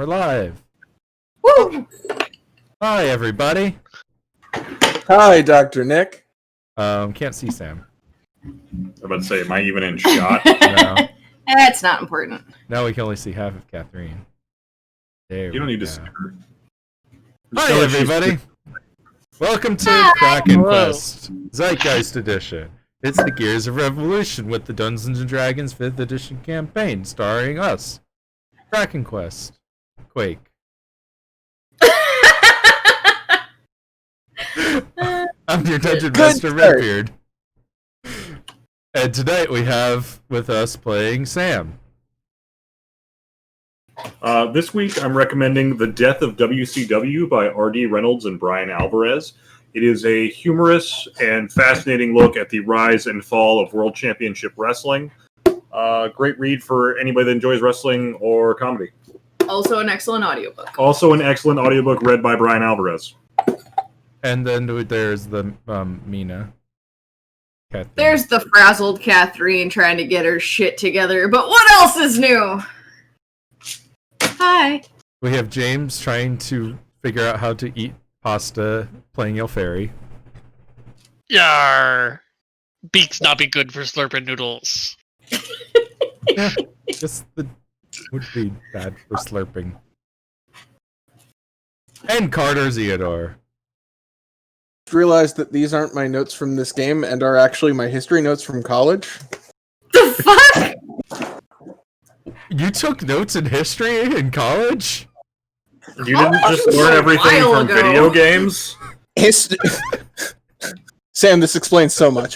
We're live. Woo! Hi, everybody. Hi, Dr. Nick. Can't see Sam. I'm about to say, am I even in shot? No. That's not important. Now we can only see half of Catherine. There You don't we need to go. see her. Hi, everybody. Welcome to KrakenQuest, Zeitgeist Edition. It's the Gears of Revolution with the Dungeons & Dragons 5th Edition campaign, starring us, KrakenQuest, Quake. I'm your Dungeon Master, Redbeard. And tonight we have with us playing Sam. This week I'm recommending The Death of WCW by R.D. Reynolds and Brian Alvarez. It is a humorous and fascinating look at the rise and fall of World Championship Wrestling. Great read for anybody that enjoys wrestling or comedy. Also an excellent audiobook. Also an excellent audiobook read by Brian Alvarez. And then there's the Mina. Catherine. There's the frazzled Catherine trying to get her shit together, but what else is new? Hi. We have James trying to figure out how to eat pasta playing El Fairy. Yar! Beaks not be good for slurping noodles. Yeah, just would be bad for slurping. And Carter Zeodor. Realized that these aren't my notes from this game and are actually my history notes from college. The fuck? You took notes in history in college? You didn't just learn everything while from ago. video games? Sam, this explains so much.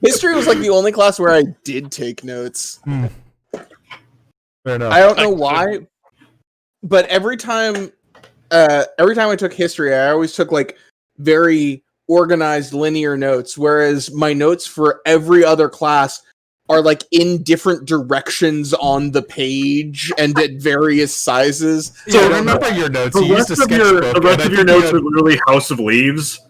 History was like the only class where I did take notes. Fair enough. I don't know why, but every time I took history, I always took like very organized linear notes, whereas my notes for every other class are like in different directions on the page and at various sizes. So So remember your notes. The You used rest a of your, sketchbook. the rest and of I your think you notes had- are literally House of Leaves.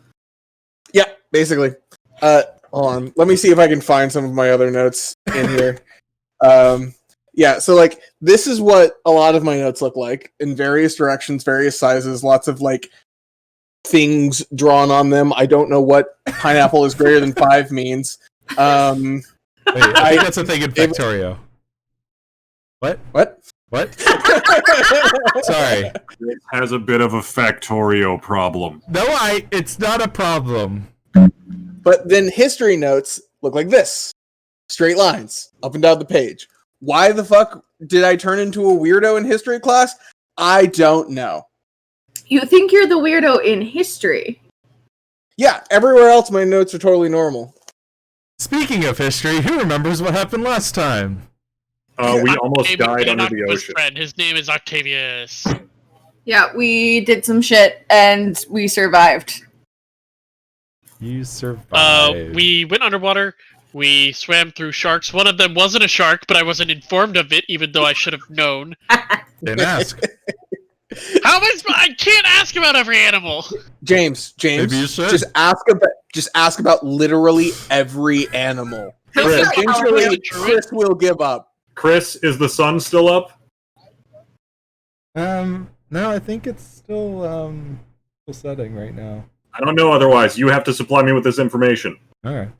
Yeah, basically. Hold on. Let me see if I can find some of my other notes in here. Yeah, so like this is what a lot of my notes look like in various directions, various sizes, lots of like things drawn on them. I don't know what pineapple is greater than 5 means. Wait, I think that's a thing in Factorio. What? What? What? Sorry. It has a bit of a Factorio problem. No, it's not a problem. But then history notes look like this. Straight lines up and down the page. Why the fuck did I turn into a weirdo in history class? I don't know. You think you're the weirdo in history? Yeah, everywhere else my notes are totally normal. Speaking of history, who remembers what happened last time? We almost Octavius died and under the Octopus ocean. Friend. His name is Octavius. Yeah, we did some shit and we survived. You survived. We went underwater. We swam through sharks. One of them wasn't a shark, but I wasn't informed of it, even though I should have known. Didn't ask. How am I can't ask about every animal. James, Maybe you should. just ask about literally every animal. Chris. Eventually, Chris will give up. Chris, is the sun still up? No, I think it's still setting right now. I don't know otherwise. You have to supply me with this information. Alright.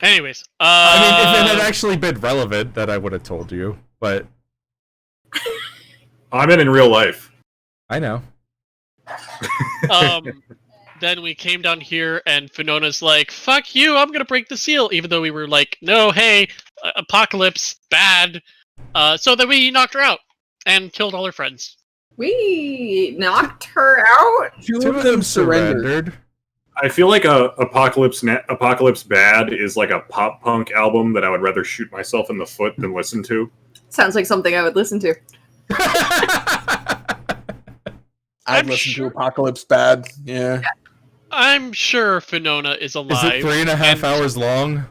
Anyways, I mean, if it had actually been relevant, then I would have told you, but I'm in real life. I know. then we came down here, and Finona's like, "Fuck you! I'm gonna break the seal," even though we were like, "No, hey, apocalypse, bad." So then we knocked her out and killed all her friends. We knocked her out? Two of them surrendered. I feel like Apocalypse Bad is like a pop punk album that I would rather shoot myself in the foot than listen to. Sounds like something I would listen to. I'd listen to Apocalypse Bad. Yeah. I'm sure Finona is Is alive. it 3.5 hours long?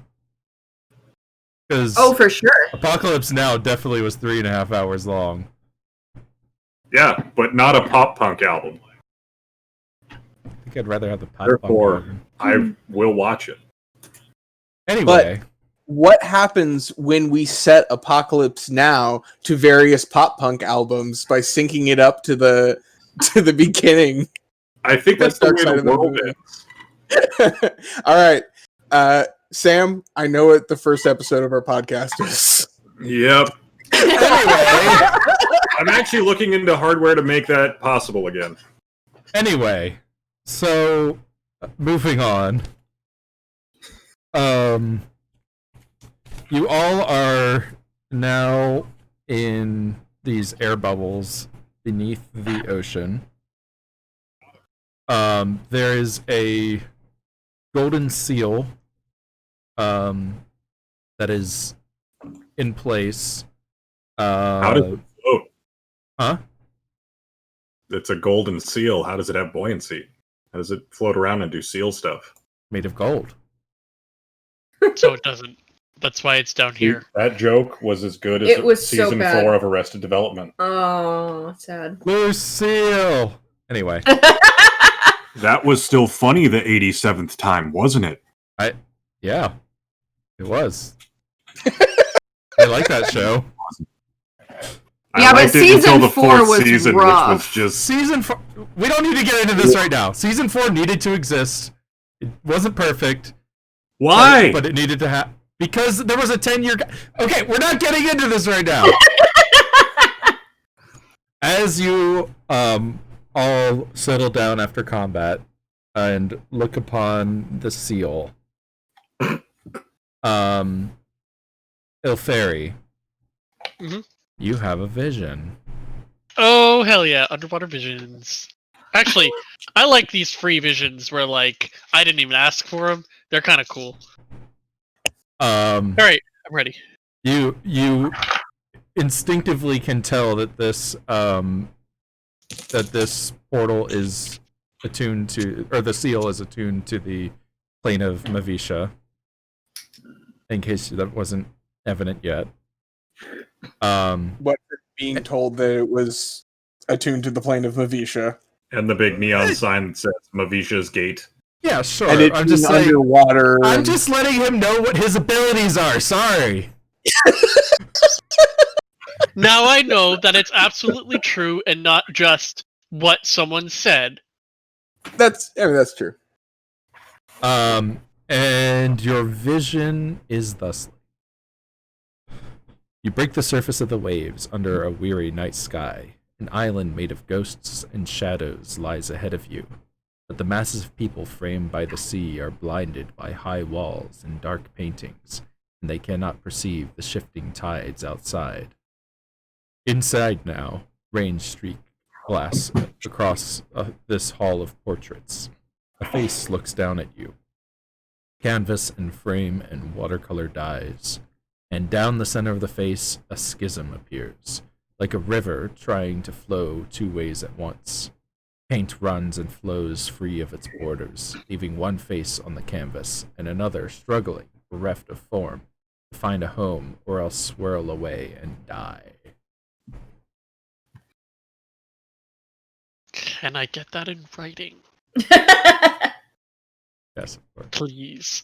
Because Oh, for sure. Apocalypse Now definitely was 3.5 hours long. Yeah, but not a pop punk album. I think I'd rather have the pop Therefore, punk version. I will watch it. Anyway, what happens when we set Apocalypse Now to various pop punk albums by syncing it up to the beginning? I think that's the way the world is. All right. Sam, I know what the first episode of our podcast is. Yep. Anyway, I'm actually looking into hardware to make that possible again. Anyway, so moving on. You all are now in these air bubbles beneath the ocean. There is a golden seal that is in place. How does it float? Huh? It's a golden seal. How does it have buoyancy? How does it float around and do seal stuff? Made of gold. So it doesn't. That's why it's down here. That joke was as good as It was so season bad. 4 of Arrested Development. Oh, sad. Lucille! Anyway. That was still funny the 87th time, wasn't it? Yeah. It was. I like that show. Yeah, I but liked it until season the 4 fourth was season, rough. which was just... Season 4... We don't need to get into this right now. Season 4 needed to exist. It wasn't perfect. Why? But it needed to happen. Because there was a 10-year... Okay, we're not getting into this right now. As you all settle down after combat and look upon the seal, Ilferi, you have a vision. Oh, hell yeah. Underwater visions. Actually, I like these free visions where, like, I didn't even ask for them. They're kind of cool. Alright, I'm ready. You instinctively can tell that this portal is attuned to, or the seal is attuned to the plane of Mavisha. In case that wasn't evident yet. What being told that it was attuned to the plane of Mavisha. And the big neon sign that says Mavisha's Gate. Yeah, sure. And it I'm just being underwater. I'm just letting him know what his abilities are. Sorry. Now I know that it's absolutely true and not just what someone said. That's true. And your vision is thusly. You break the surface of the waves under a weary night sky. An island made of ghosts and shadows lies ahead of you, but the masses of people framed by the sea are blinded by high walls and dark paintings, and they cannot perceive the shifting tides outside. Inside now, rain streak glass across this hall of portraits. A face looks down at you. Canvas and frame and watercolor dyes, and down the center of the face a schism appears, like a river trying to flow two ways at once. Paint runs and flows free of its borders, leaving one face on the canvas and another struggling, bereft of form, to find a home or else swirl away and die. Can I get that in writing? Yes, of course. Please.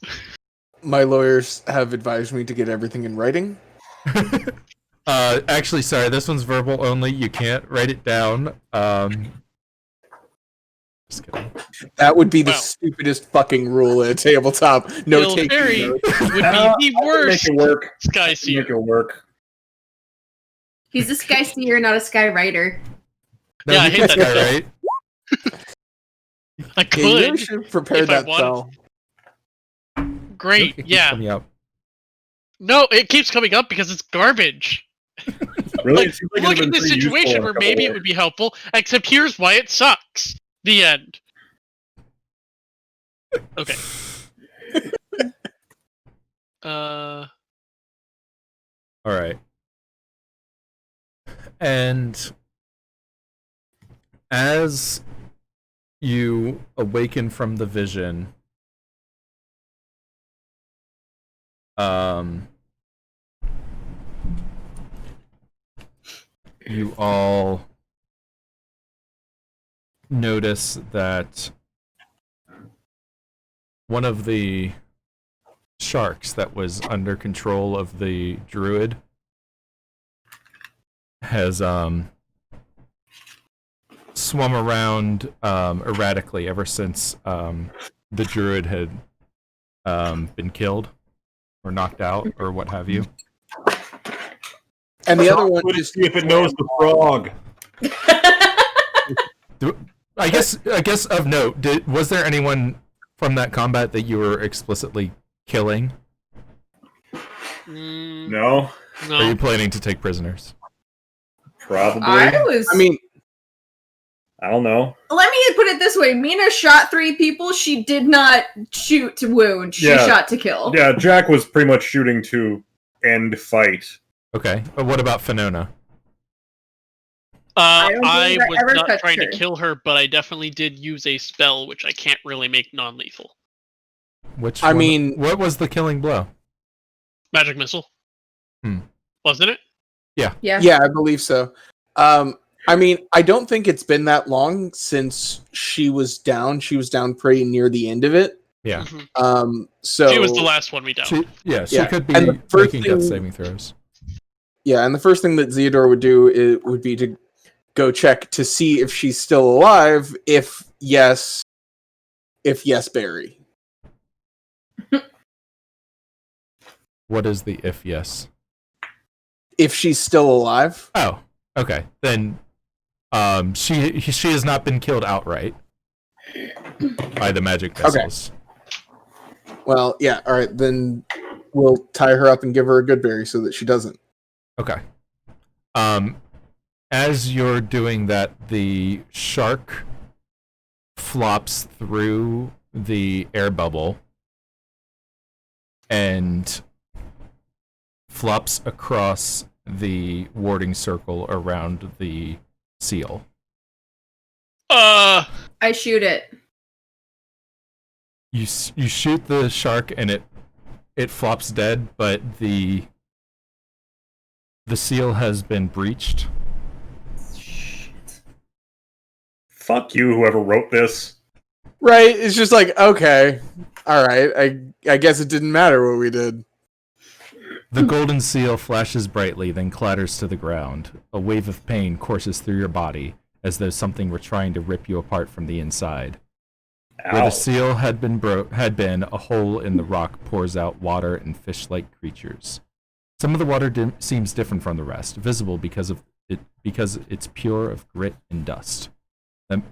My lawyers have advised me to get everything in writing. Actually, sorry, this one's verbal only. You can't write it down. Just kidding. That would be the Wow. stupidest fucking rule at a tabletop. No Bill taking Perry notes. would be the worst Make it work. Sky Seer. Make it work. He's a sky seer, not a sky writer. No, Yeah, I you hate can that. say, right? I Yeah, you really could. should prepare if I that wanted. spell. Great, Keep yeah. coming up. No, it keeps coming up because it's garbage. Really? Like, It seems like look it's at been this pretty useful situation in a where couple maybe it of would be helpful, except here's why it sucks. The end. Okay. All right. And as you awaken from the vision, you all notice that one of the sharks that was under control of the druid has swum around erratically ever since the druid had been killed or knocked out or what have you. And the other one Let's see if it knows the frog. I guess of note, was there anyone from that combat that you were explicitly killing? No. Are you planning to take prisoners? Probably. I don't know. Let me put it this way: Mina shot 3 people. She did not shoot to wound. She shot to kill. Yeah, Jack was pretty much shooting to end fight. Okay, but what about Finona? I was ever not touched trying her. to kill her, but I definitely did use a spell, which I can't really make non-lethal. What was the killing blow? Magic missile. Wasn't it? Yeah. Yeah, I believe so. I mean, I don't think it's been that long since she was down. She was down pretty near the end of it. Yeah. So She was the last one we downed. She could be And the first making death thing- saving throws. Yeah, and the first thing that Zeodor would do would be to go check to see if she's still alive. If yes, Barry. What is the if yes? If she's still alive. Oh, okay. Then she has not been killed outright by the magic missiles. Well, yeah, all right, then we'll tie her up and give her a good berry so that she doesn't. Okay. As you're doing that, the shark flops through the air bubble and flops across the warding circle around the seal. I shoot it. You shoot the shark and it flops dead, but the seal has been breached. Fuck you, whoever wrote this. Right? It's just like, okay, all right, I guess it didn't matter what we did. The golden seal flashes brightly, then clatters to the ground. A wave of pain courses through your body, as though something were trying to rip you apart from the inside. Ow. Where the seal had been, a hole in the rock pours out water and fish-like creatures. Some of the water seems different from the rest, visible because it's pure of grit and dust.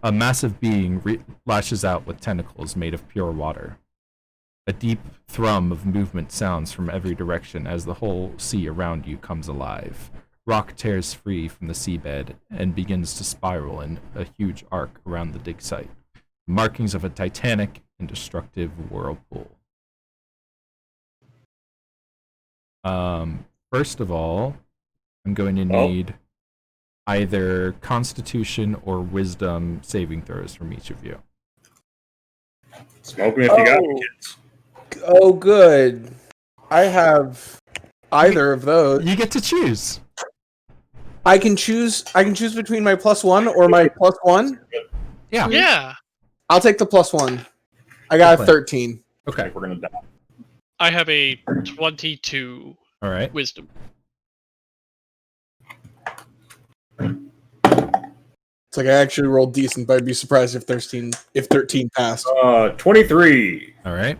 A massive being lashes out with tentacles made of pure water. A deep thrum of movement sounds from every direction as the whole sea around you comes alive. Rock tears free from the seabed and begins to spiral in a huge arc around the dig site. Markings of a titanic and destructive whirlpool. First of all, I'm going to need either Constitution or Wisdom saving throws from each of you. Smoke me if you got me, kids. Oh, good. I have either of those. You get to choose. I can choose between my +1 or my +1. Yeah. Yeah. I'll take the +1. I got a 13. Okay. We're gonna die. I have a 22 All right. wisdom. It's like I actually rolled decent, but I'd be surprised if 13 passed. 23. All right.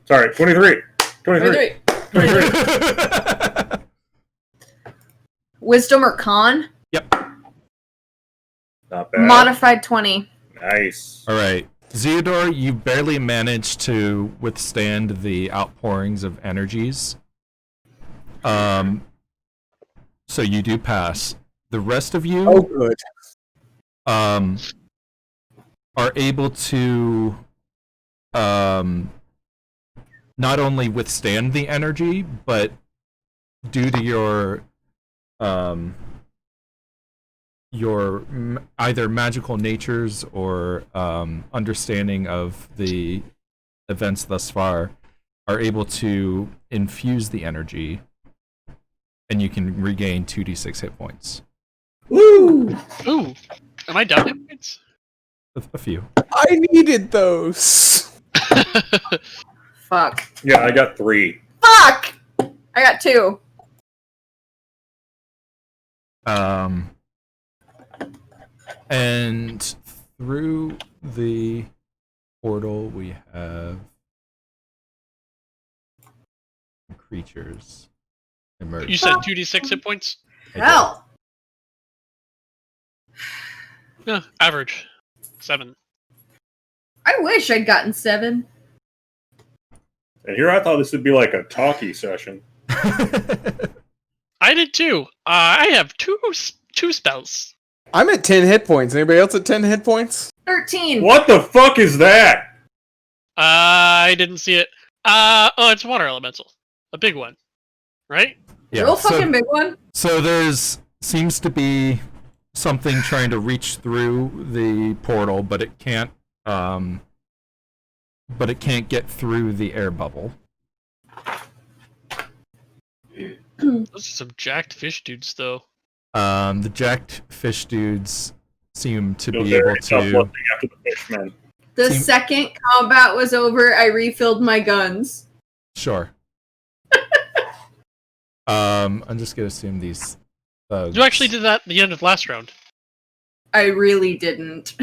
Sorry, 23. 23. 23. Wisdom or con? Not bad. Modified 20. Nice. All right. Zeodor, you barely managed to withstand the outpourings of energies. So you do pass. The rest of you Oh, good. are able to not only withstand the energy, but due to your either magical natures or understanding of the events thus far, are able to infuse the energy, and you can regain 2d6 hit points. Woo! Ooh. Am I down hit points? A few. I needed those. Fuck. Yeah, I got 3. Fuck! I got 2. And through the portal we have creatures emerge. You said 2d6 hit points? Hell. No, average. 7. I wish I'd gotten 7. And here I thought this would be like a talkie session. I did too. I have two spells. I'm at 10 hit points. Anybody else at 10 hit points? 13. What the fuck is that? I didn't see it. Oh, it's water elemental. A big one. Right? Yeah, Real fucking big one. So there's seems to be something trying to reach through the portal, but it can't get through the air bubble. Those are some jacked fish dudes, though. The jacked fish dudes seem to Feel be very able tough to. looking after the fishmen. The second combat was over, I refilled my guns. Sure. I'm just gonna assume these thugs. You actually did that at the end of last round. I really didn't.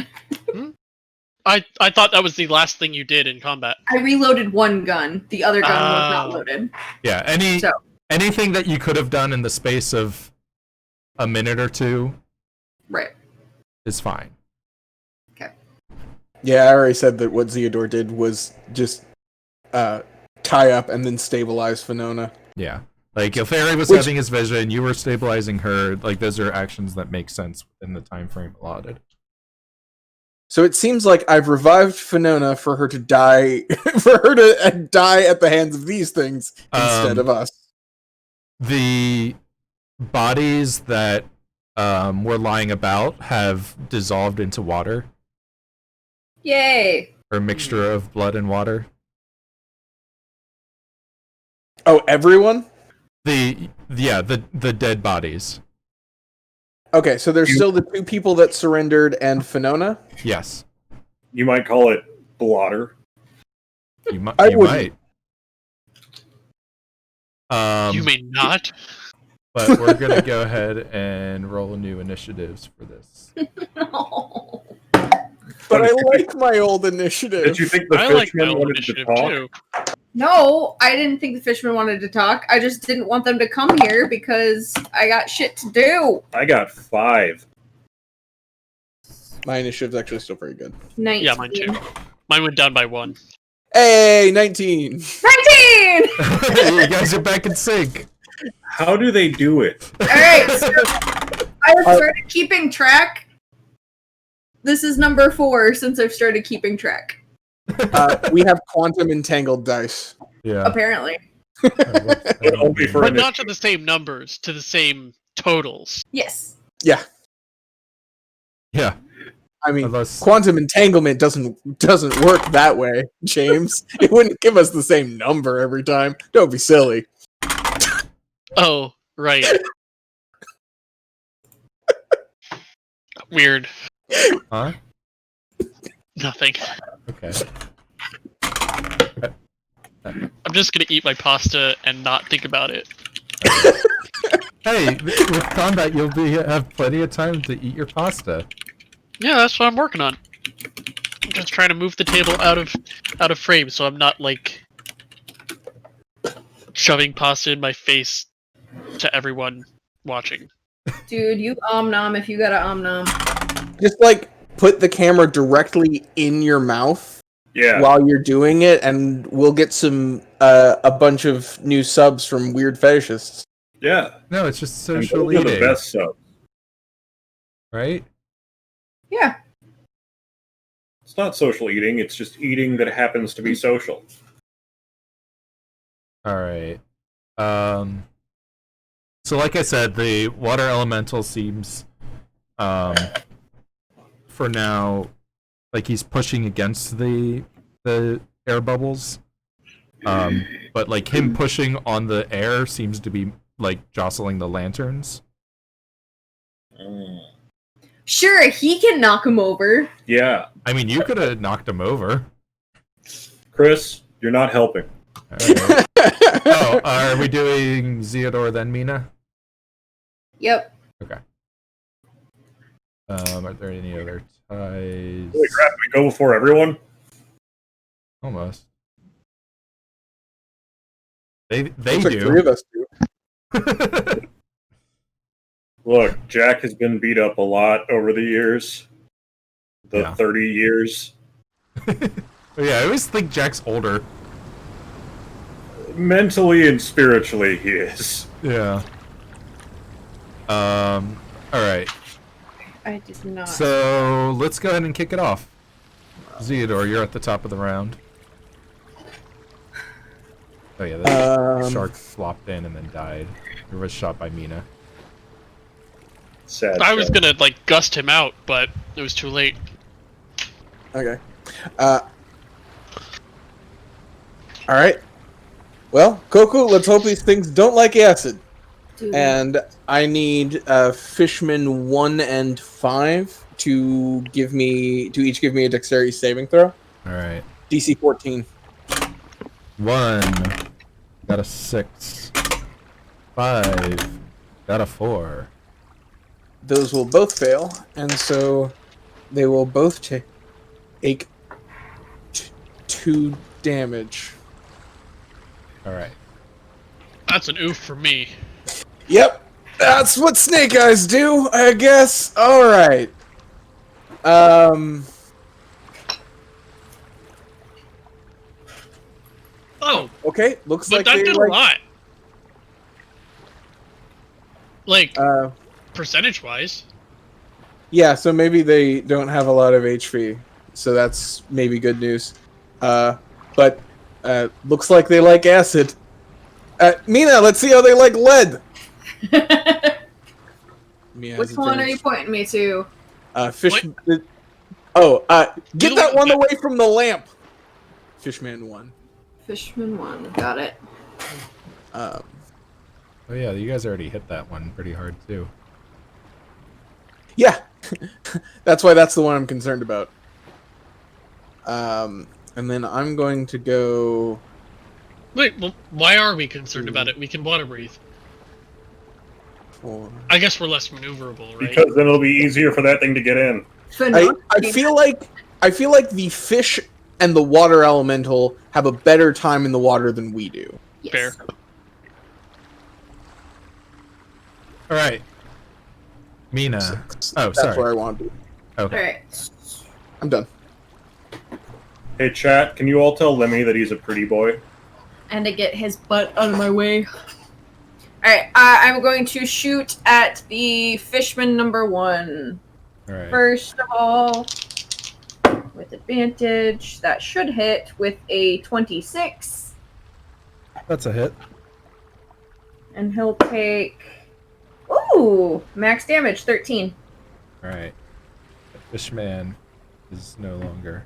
I thought that was the last thing you did in combat. I reloaded one gun. The other gun was not loaded. Yeah, anything that you could have done in the space of a minute or two, Right. is fine. Okay. Yeah, I already said that what Zeodor did was just tie up and then stabilize Finona. Yeah. Like, if Fairy was Which- having his vision, you were stabilizing her, like, those are actions that make sense in the time frame allotted. So it seems like I've revived Finona for her to die, for her to die at the hands of these things instead of us. The bodies that were lying about have dissolved into water, Yay. or a mixture of blood and water. Oh, everyone? The dead bodies. Okay, so there's still the 2 people that surrendered and Finona? Yes. You might call it blotter. You might. I You wouldn't. might. You may not. But we're gonna go ahead and roll new initiatives for this. No. But I like my old initiative. Did you think the I like my fishmen own wanted to initiative talk? too. No, I didn't think the fishermen wanted to talk. I just didn't want them to come here because I got shit to do. I got 5. My initiative's actually still pretty good. 19. Yeah, mine too. Mine went down by 1. Hey, 19! 19! You guys are back in sync. How do they do it? Alright, so I've started keeping track. This is number 4 since I've started keeping track. We have quantum entangled dice. Yeah. Apparently. But only for But an not to the same numbers, to the same totals. Yes. Yeah, Yeah. I mean, Unless quantum entanglement doesn't work that way, James. It wouldn't give us the same number every time. Don't be silly. Oh, right. Weird. Huh? Nothing. Okay. I'm just gonna eat my pasta and not think about it. Hey, with combat, you'll have plenty of time to eat your pasta. Yeah, that's what I'm working on. I'm just trying to move the table out of frame so I'm not like shoving pasta in my face to everyone watching. Dude, you nom if you got a nom. Just like put the camera directly in your mouth Yeah. while you're doing it, and we'll get some a bunch of new subs from weird fetishists. Yeah. No, it's just And social those are the eating, best subs. right? Yeah. It's not social eating, it's just eating that happens to be social. All right. So like I said, the water elemental seems, for now, like he's pushing against the air bubbles. But like him pushing on the air seems to be like jostling the lanterns. Sure, he can knock him over. Yeah. I mean, you could have knocked him over. Chris, you're not helping. Alright. Oh, are we doing Zeodor then Mina? Yep. Okay. Are there any other ties? Holy crap, we go before everyone? Almost. They Looks like do. 3 of us do. Look, Jack has been beat up a lot over the years. The Yeah. 30 years. Yeah, I always think Jack's older. Mentally and spiritually, he is. Yeah. Alright. I did not. So let's go ahead and kick it off. Zeodor, you're at the top of the round. Oh yeah, that shark flopped in and then died. He was shot by Mina. Sad. I was show. gonna like gust him out, but it was too late. Okay. Alright. Well, Coco, let's hope these things don't like acid. Dude. And I need Fishman 1 and 5 to each give me a dexterity saving throw. Alright. DC 14. 1. Got a 6. 5. Got a 4. Those will both fail, and so they will both take 2 damage. Alright. That's an oof for me. Yep, that's what snake eyes do, I guess. All right. Oh, Okay. Looks but like that they did a like. lot. Like, Uh, percentage-wise. yeah. So maybe they don't have a lot of HP. So that's maybe good news. But looks like they like acid. Mina, let's see how they like lead. Mina has Which one are you pointing me to? Fish. Get that one away from the lamp. Fishman 1. Fishman 1. Got it. Oh yeah, you guys already hit that one pretty hard too. Yeah, that's why that's the one I'm concerned about. And then I'm going to go. Wait, well, why are we concerned about it? We can water breathe. For... I guess we're less maneuverable, right? Because then it'll be easier for that thing to get in. I feel like the fish and the water elemental have a better time in the water than we do. Yes. Fair. Alright. Mina. Oh, That's sorry. where I want to be. Okay. Alright. I'm done. Hey, chat, can you all tell Lemmy that he's a pretty boy? And to get his butt out of my way. Alright, I'm going to shoot at the fishman number 1. Alright. First of all, with advantage, that should hit with a 26. That's a hit. And he'll take... Ooh! Max damage, 13. Alright. Fishman is no longer.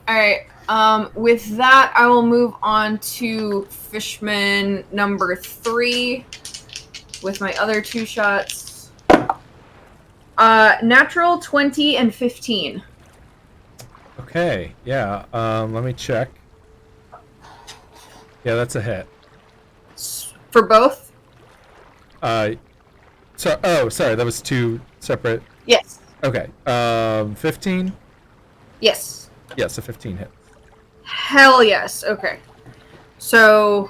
Alright, with that, I will move on to fishman number 3 with my other 2 shots. Natural 20 and 15. Okay, yeah. Let me check. Yeah, that's a hit. For both? Sorry, that was 2 separate. Yes. Okay. 15? Yes. Yes, a 15 hit. Hell yes. Okay. So,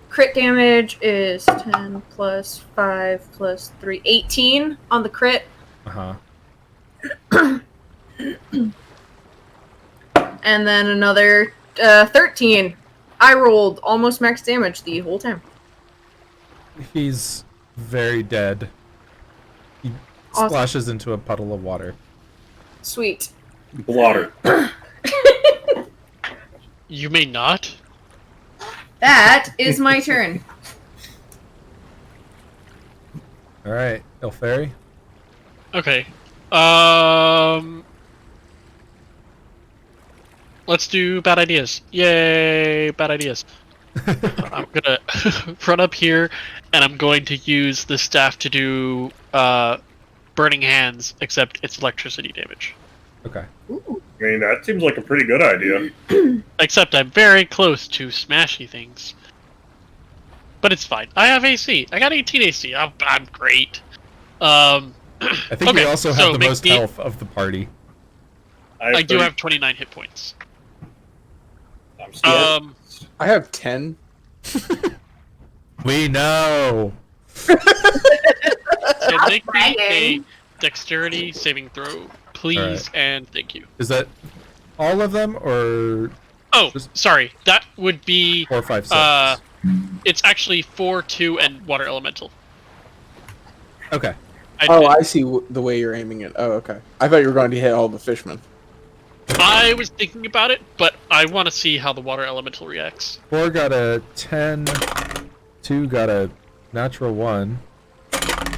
crit damage is 10 plus 5 plus 3, 18 on the crit. Uh-huh. And then another 13. I rolled almost max damage the whole time. He's very dead. He Awesome. splashes into a puddle of water. Sweet. Blotter. You may not. That is my turn. Alright, Ilferi. Okay. Let's do bad ideas. Yay, bad ideas. I'm gonna run up here, and I'm going to use the staff to do burning hands, except it's electricity damage. Okay. Ooh. I mean, that seems like a pretty good idea. Except I'm very close to smashy things. But it's fine. I have AC. I got 18 AC. I'm great. I think okay, you also so have the make most me- health of the party. I do 30 have 29 hit points. I'm still. I have 10. We know. So make me a Bragging. dexterity saving throw, please, and thank you. Is that all of them, or Oh, Just- sorry. That would be 4, 5, 6? it's actually 4, 2, and water elemental. Okay. I see the way you're aiming it. Oh, okay. I thought you were going to hit all the fishmen. I was thinking about it, but I want to see how the water elemental reacts. 4 got a 10. 2 got a natural 1.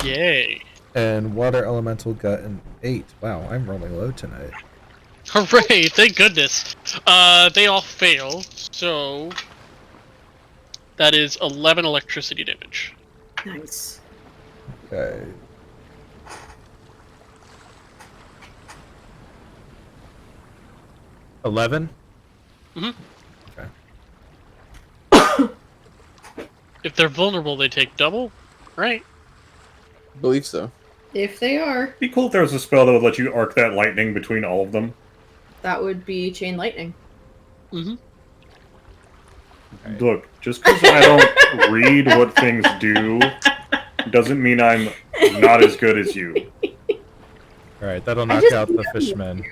Yay! And water elemental got an 8. Wow, I'm rolling low tonight. Hooray! Thank goodness. They all fail, so that is 11 electricity damage. Nice. Okay. $11? If they're vulnerable, they take double, right? I believe so. If they are, It'd be cool if there was a spell that would let you arc that lightning between all of them. that would be chain lightning. Mm-hmm. Right. Look, just because I don't read what things do doesn't mean I'm not as good as you. Alright, that'll I knock just out the know you. fishmen.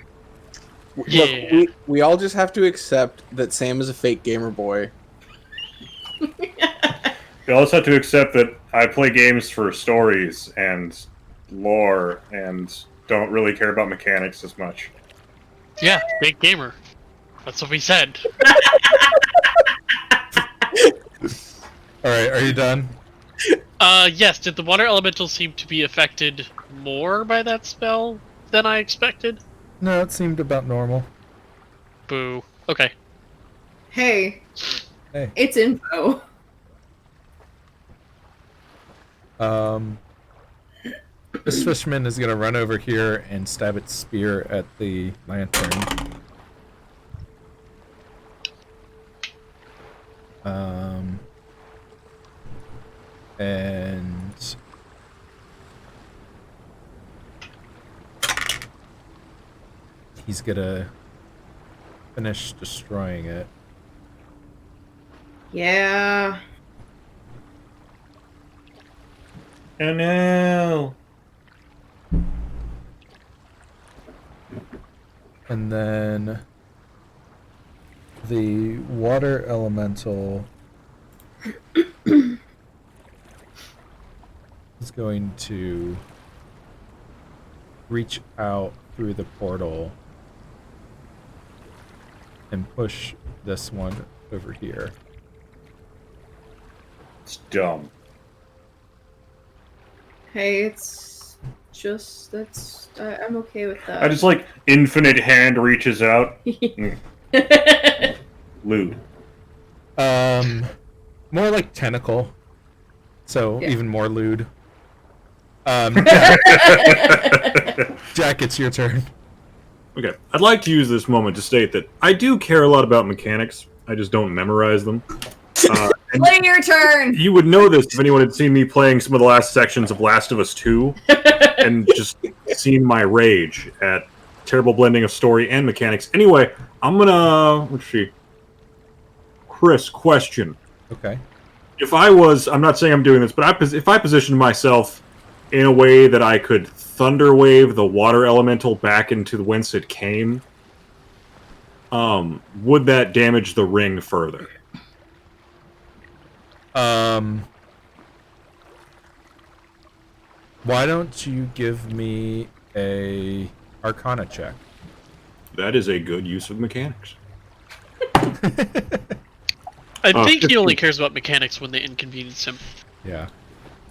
Yeah. Look, we all just have to accept that Sam is a fake gamer boy. You also have to accept that I play games for stories and lore and don't really care about mechanics as much. Yeah, big gamer. That's what we said. Alright, are you done? Yes, did the water elemental seem to be affected more by that spell than I expected? No, it seemed about normal. Boo. Okay. Hey. Hey. It's info. This fishman is gonna run over here and stab its spear at the lantern. And he's gonna finish destroying it. Yeah. Oh no! And then the water elemental is going to reach out through the portal and push this one over here. It's dumb. Hey, it's just I'm okay with that. I just like infinite hand reaches out. Lewd. More like tentacle. So Yeah. even more lewd. Jack, it's your turn. Okay, I'd like to use this moment to state that I do care a lot about mechanics. I just don't memorize them. And Play your turn. you would know this if anyone had seen me playing some of the last sections of Last of Us 2 and just seen my rage at terrible blending of story and mechanics. Anyway, I'm gonna... let's see. Chris, question. Okay. If I was... I'm not saying I'm doing this, but if I positioned myself in a way that I could thunder wave the water elemental back into whence it came, would that damage the ring further? Why don't you give me a Arcana check? That is a good use of mechanics. I think he 15. only cares about mechanics when they inconvenience him. Yeah.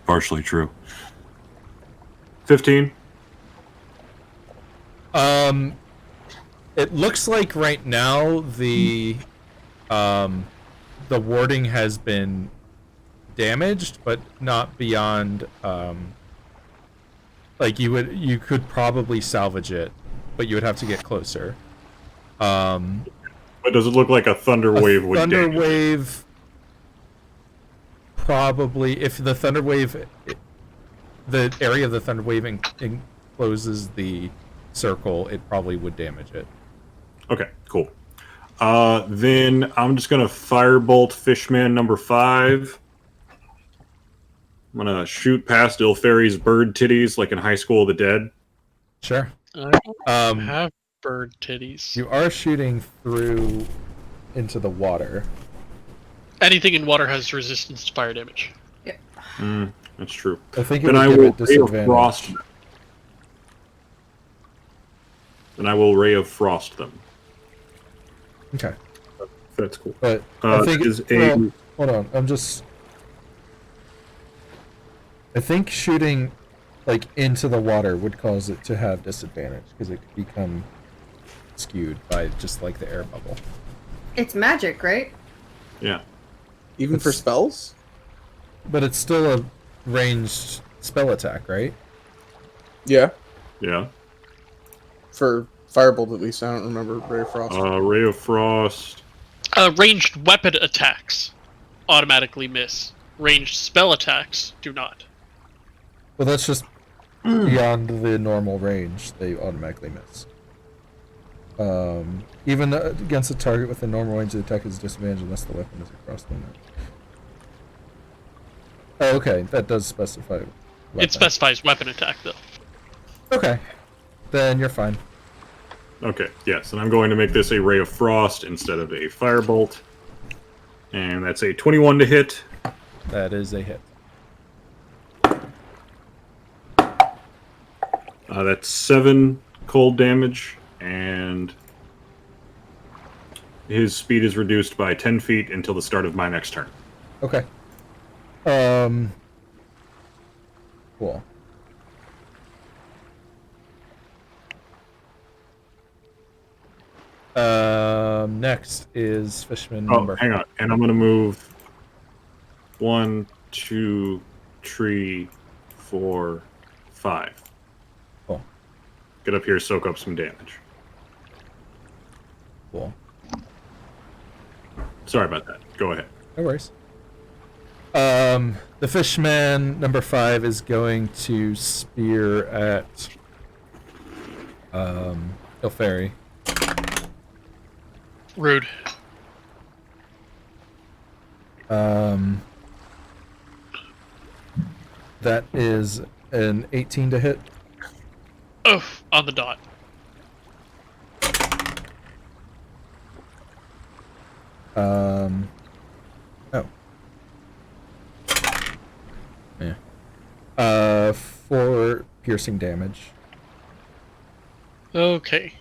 Partially true. 15. It looks like right now the warding has been damaged, but not beyond like you could probably salvage it, but you would have to get closer. But does it look like a thunder wave would thunder damage it? wave, probably, if the thunder wave, the area of the thunder wave encloses the circle, it probably would damage it. Okay, cool. Then I'm just gonna firebolt Fishman number 5. I'm gonna shoot past Ilferi's bird titties like in High School of the Dead. Sure. I don't have bird titties. You are shooting through into the water. Anything in water has resistance to fire damage. That's true. I think it Then would I give will it Ray of disadvantage. Frost them. Then I will Ray of Frost them. Okay. That's cool. But I think is well, hold on. I think shooting like into the water would cause it to have disadvantage because it could become skewed by just like the air bubble. It's magic, right? Yeah. Even for spells? But it's still a ranged spell attack, right? Yeah. Yeah. For Firebolt, at least. I don't remember Ray of Frost. Ray of Frost. Ranged weapon attacks automatically miss. Ranged spell attacks do not. Well, that's just beyond the normal range. They automatically miss. Even against a target with a normal range, the attack is disadvantage unless the weapon is across the map. Oh, okay. That does specify weapon. It specifies weapon attack, though. Okay. Then you're fine. Okay, yes, and I'm going to make this a Ray of Frost instead of a Firebolt. And that's a 21 to hit. That is a hit. That's 7 cold damage, and his speed is reduced by 10 feet until the start of my next turn. Okay. Cool. Next is Fishman Oh, number. hang on. And I'm going to move 1, 2, 3, 4, 5. Cool. Get up here, soak up some damage. Cool. Sorry about that. Go ahead. No worries. The Fishman number 5 is going to spear at Ilferi. Rude. That is an 18 to hit. Oh, on the dot. Oh. Yeah. 4 piercing damage. Okay.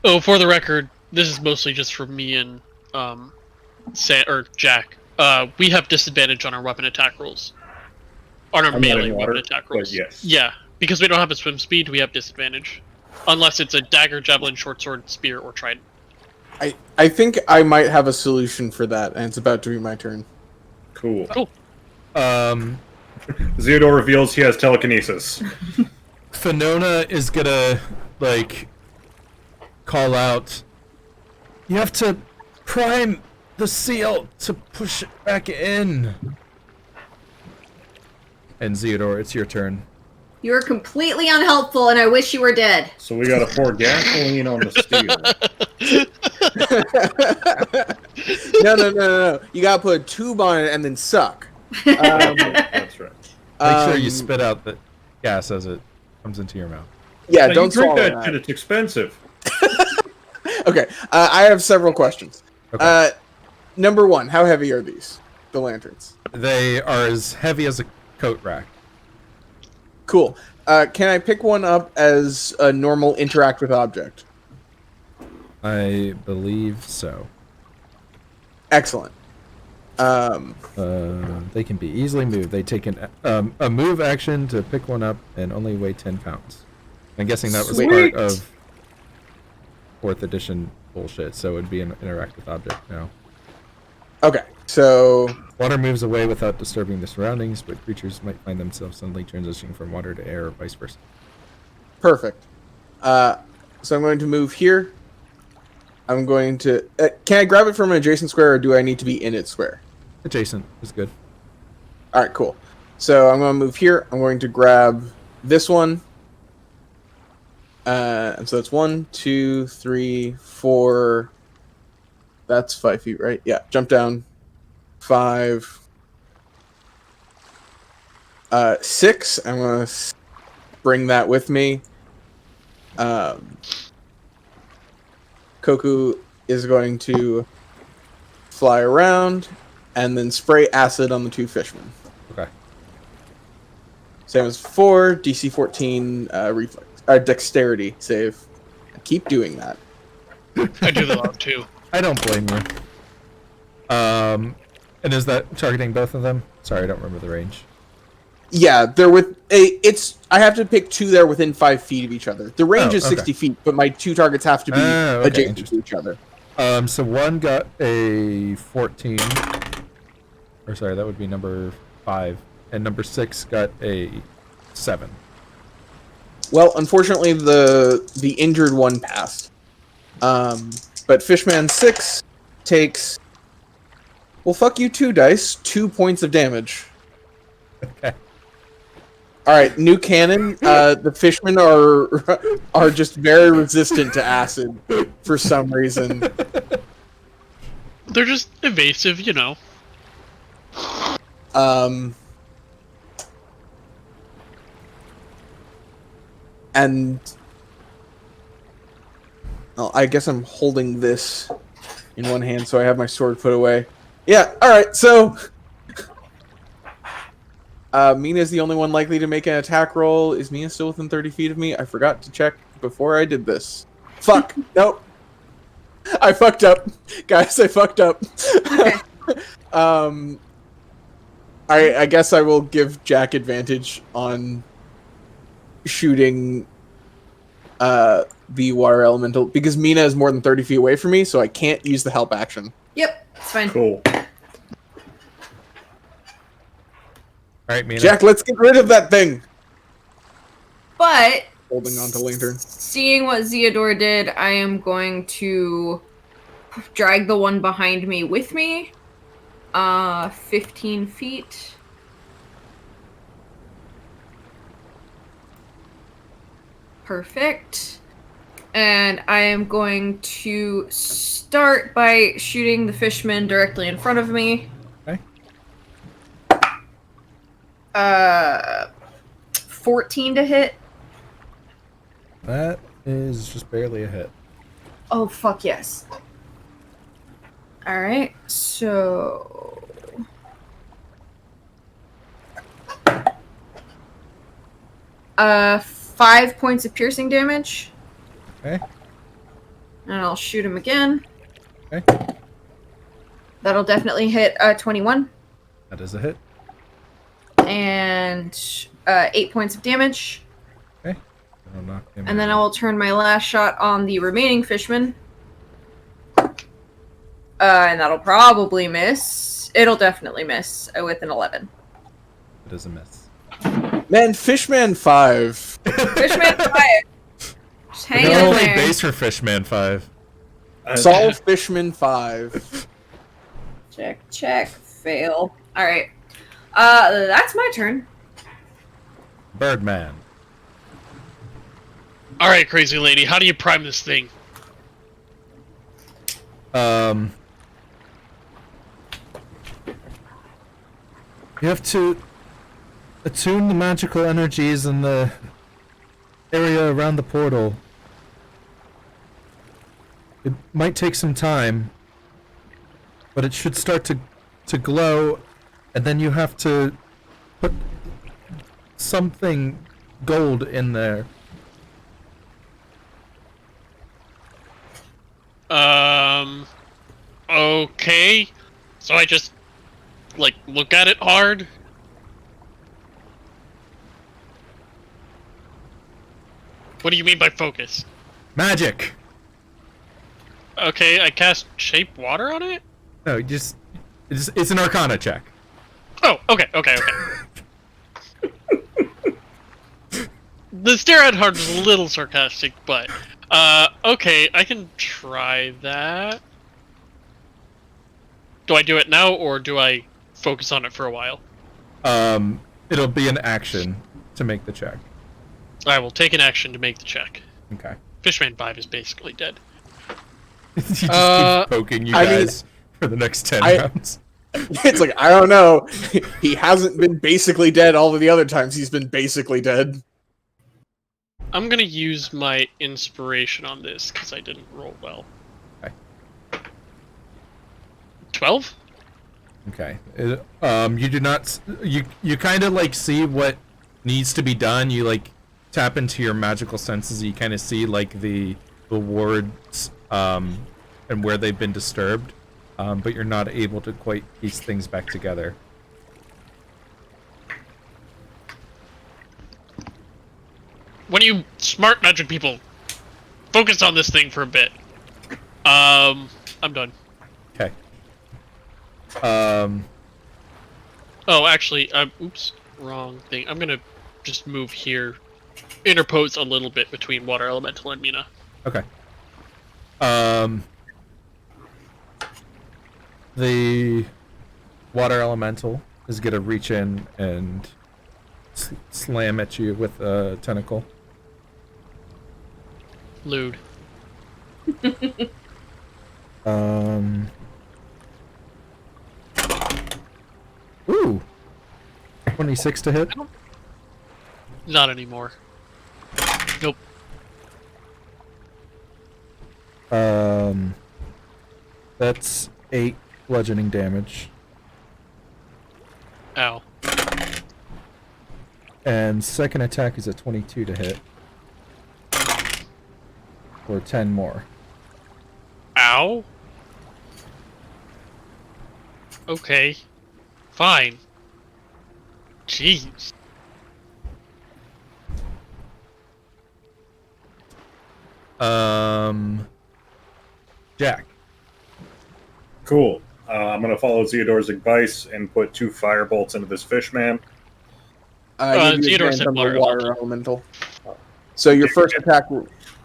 Oh, for the record, this is mostly just for me and Jack. We have disadvantage on our weapon attack rolls. On our I'm not melee in water, weapon attack but rolls. yes. Yeah, because we don't have a swim speed, we have disadvantage. Unless it's a dagger, javelin, short sword, spear, or trident. I think I might have a solution for that, and it's about to be my turn. Cool. Cool. Theodore reveals he has telekinesis. Finona is gonna, call out, "You have to prime the seal to push it back in." And Zeodore, it's your turn. You are completely unhelpful, and I wish you were dead. So we gotta pour gasoline on the steel. No. You gotta put a tube on it and then suck. That's right. Make sure you spit out the gas as it comes into your mouth. Yeah, Now, don't you drink swallow that that. shit, it's expensive. Okay, I have several questions. Okay. Number 1, how heavy are these? The lanterns. They are as heavy as a coat rack. Cool. Can I pick one up as a normal interact with object? I believe so. Excellent. They can be easily moved. They take a move action to pick one up and only weigh 10 pounds. I'm guessing that was Sweet. part of 4th edition bullshit, so it would be an interactive object now. Okay, so Water moves away without disturbing the surroundings, but creatures might find themselves suddenly transitioning from water to air or vice versa. perfect. So I'm going to move here. I'm going to... can I grab it from an adjacent square, or do I need to be in its square? Adjacent is good. All right, cool. So I'm going to move here. I'm going to grab this one. And so that's 1, 2, 3, 4. That's 5 feet, right? Yeah. Jump down. 5. 6. I'm going to bring that with me. Koku is going to fly around and then spray acid on the 2 fishmen. Okay. Same as 4, DC 14 reflex, dexterity save. I keep doing that. I do that a lot too. I don't blame you. And is that targeting both of them? Sorry, I don't remember the range. Yeah, they're with it's. I have to pick 2 that are within 5 feet of each other. The range is 60 feet, but my 2 targets have to be adjacent to each other. So one got a 14. Or sorry, that would be number 5. And number 6 got a 7. Well, unfortunately, the injured one passed. But Fishman 6 takes... Well, fuck you too, Dice. 2 points of damage. Okay. Alright, new canon. The fishmen are just very resistant to acid for some reason. They're just evasive, you know. And... Well, I guess I'm holding this in one hand, so I have my sword put away. Yeah, alright, so... Mina's the only one likely to make an attack roll. Is Mina still within 30 feet of me? I forgot to check before I did this. Fuck! Nope. I fucked up. Guys, I fucked up. Okay. I guess I will give Jack advantage on shooting the water elemental, because Mina is more than 30 feet away from me, so I can't use the help action. Yep, it's fine. Cool. Alright, Mina. Jack, let's get rid of that thing! But Holding on to lantern. seeing what Zeodor did, I am going to drag the one behind me with me. 15 feet. Perfect. And I am going to start by shooting the fishman directly in front of me. Okay. 14 to hit. That is just barely a hit. Oh, fuck yes. Alright, so... 5 points of piercing damage. Okay. And I'll shoot him again. Okay. That'll definitely hit 21. That is a hit. And 8 points of damage. Okay. I'll knock him And then I out. will turn my last shot on the remaining fishman. And that'll probably miss. It'll definitely miss with an 11. It is a miss. Man, Fishman 5. Fishman 5. Just hang No in only there. base for Fishman 5. Saul Fishman 5. Check, check, fail. Alright. That's my turn. Birdman. Alright, crazy lady, how do you prime this thing? You have to attune the magical energies in the area around the portal. It might take some time, but it should start to glow, and then you have to put something gold in there. Okay. So I just, like, look at it hard? What do you mean by focus? Magic! Okay, I cast Shape Water on it? No, it's an Arcana check. Oh, okay. the stare at hard is a little sarcastic, but okay, I can try that. Do I do it now, or do I focus on it for a while? It'll be an action to make the check. I will take an action to make the check. Okay. Fishman 5 is basically dead. He just keeps poking you guys for the next 10 rounds. It's like, I don't know. He hasn't been basically dead all of the other times he's been basically dead. I'm gonna use my inspiration on this because I didn't roll well. Okay. 12? Okay. You do not. You kind of like see what needs to be done. You like tap into your magical senses. You kind of see like the wards and where they've been disturbed, but you're not able to quite piece things back together. When you smart magic people, focus on this thing for a bit. I'm done. Okay. Oh, actually, oops, wrong thing. I'm gonna just move here, interpose a little bit between Water Elemental and Mina. Okay. The Water Elemental is gonna reach in and slam at you with a tentacle. Lewd. Ooh. 26 to hit. Not anymore. Nope. That's 8 bludgeoning damage. Ow. And second attack is a 22 to hit. For 10 more. Ow? Okay. Fine. Jeez. Jack. Cool. I'm going to follow Theodore's advice and put 2 fire bolts into this fish man. Theodore said from the water water elemental. So your first attack,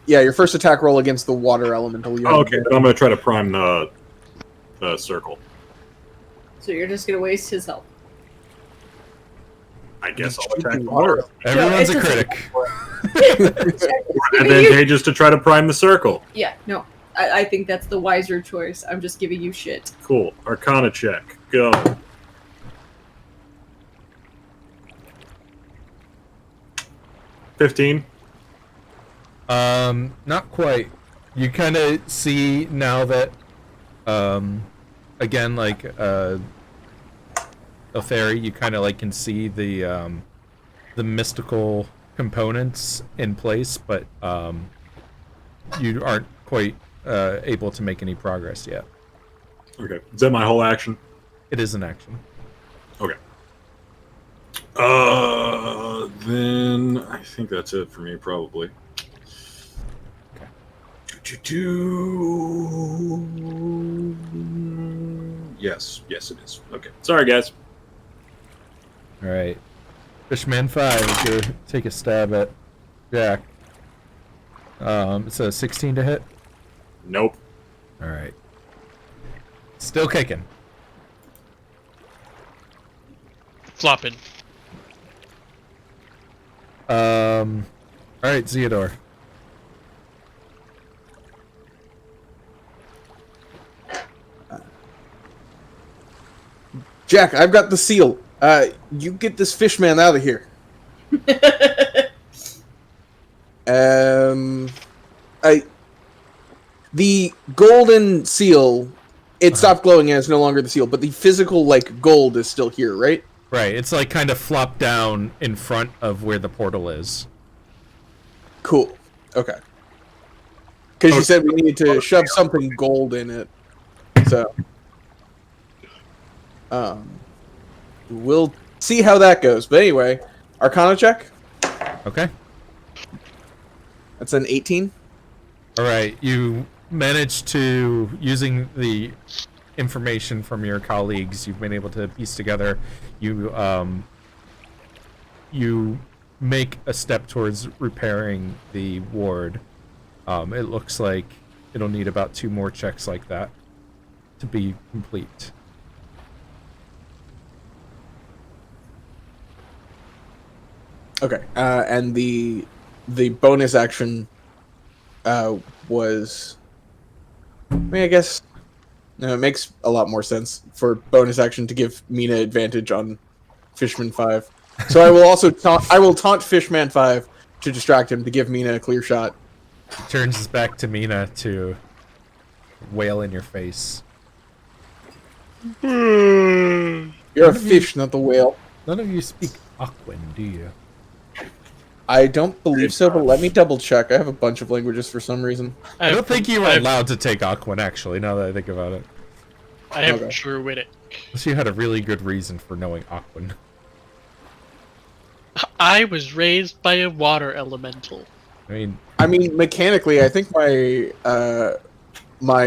your first attack roll against the water elemental. Okay, then I'm going to try to prime the circle. So you're just gonna waste his health. I guess I'll attack the water. Everyone's a critic. Advantageous to try to prime the circle. Yeah, no. I think that's the wiser choice. I'm just giving you shit. Cool. Arcana check. Go. $15. Not quite. You kind of see now that, again, like, a fairy, you kind of, like, can see the mystical components in place, but, you aren't quite, able to make any progress yet. Okay. Is that my whole action? It is an action. Okay. Then I think that's it for me, probably. Okay. Yes, it is. Okay. Sorry, guys. All right. Fishman 5 is going to take a stab at Jack. It's a 16 to hit. Nope. All right. Still kicking. Flopping. All right, Theodore. Jack, I've got the seal. You get this fish man out of here. The golden seal, it stopped glowing and it's no longer the seal, but the physical, like, gold is still here, right? Right, it's like kind of flopped down in front of where the portal is. Cool. Okay. Because you said we needed to shove something gold in it. So, we'll see how that goes. But anyway, Arcana check. Okay. That's an 18. All right, you managed to, using the information from your colleagues, you've been able to piece together. You make a step towards repairing the ward. It looks like it'll need about 2 more checks like that to be complete. Okay, and the bonus action was. I mean, I guess no, it makes a lot more sense for bonus action to give Mina advantage on Fishman 5. So I will also taunt Fishman 5 to distract him to give Mina a clear shot. Turns his back to Mina to wail in your face. You're a fish, not the whale. None of you speak Aquan, do you? I don't believe so, but let me double check. I have a bunch of languages for some reason. I don't think you were allowed to take Aquan, actually, now that I think about it. I have Okay. Druidic. Unless you had a really good reason for knowing Aquan. I was raised by a water elemental. I mean, Mechanically, I think my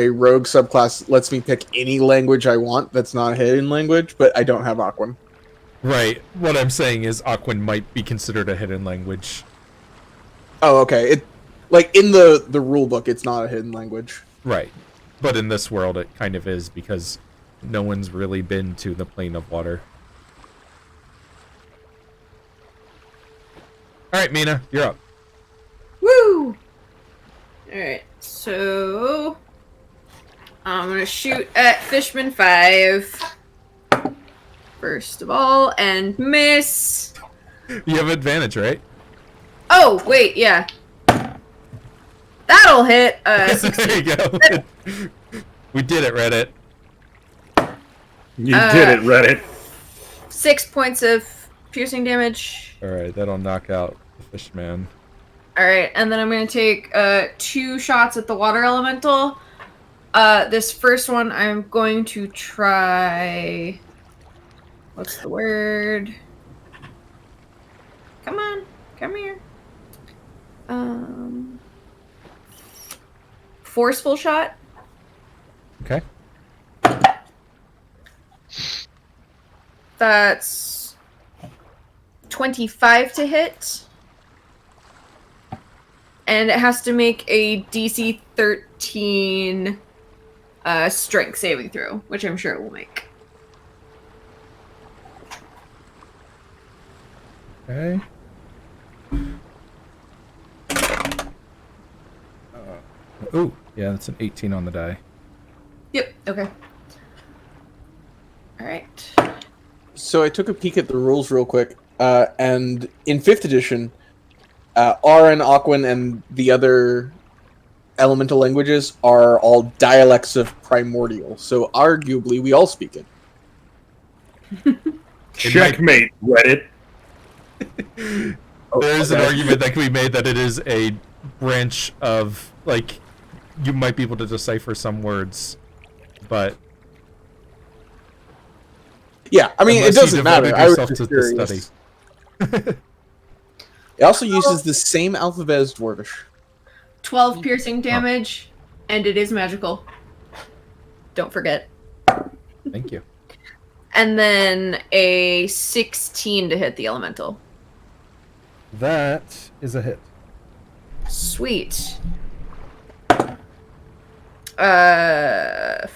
rogue subclass lets me pick any language I want that's not a hidden language, but I don't have Aquan. right. What I'm saying is Aquan might be considered a hidden language. Oh, okay. It like in the rule book, it's not a hidden language. Right. But in this world, it kind of is, because no one's really been to the plane of water. Alright, Mina, you're up. Woo! Alright, so I'm gonna shoot at Fishman 5 first of all and miss. You have advantage, right? Oh, wait, yeah. That'll hit. There you go. We did it, Reddit. You did it, Reddit. 6 points of piercing damage. Alright, that'll knock out the fishman. Alright, and then I'm gonna take 2 shots at the water elemental. This first one I'm going to try. What's the word? Come on, come here. Forceful shot. Okay. That's 25 to hit. And it has to make a DC 13 strength saving throw, which I'm sure it will make. Okay. Ooh, yeah, that's an 18 on the die. Yep, okay. Alright. So I took a peek at the rules real quick, and in 5th edition, Aran, Aquan, and the other elemental languages are all dialects of Primordial, so arguably we all speak it. Checkmate, Reddit. There is an argument that can be made that it is a branch of, like, you might be able to decipher some words, but Yeah, I mean, it unless you doesn't matter. devoted I was yourself just to the curious. study. It also uses the same alphabet as Dwarvish. 12 piercing damage, and it is magical. Don't forget. Thank you. And then a 16 to hit the elemental. That is a hit. Sweet. 5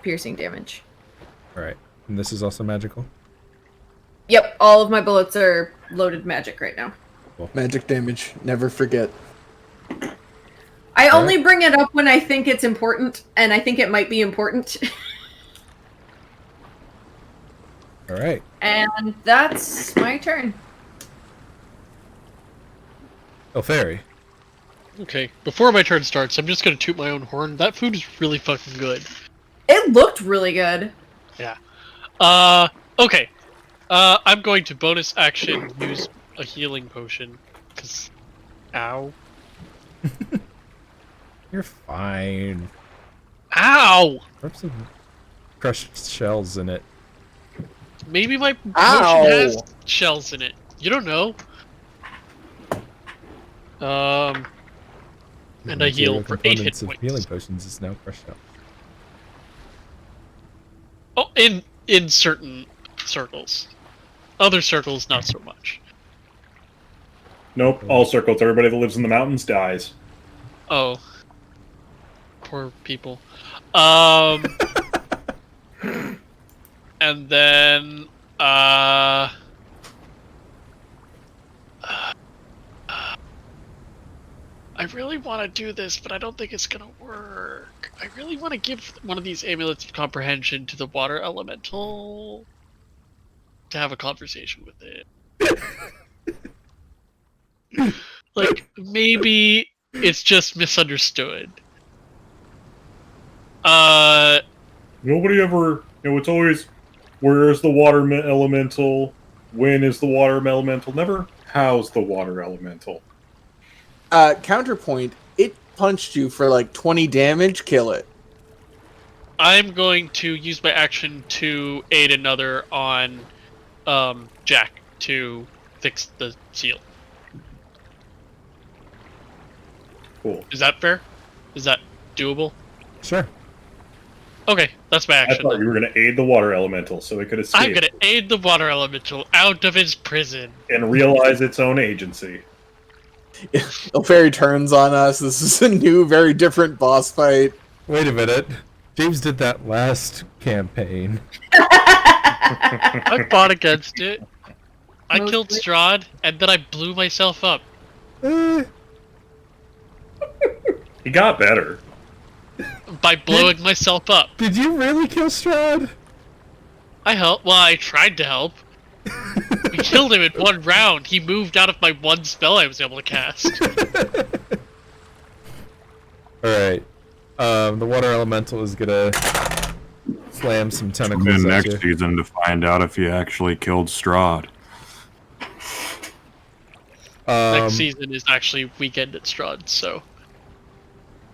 piercing damage. Alright. And this is also magical? Yep, all of my bullets are loaded magic right now. Magic damage, never forget. I only bring it up when I think it's important, and I think it might be important. Alright. And that's my turn. Oh, fairy. Okay, before my turn starts, I'm just gonna toot my own horn. That food is really fucking good. It looked really good. Yeah. Okay. I'm going to bonus action use a healing potion. Cause... Ow. You're fine. Ow! Rub some crushed shells in it. Maybe my potion Ow! has shells in it. You don't know. And I heal for 8 hit Components of points. healing potions is now crushed up. Oh, in certain circles. Other circles, not so much. Nope, all circles. Everybody that lives in the mountains dies. Oh. Poor people. And then, I really want to do this, but I don't think it's gonna work. I really want to give one of these amulets of comprehension to the water elemental to have a conversation with it. Like, maybe it's just misunderstood. Nobody ever, it's always, where is the water elemental? When is the water elemental? Never, how's the water elemental? Counterpoint, it punched you for like 20 damage, kill it. I'm going to use my action to aid another on Jack to fix the seal. Cool. Is that fair? Is that doable? Sure. Okay, that's my I action. thought you were going to aid the water elemental so it could escape. I'm going to aid the water elemental out of its prison. And realize its own agency. Ilferi turns on us. This is a new, very different boss fight. Wait a minute. James did that last campaign. I fought against it. I killed Mostly. Strahd, and then I blew myself up. He got better. By blowing myself up. Did you really kill Strahd? I helped. Well, I tried to help. We killed him in one round. He moved out of my one spell I was able to cast. Alright. The water elemental is gonna slam some tentacles Tune in at next you. season to find out if he actually killed Strahd. Next season is actually Weekend at Strahd, so...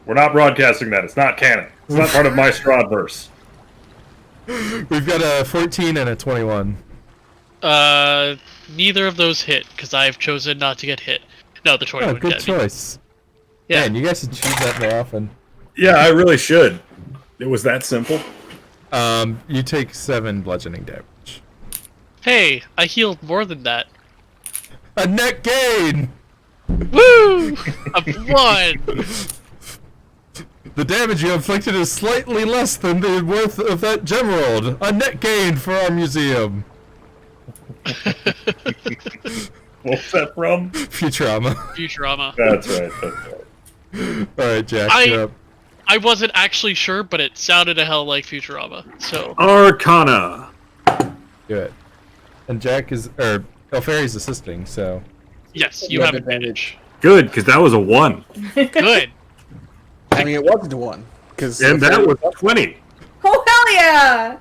We're not broadcasting that. It's not canon. It's not part of my Strahdverse. We've got a 14 and a 21. Neither of those hit, because I've chosen not to get hit. No, the 21 Oh, good did. choice. Yeah. Man, you guys should choose that more often. Yeah, I really should. It was that simple. You take 7 bludgeoning damage. Hey, I healed more than that. A net gain! Woo! I've won! The damage you inflicted is slightly less than the worth of that gem rolled. A net gain for our museum. What's that from? Futurama. Futurama. That's right. That's right. Alright, Jack, you're up. I wasn't actually sure, but it sounded a hell like Futurama, so... Arcana! Do it. And Jack is, or Elfari's assisting, so. Yes, you have advantage. Good, because that was a 1. Good. I mean, it wasn't one. And that was 20. Oh, hell yeah!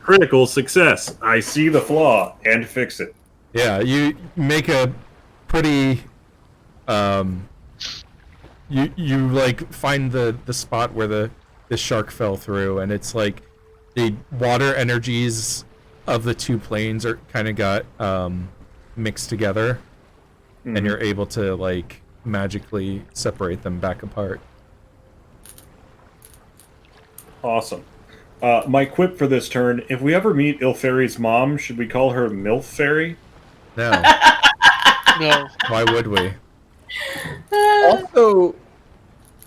Critical success. I see the flaw and fix it. Yeah, you make a pretty, you like find the spot where the shark fell through, and it's like the water energies of the two planes are kind of got mixed together, and you're able to like magically separate them back apart. Awesome. My quip for this turn, if we ever meet Ilferi's mom, should we call her Milf Fairy? No, No. why would we?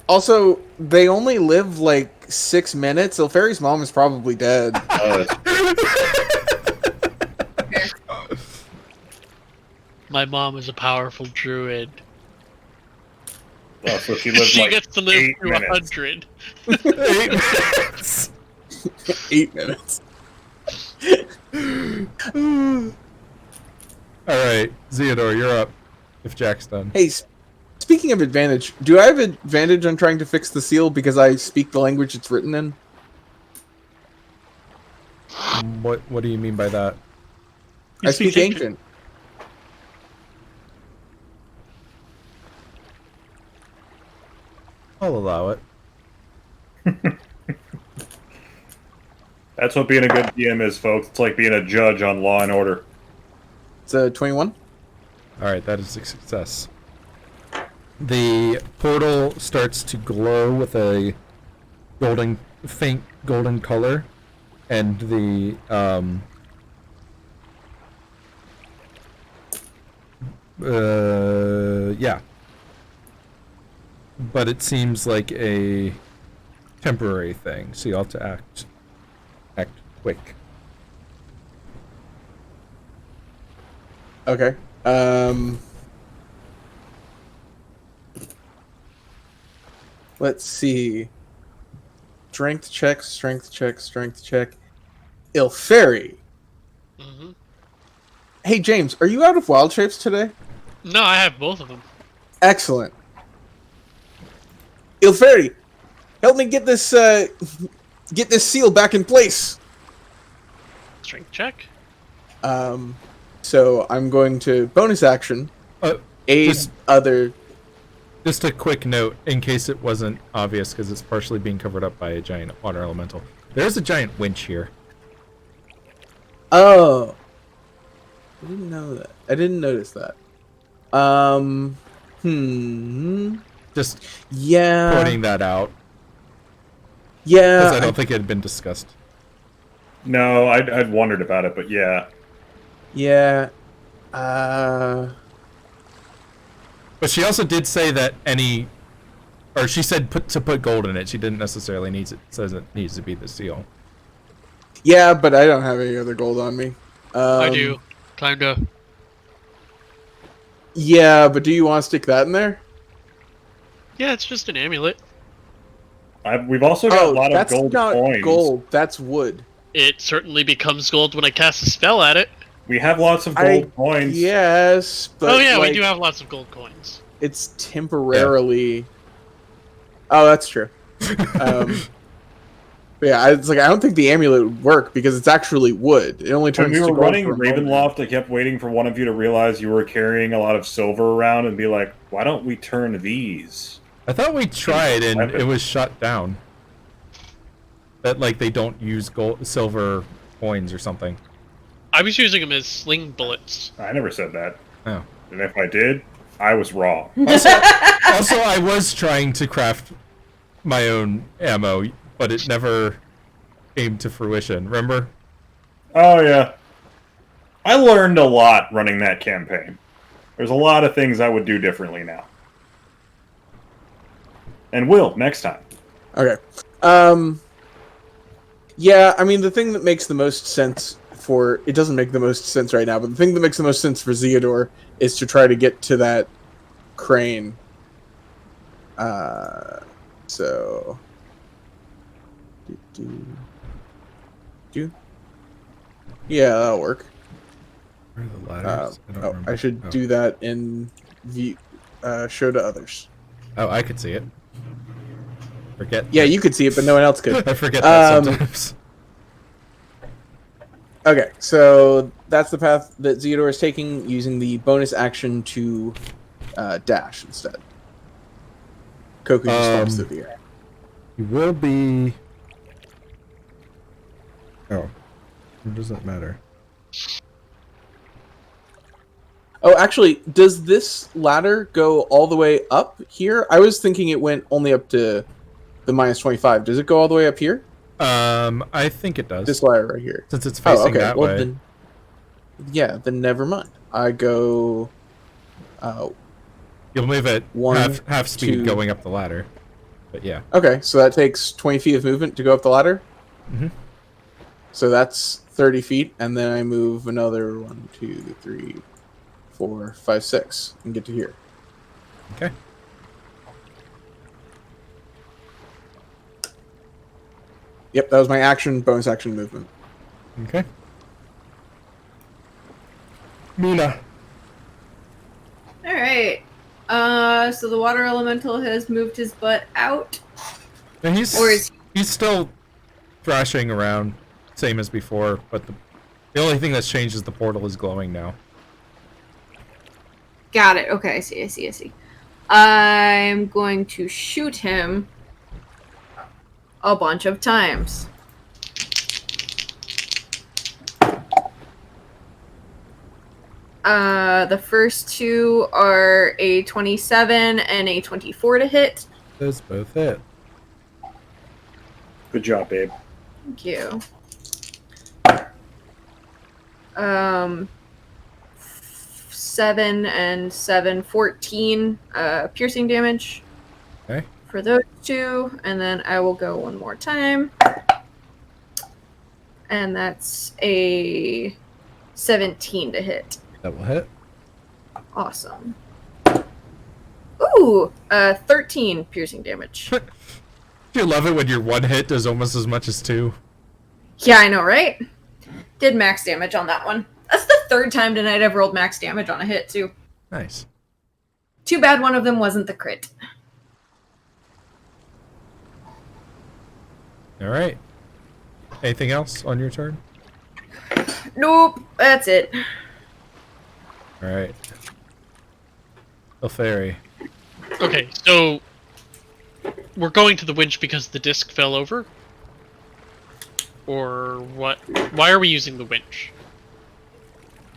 Also, they only live like 6 minutes. Ilferi's mom is probably dead. My mom is a powerful druid. Well, so she lived She like gets to live 8 through minutes. 100. 8 minutes. 8 minutes. Alright, Zeodor, you're up. If Jack's done. Hey, speaking of advantage, do I have advantage on trying to fix the seal because I speak the language it's written in? What do you mean by that? I speak ancient. I'll allow it. That's what being a good DM is, folks. It's like being a judge on Law and Order. It's a 21. Alright, that is a success. The portal starts to glow with a faint golden color, and Yeah. But it seems like a temporary thing, so you have to act quick. Okay. Let's see. Strength check. Ilferi. Hmm. Hey, James, are you out of wild shapes today? No, I have both of them. Excellent. Ilferi, help me get this seal back in place. Strength check. So I'm going to bonus action aid just- other. Just a quick note, in case it wasn't obvious, because it's partially being covered up by a giant water elemental. There's a giant winch here. Oh, I didn't know that. I didn't notice that. Just Yeah. pointing that out, Yeah. because I don't think it had been discussed. No, I'd wondered about it, but yeah. Yeah. But she also did say that she said put gold in it. She didn't necessarily says it needs to be the seal. Yeah, but I don't have any other gold on me. I do. Kinda. Yeah, but do you want to stick that in there? Yeah, it's just an amulet. We've also got a lot of that's gold not coins. gold. That's wood. It certainly becomes gold when I cast a spell at it. We have lots of gold coins. Yes, but Oh yeah, like, we do have lots of gold coins. It's temporarily. Oh, that's true. But yeah, it's like I don't think the amulet would work because it's actually wood. It only turns. When we to were gold running for a moment. Ravenloft, I kept waiting for one of you to realize you were carrying a lot of silver around and be like, "Why don't we turn these?" I thought we tried and Weapon. it was shut down. That like they don't use silver coins or something. I was using them as sling bullets. I never said that, Oh. and if I did, I was wrong. Also, I was trying to craft my own ammo, but it never came to fruition. Remember? Oh yeah, I learned a lot running that campaign. There's a lot of things I would do differently now, and will next time. Okay. Yeah, I mean the thing that makes the most sense it doesn't make the most sense right now, but the thing that makes the most sense for Zeodor is to try to get to that crane. So. Yeah, that'll work. Where are the ladders? I should do that in show to others. Oh, I could see it. Forget. Yeah, you could see it, but no one else could. I forget that sometimes. Okay, so that's the path that Zeodor is taking, using the bonus action to dash instead. Koku just stomps through the air. You will be. Oh, it doesn't matter. Oh, actually, does this ladder go all the way up here? I was thinking it went only up to the -25. Does it go all the way up here? I think it does. This ladder right here. Since it's facing that way. Then, yeah, then never mind. I go. You'll move at One, half speed two. going up the ladder. But yeah. Okay, so that takes 20 feet of movement to go up the ladder. Mhm. So that's 30 feet, and then I move another 1, 2, 3, 4, 5, 6, and get to here. Okay. Yep, that was my action, bonus action movement. Okay. Mina. All right. So the water elemental has moved his butt out. And he's still thrashing around, same as before, but the only thing that's changed is the portal is glowing now. Got it. Okay, I see. I'm going to shoot him a bunch of times. The first two are a 27 and a 24 to hit. Those both hit. Good job, babe. Thank you. 7 7 and 7, 14 piercing damage. Okay. For those two, and then I will go one more time. And that's a 17 to hit. That will hit. Awesome. Ooh, 13 piercing damage. You love it when your one hit does almost as much as 2. Yeah, I know, right? Did max damage on that one. That's the third time tonight I've rolled max damage on a hit, too. Nice. Too bad one of them wasn't the crit. All right. Anything else on your turn? Nope, that's it. All right. Fairy. Okay, so we're going to the winch because the disc fell over? Or what? Why are we using the winch?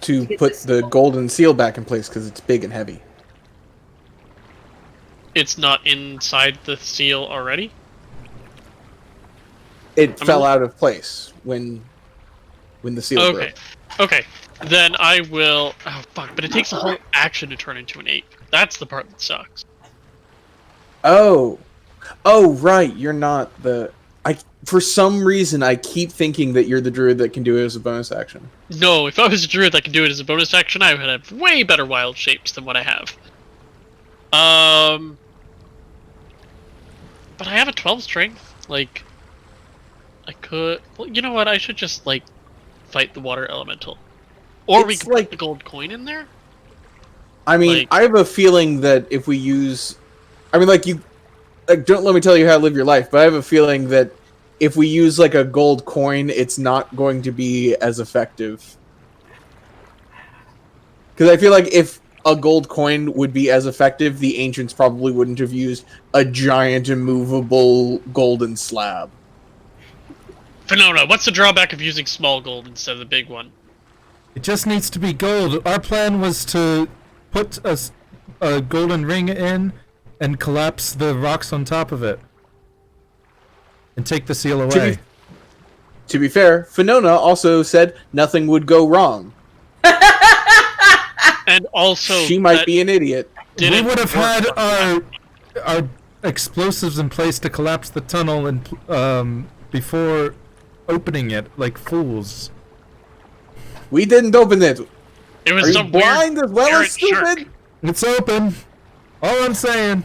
To put the golden seal back in place because it's big and heavy. It's not inside the seal already? It fell out of place when the seal broke. Okay. Then I will... Oh, fuck. But it takes a whole action to turn into an ape. That's the part that sucks. Oh, right. You're not the... For some reason, I keep thinking that you're the druid that can do it as a bonus action. No, if I was a druid that could do it as a bonus action, I would have way better wild shapes than what I have. But I have a 12 strength. Like, I could... Well, you know what? I should just, like, fight the water elemental. Or we could put the gold coin in there? I mean, I have a feeling that if we use... I mean, like, you... Like, don't let me tell you how to live your life, but I have a feeling that if we use, like, a gold coin, it's not going to be as effective. Because I feel like if a gold coin would be as effective, the ancients probably wouldn't have used a giant immovable golden slab. Finona, what's the drawback of using small gold instead of the big one? It just needs to be gold. Our plan was to put a golden ring in and collapse the rocks on top of it. And take the seal away. To be fair, Finona also said nothing would go wrong. And also... She might be an idiot. We would have had our explosives in place to collapse the tunnel and before opening it, like fools. We didn't open it. It was Are you some blind weird as well as parent shark. stupid? It's open. All I'm saying.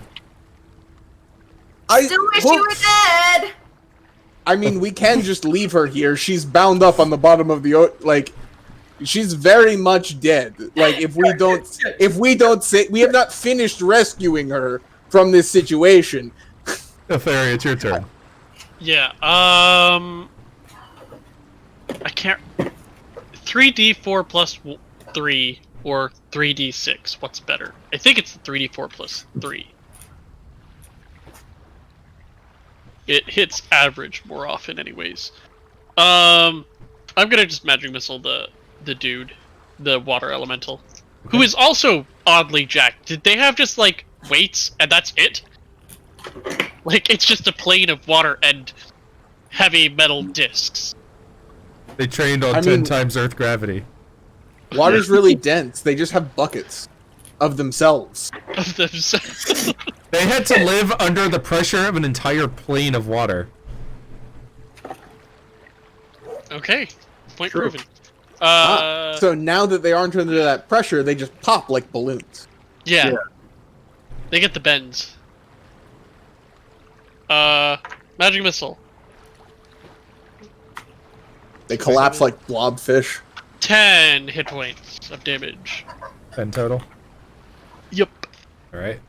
Still wish you were dead! I mean, we can just leave her here. She's bound up on the bottom of the like. She's very much dead. Like, if we don't say, we have not finished rescuing her from this situation. Fairy, it's your turn. Yeah, I can't... 3d4 plus 3, or 3d6, what's better? I think it's 3d4 plus 3. It hits average more often anyways. I'm gonna just magic missile the dude, the water elemental, who is also oddly jacked. Did they have just, like, weights and that's it? Like, it's just a plane of water and heavy metal discs. They trained on 10 times Earth gravity. Water's really dense. They just have buckets of themselves. They had to live under the pressure of an entire plane of water. Okay, point True. proven. So now that they aren't under that pressure, they just pop like balloons. Yeah. They get the bends. Magic missile. They collapse like blobfish. 10 hit points of damage. 10 total? Yep. Alright.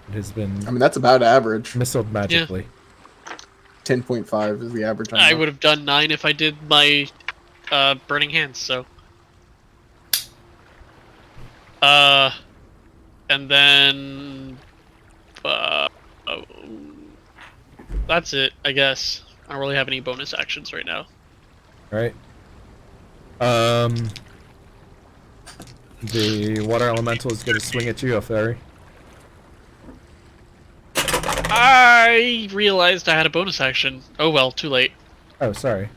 It has been I mean, that's about average. missiled magically. 10.5 is the average. I would have done 9 if I did my burning hands, so. And then that's it, I guess. I don't really have any bonus actions right now. Right. The water elemental is going to swing at you, Fairy. I realized I had a bonus action. Oh well, too late. Oh, sorry.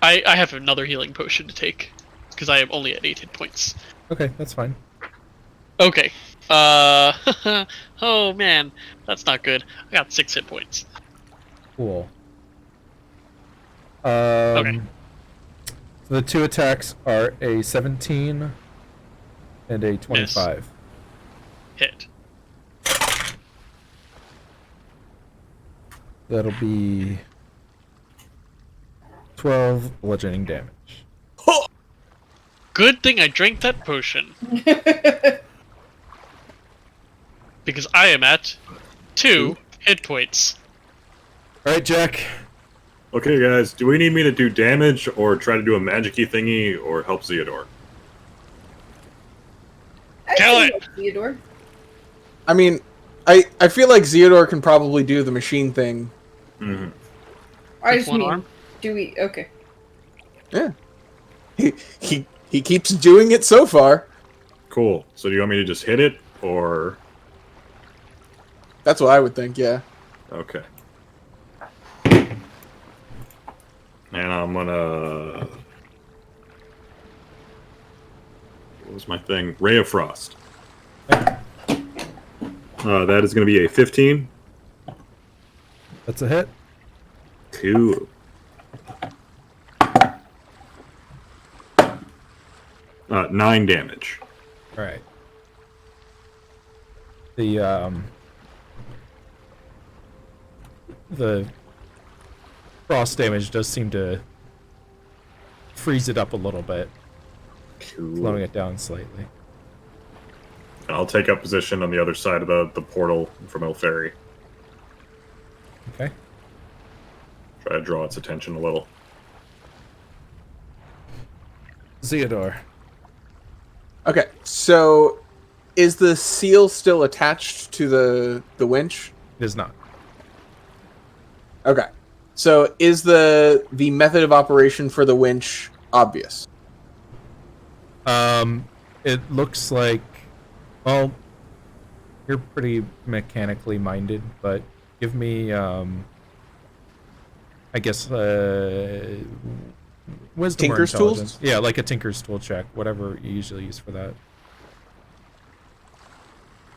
I have another healing potion to take. because I am only at 8 hit points. Okay, that's fine. Okay. Oh man, that's not good. I got 6 hit points. Cool. Okay. So the two attacks are a 17 and a 25. Hit. That'll be 12 bludgeoning damage. Good thing I drank that potion. Because I am at 2 hit points. Alright, Jack. Okay, guys, do we need me to do damage or try to do a magic-y thingy or help Zeodor? Kill it! Theodore. I mean, I feel like Zeodor can probably do the machine thing. Mm-hmm. I With just one mean, arm? do we? Okay. Yeah. He keeps doing it so far. Cool. So do you want me to just hit it, or... That's what I would think, yeah. Okay. And I'm gonna... What was my thing? Ray of Frost. That is going to be a 15. That's a hit. Cool. 9 damage. Alright. The frost damage does seem to freeze it up a little bit, slowing it down slightly. And I'll take up position on the other side of the portal from Elferi. Okay. Try to draw its attention a little. Zeodor. Okay, so is the seal still attached to the winch? It is not. Okay. So is the method of operation for the winch obvious? It looks like, well, you're pretty mechanically minded, but give me, I guess, wisdom Tinker's or tools? intelligence. Yeah, like a Tinker's tool check, whatever you usually use for that.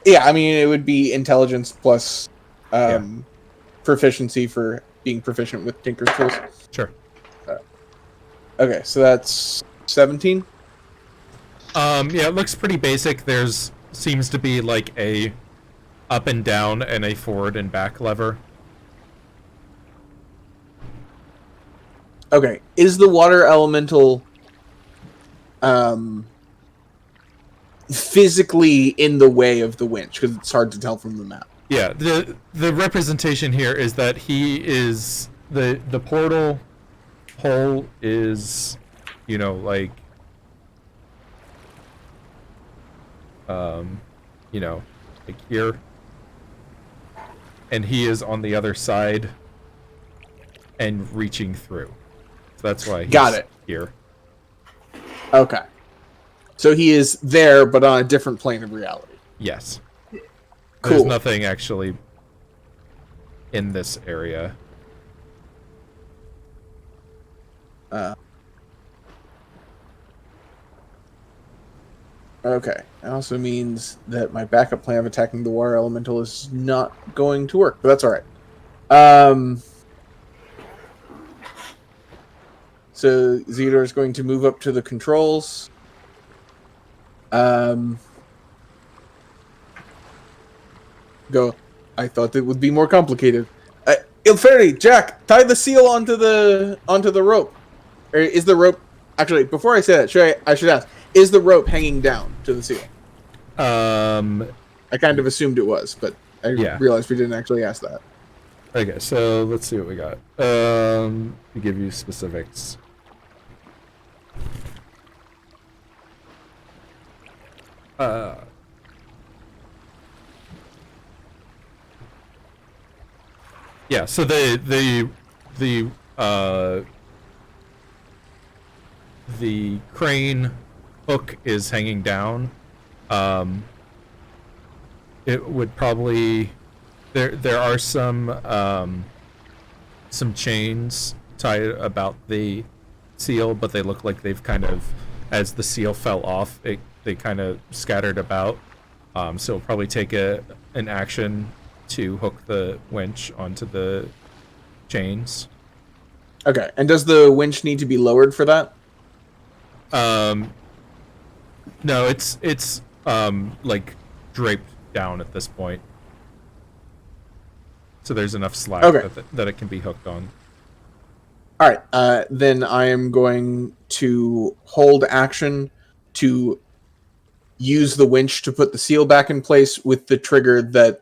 Yeah, I mean, it would be intelligence plus proficiency for being proficient with Tinker's tools. Sure. Okay, so that's 17? Yeah, it looks pretty basic. There's seems to be like a up and down and a forward and back lever. Okay, is the water elemental physically in the way of the winch? Because it's hard to tell from the map. Yeah, the representation here is that he is the portal hole is, you know, like you know, like here, and he is on the other side and reaching through. So that's why he's Got it. here. Okay. So he is there, but on a different plane of reality. Yes. Cool. There's nothing actually in this area. Okay. It also means that my backup plan of attacking the water elemental is not going to work, but that's alright. So Zeodor is going to move up to the controls. Go. I thought it would be more complicated. Ilferi, Jack, tie the seal onto the rope. Or is the rope actually? Before I say that, I should ask: is the rope hanging down to the seal? I kind of assumed it was, but I realized we didn't actually ask that. Okay, so let's see what we got. To give you specifics. Yeah, so the crane hook is hanging down. It would probably there are some chains tied about the seal, but they look like they've kind of as the seal fell off, they kind of scattered about. So it'll probably take an action to hook the winch onto the chains. Okay, and does the winch need to be lowered for that? No, it's like draped down at this point. So there's enough slack that it can be hooked on. All right, then I am going to hold action to use the winch to put the seal back in place with the trigger that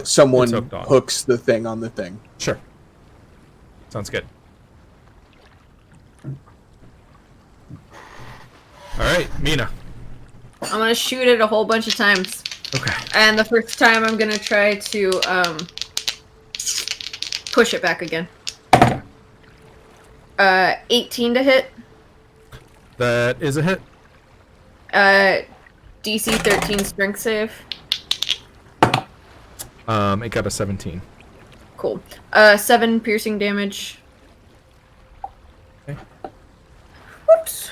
someone hooks the thing on the thing. Sure. Sounds good. All right, Mina. I'm gonna shoot it a whole bunch of times. Okay. And the first time I'm gonna try to push it back again. 18 to hit. That is a hit. DC 13 strength save. It got a 17. Cool. 7 piercing damage. Okay. Whoops.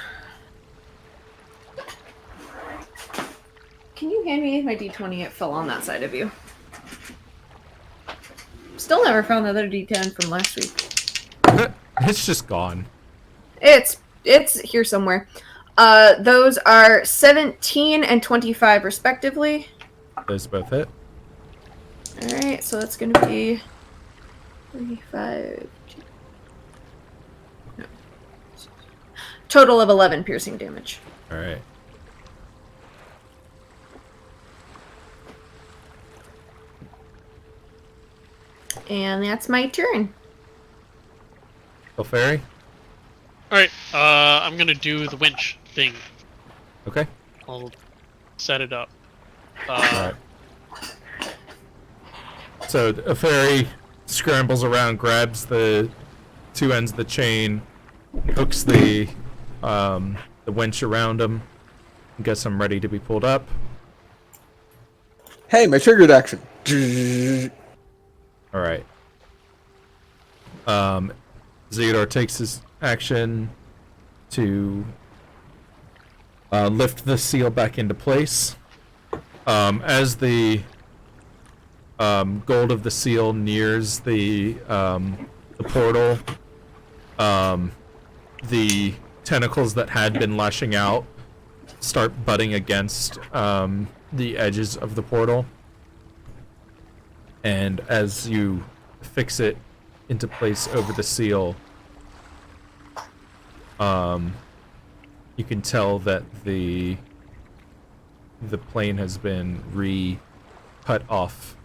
Can you hand me my d20? It fell on that side of you. Still never found the other d10 from last week. It's just gone. It's here somewhere. Those are 17 and 25 respectively. Those both hit. Alright, so that's going to be 35. No. Total of 11 piercing damage. Alright. And that's my turn. Fairy? Alright, I'm gonna do the winch thing. Okay. I'll set it up. Alright. So a fairy scrambles around, grabs the two ends of the chain, hooks the winch around him, gets him ready to be pulled up. Hey, my triggered action. Alright. Zeodor takes his action to lift the seal back into place. As the gold of the seal nears the portal, the tentacles that had been lashing out start butting against the edges of the portal. And as you fix it into place over the seal, you can tell that the plane has been cut off.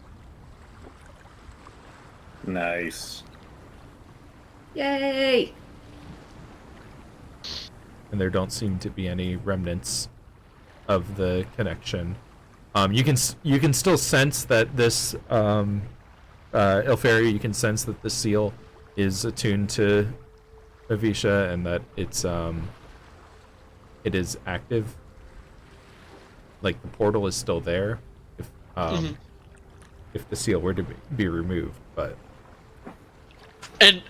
Nice. Yay! And there don't seem to be any remnants of the connection. You can still sense that this Ilfari, you can sense that the seal is attuned to Mavisha and that it is active. Like the portal is still there if the seal were to be removed, but. And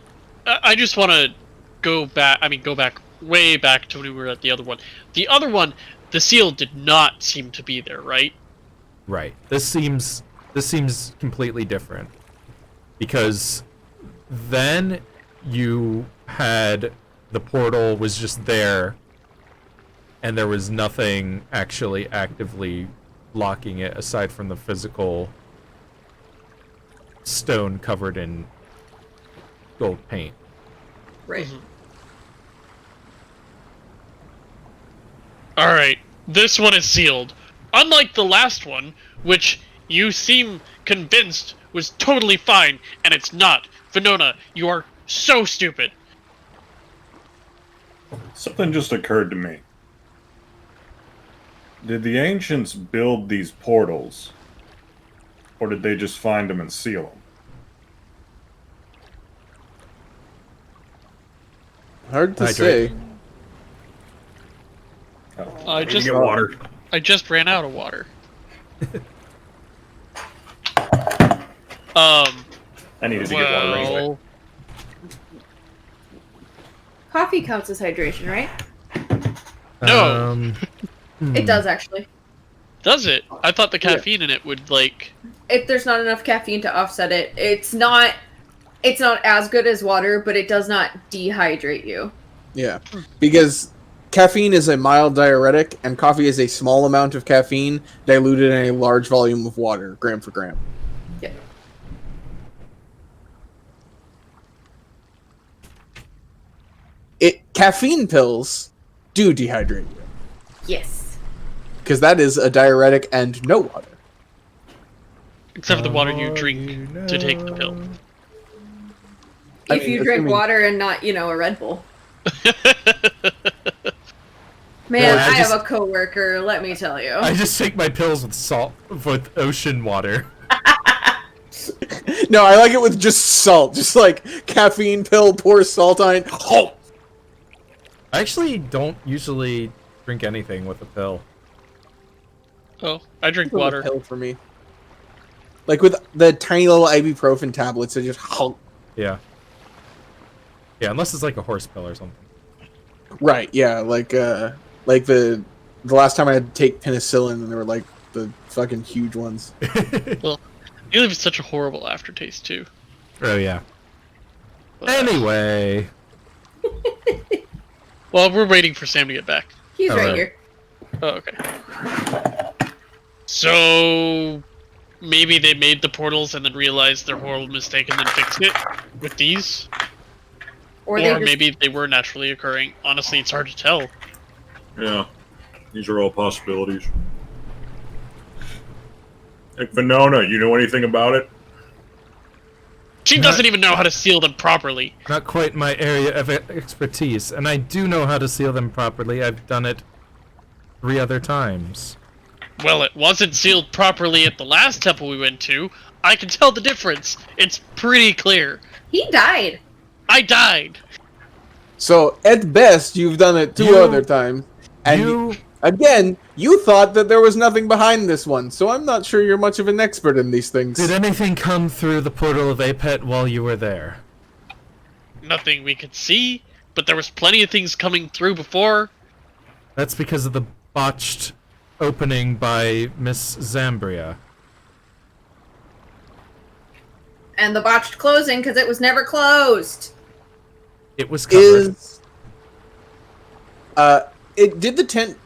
I just want to go back. I mean, go back way back to when we were at the other one. The other one, the seal did not seem to be there, right? Right. This seems completely different because then you had the portal was just there and there was nothing actually actively blocking it aside from the physical stone covered in gold paint. Right. Mm-hmm. Alright, this one is sealed. Unlike the last one, which you seem convinced was totally fine, and it's not. Venona, you are so stupid. Something just occurred to me. Did the ancients build these portals? Or did they just find them and seal them? Hard to say. Oh, I just get water. I just ran out of water. I needed to get water anyway. Well, Coffee counts as hydration, right? No. It does actually. Does it? I thought the caffeine in it would like. If there's not enough caffeine to offset it, it's not as good as water, but it does not dehydrate you. Yeah, because caffeine is a mild diuretic, and coffee is a small amount of caffeine diluted in a large volume of water, gram for gram. Yeah. Caffeine pills do dehydrate you, Yes. because that is a diuretic and no water. Except for the water you drink to take the pill. If you drink water and not, a Red Bull. Man, Yeah, I have a coworker, let me tell you. I just take my pills with ocean water. No, I like it with just salt, just like caffeine pill, pour salt on it. Oh! I actually don't usually drink anything with a pill. Oh, I drink water. Pill for me. Like with the tiny little ibuprofen tablets, they just Yeah. Yeah, unless it's like a horse pill or something. Right, yeah, like the last time I had to take penicillin, and they were like the fucking huge ones. Well, you leave such a horrible aftertaste too. Oh yeah. Anyway. Well, we're waiting for Sam to get back. He's right Alright. here. Oh, okay. So maybe they made the portals and then realized their horrible mistake and then fixed it with these. Or Maybe they were naturally occurring. Honestly, it's hard to tell. Yeah, these are all possibilities. Like Venona, you know anything about it? She doesn't even know how to seal them properly. Not quite my area of expertise, and I do know how to seal them properly. I've done it 3 other times. Well, it wasn't sealed properly at the last temple we went to. I can tell the difference. It's pretty clear. He died. I died. So at best, you've done it 2 other times, and again, you thought that there was nothing behind this one. So I'm not sure you're much of an expert in these things. Did anything come through the portal of Apet while you were there? Nothing we could see, but there was plenty of things coming through before. That's because of the botched opening by Miss Zambria. And the botched closing because it was never closed. It was covered. Did the tent?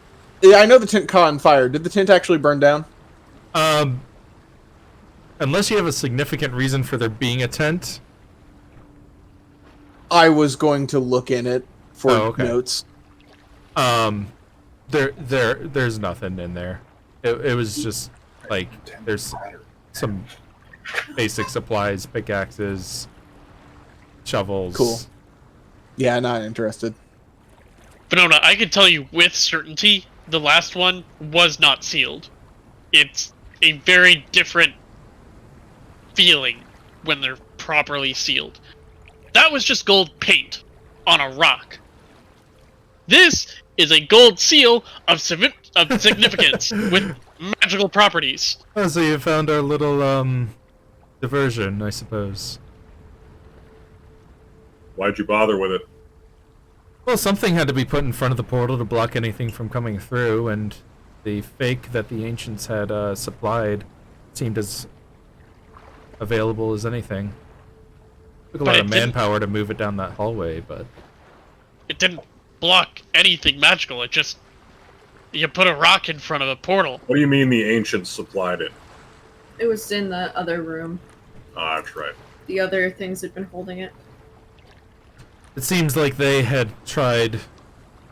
I know the tent caught on fire. Did the tent actually burn down? Unless you have a significant reason for there being a tent. I was going to look in it for notes. There's nothing in there. It was just like there's some basic supplies, pickaxes, shovels. Cool. Yeah, not interested. Venona, I can tell you with certainty, the last one was not sealed. It's a very different feeling when they're properly sealed. That was just gold paint on a rock. This is a gold seal of significance with magical properties. Oh, so you found our little diversion, I suppose. Why'd you bother with it? Well, something had to be put in front of the portal to block anything from coming through, and the fake that the ancients had supplied seemed as available as anything. Took a lot of manpower to move it down that hallway, but it didn't block anything magical. It just you put a rock in front of a portal. What do you mean the ancients supplied it? It was in the other room. Ah, that's right. The other things had been holding it. it seems like they had tried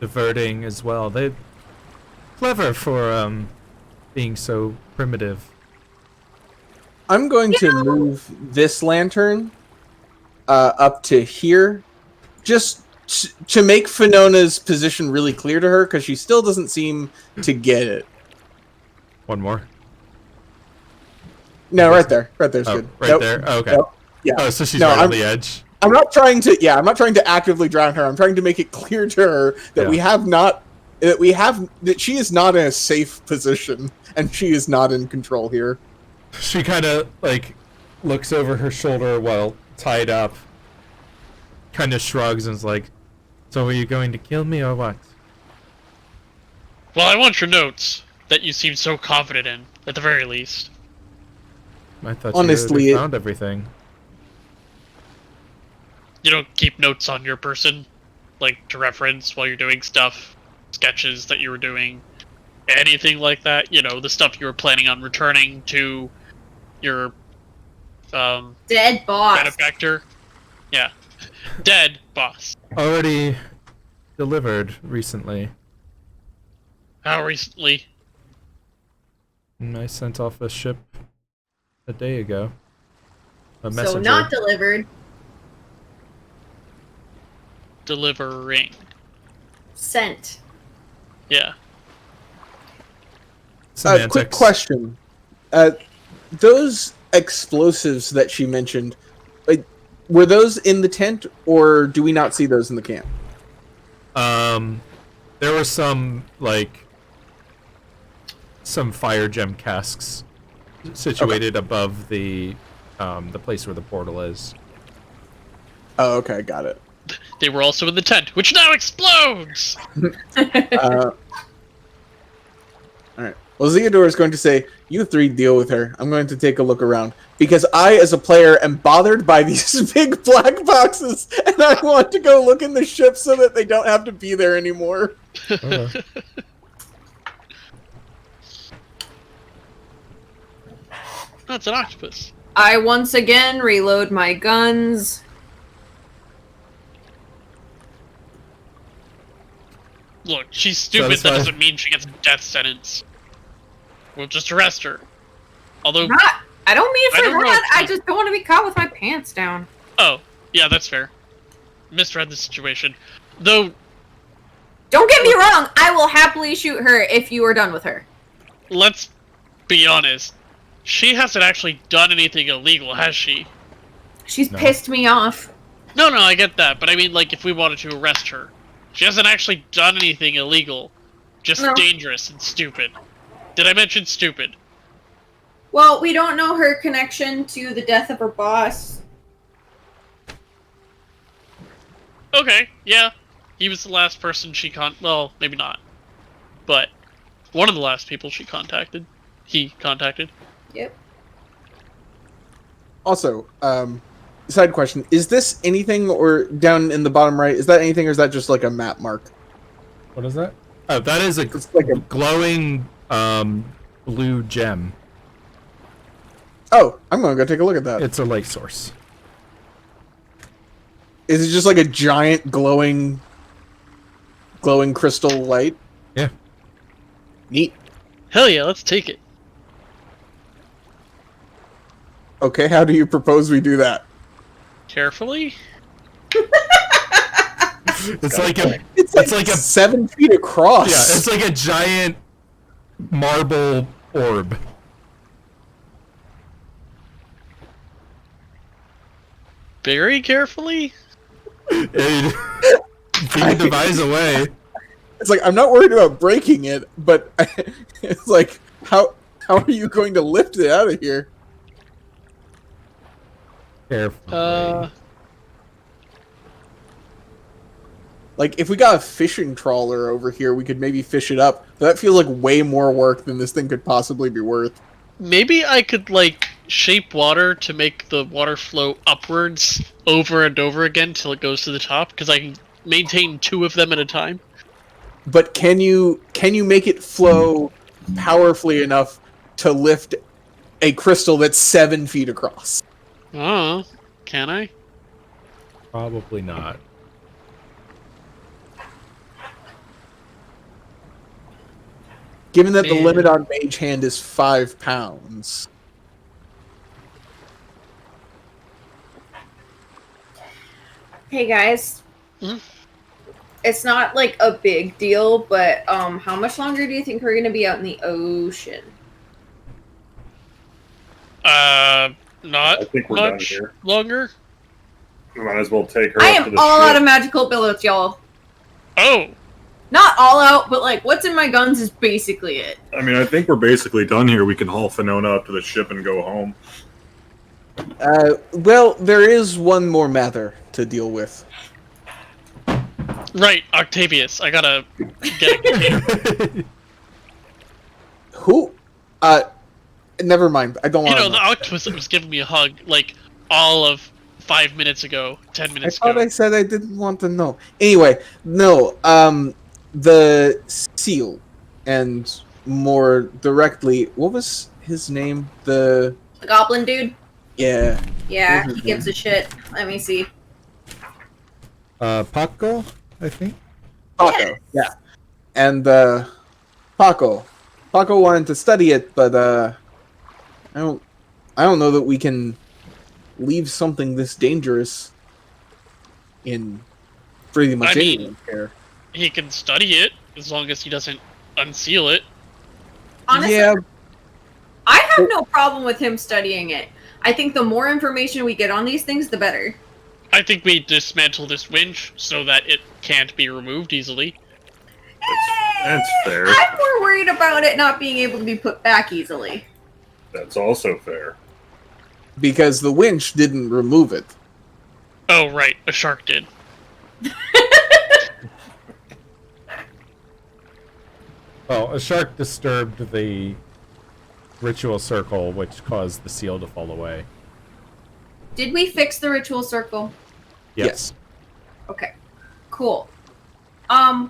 diverting as well. They clever for being so primitive. I'm going to move this lantern up to here, just to make Finona's position really clear to her, because she still doesn't seem to get it. One more. No, right there. Right there's good. Right there? Oh, okay. Nope. Yeah. Oh, so she's right on the edge. I'm not trying to. Yeah, I'm not trying to actively drown her. I'm trying to make it clear to her that that she is not in a safe position and she is not in control here. She kind of like looks over her shoulder while tied up, kind of shrugs and is like, "So are you going to kill me or what?" Well, I want your notes that you seem so confident in, at the very least. I thought Honestly, you found everything. You don't keep notes on your person, like to reference while you're doing stuff, sketches that you were doing, anything like that. You know, the stuff you were planning on returning to your Dead boss. benefactor. Yeah, dead boss. Already delivered recently. How recently? And I sent off a ship a day ago. A messenger. So not delivered. Delivering. Sent. Yeah. Semantics. Quick question. Those explosives that she mentioned, were those in the tent, or do we not see those in the camp? There were some, like, some fire gem casks situated above the place where the portal is. Oh, okay, got it. They were also in the tent, which now explodes! Alright. Well, Theodore is going to say, you three deal with her. I'm going to take a look around. Because I, as a player, am bothered by these big black boxes, and I want to go look in the ship so that they don't have to be there anymore. Okay. That's an octopus. I once again reload my guns. Look, she's stupid, that Satisfied? doesn't mean she gets a death sentence. We'll just arrest her. Although, I don't mean I for don't know that. if- I just don't want to be caught with my pants down. oh, yeah, that's fair. Misread the situation. Though, Don't get me wrong. I will happily shoot her if you are done with her. let's be honest. She hasn't actually done anything illegal, has she? She's No. pissed me off. No, I get that, but I mean, like, if we wanted to arrest her. She hasn't actually done anything illegal. Just No. dangerous and stupid. Did I mention stupid? Well, we don't know her connection to the death of her boss. Okay, yeah. He was the last person she well, maybe not. But one of the last people she contacted. He contacted. Yep. Also, side question, is this anything, or down in the bottom right, is that anything, or is that just like a map mark? What is that? Oh, that is a It's like a... glowing blue gem. Oh, I'm going to go take a look at that. It's a light source. Is it just like a giant glowing crystal light? Yeah. Neat. Hell yeah, let's take it. Okay, how do you propose we do that? Carefully? It's like a It's like a 7 feet across. yeah, it's like a giant marble orb. Very carefully? You can devise a way. It's like, I'm not worried about breaking it, but it's like, how are you going to lift it out of here? Carefully. Like, if we got a fishing trawler over here, we could maybe fish it up. But that feels like way more work than this thing could possibly be worth. Maybe I could, like, shape water to make the water flow upwards over and over again till it goes to the top, because I can maintain 2 of them at a time. But can you make it flow powerfully enough to lift a crystal that's 7 feet across? Oh, can I? Probably not. Given that the Man. limit on Mage Hand is 5 pounds. Hey guys. Hmm? It's not like a big deal, but how much longer do you think we're gonna be out in the ocean? I Not think we're done much here. longer. We might as well take her. I up to am the all ship. out of magical bullets, y'all. Oh, Not all out, but like what's in my guns is basically it. I mean, I think we're basically done here. We can haul Finona up to the ship and go home. Well, there is one more matter to deal with. right, Octavius. I gotta get a container. Who? Never mind. I don't You want know, to the octopus that was giving me a hug, like, all of 5 minutes ago, 10 I minutes thought ago. I said I didn't want to know. Anyway, no. The seal, and more directly, what was his name? The goblin dude? Yeah. Yeah, What was he his gives name? a shit. Let me see. Paco, I think. Paco. Yeah. And Paco. Paco wanted to study it, but I don't know that we can leave something this dangerous in pretty much I mean- anyone's care. He can study it, as long as he doesn't unseal it. Honestly, Yeah, I have no problem with him studying it. I think the more information we get on these things, the better. I think we dismantle this winch so that it can't be removed easily. That's fair. I'm more worried about it not being able to be put back easily. That's also fair. because the winch didn't remove it. Oh, right, a shark did. Well, a shark disturbed the ritual circle, which caused the seal to fall away. Did we fix the ritual circle? Yes. Okay. Cool. I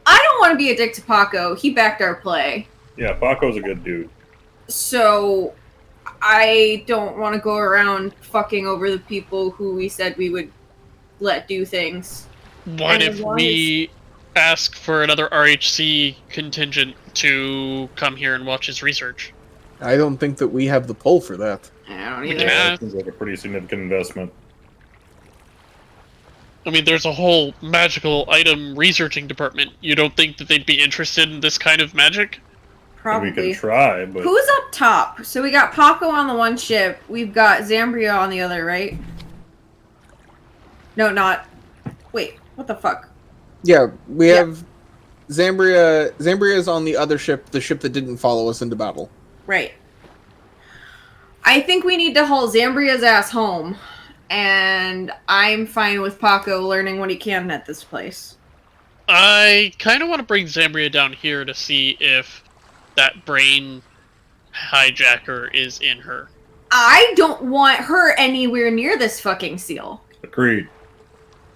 don't want to be a dick to Paco. He backed our play. Yeah, Paco's a good dude. So I don't want to go around fucking over the people who we said we would let do things. What And if as long we ask for another RHC contingent to come here and watch his research? I don't think that we have the pull for that. I don't We either. can That ask. seems like a pretty significant investment. I mean, there's a whole magical item researching department. You don't think that they'd be interested in this kind of magic? Probably. We could try, but Who's up top? So we got Paco on the one ship. We've got Zambria on the other, right? No, not. Wait, what the fuck? Yeah, we have Zambria. Zambria is on the other ship, the ship that didn't follow us into battle. Right. I think we need to haul Zambria's ass home. And I'm fine with Paco learning what he can at this place. I kind of want to bring Zambria down here to see if that brain hijacker is in her. I don't want her anywhere near this fucking seal. agreed.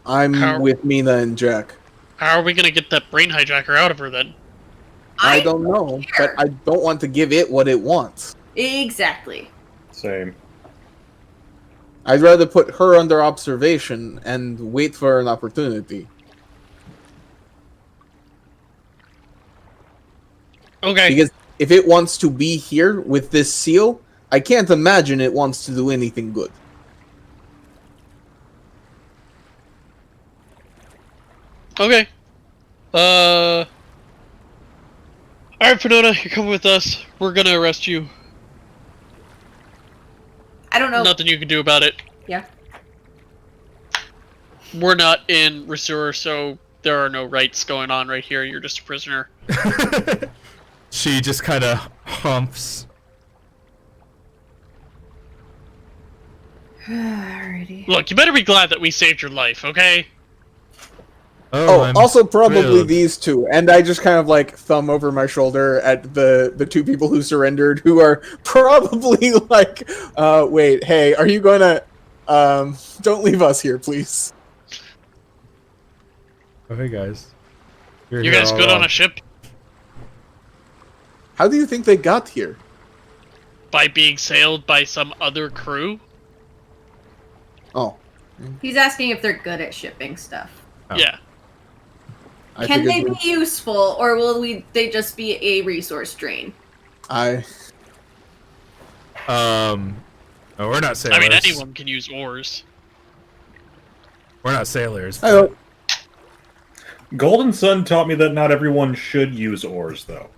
I'm How- with Mina and Jack. How are we going to get that brain hijacker out of her then? I don't know, care. but I don't want to give it what it wants. Exactly. Same. I'd rather put her under observation and wait for an opportunity. Okay. Because if it wants to be here with this seal, I can't imagine it wants to do anything good. Okay. Alright, Fenona, you're coming with us. We're gonna arrest you. I don't know. Nothing you can do about it. Yeah. We're not in Resur, so there are no rights going on right here. You're just a prisoner. She just kind of humps. Alrighty. Look, you better be glad that we saved your life, okay? Oh, I'm also probably thrilled. these two. And I just kind of like thumb over my shoulder at the two people who surrendered, who are probably like, wait, hey, are you gonna, don't leave us here, please. Oh, hey guys. You're You here guys all good on wrong. a ship How do you think they got here? by being sailed by some other crew? Oh, He's asking if they're good at shipping stuff. Oh. Yeah. I Can they figured be useful, or will they just be a resource drain? I Oh, we're not sailors. I mean, anyone can use oars. We're not sailors. I don't, Golden Sun taught me that not everyone should use oars, though.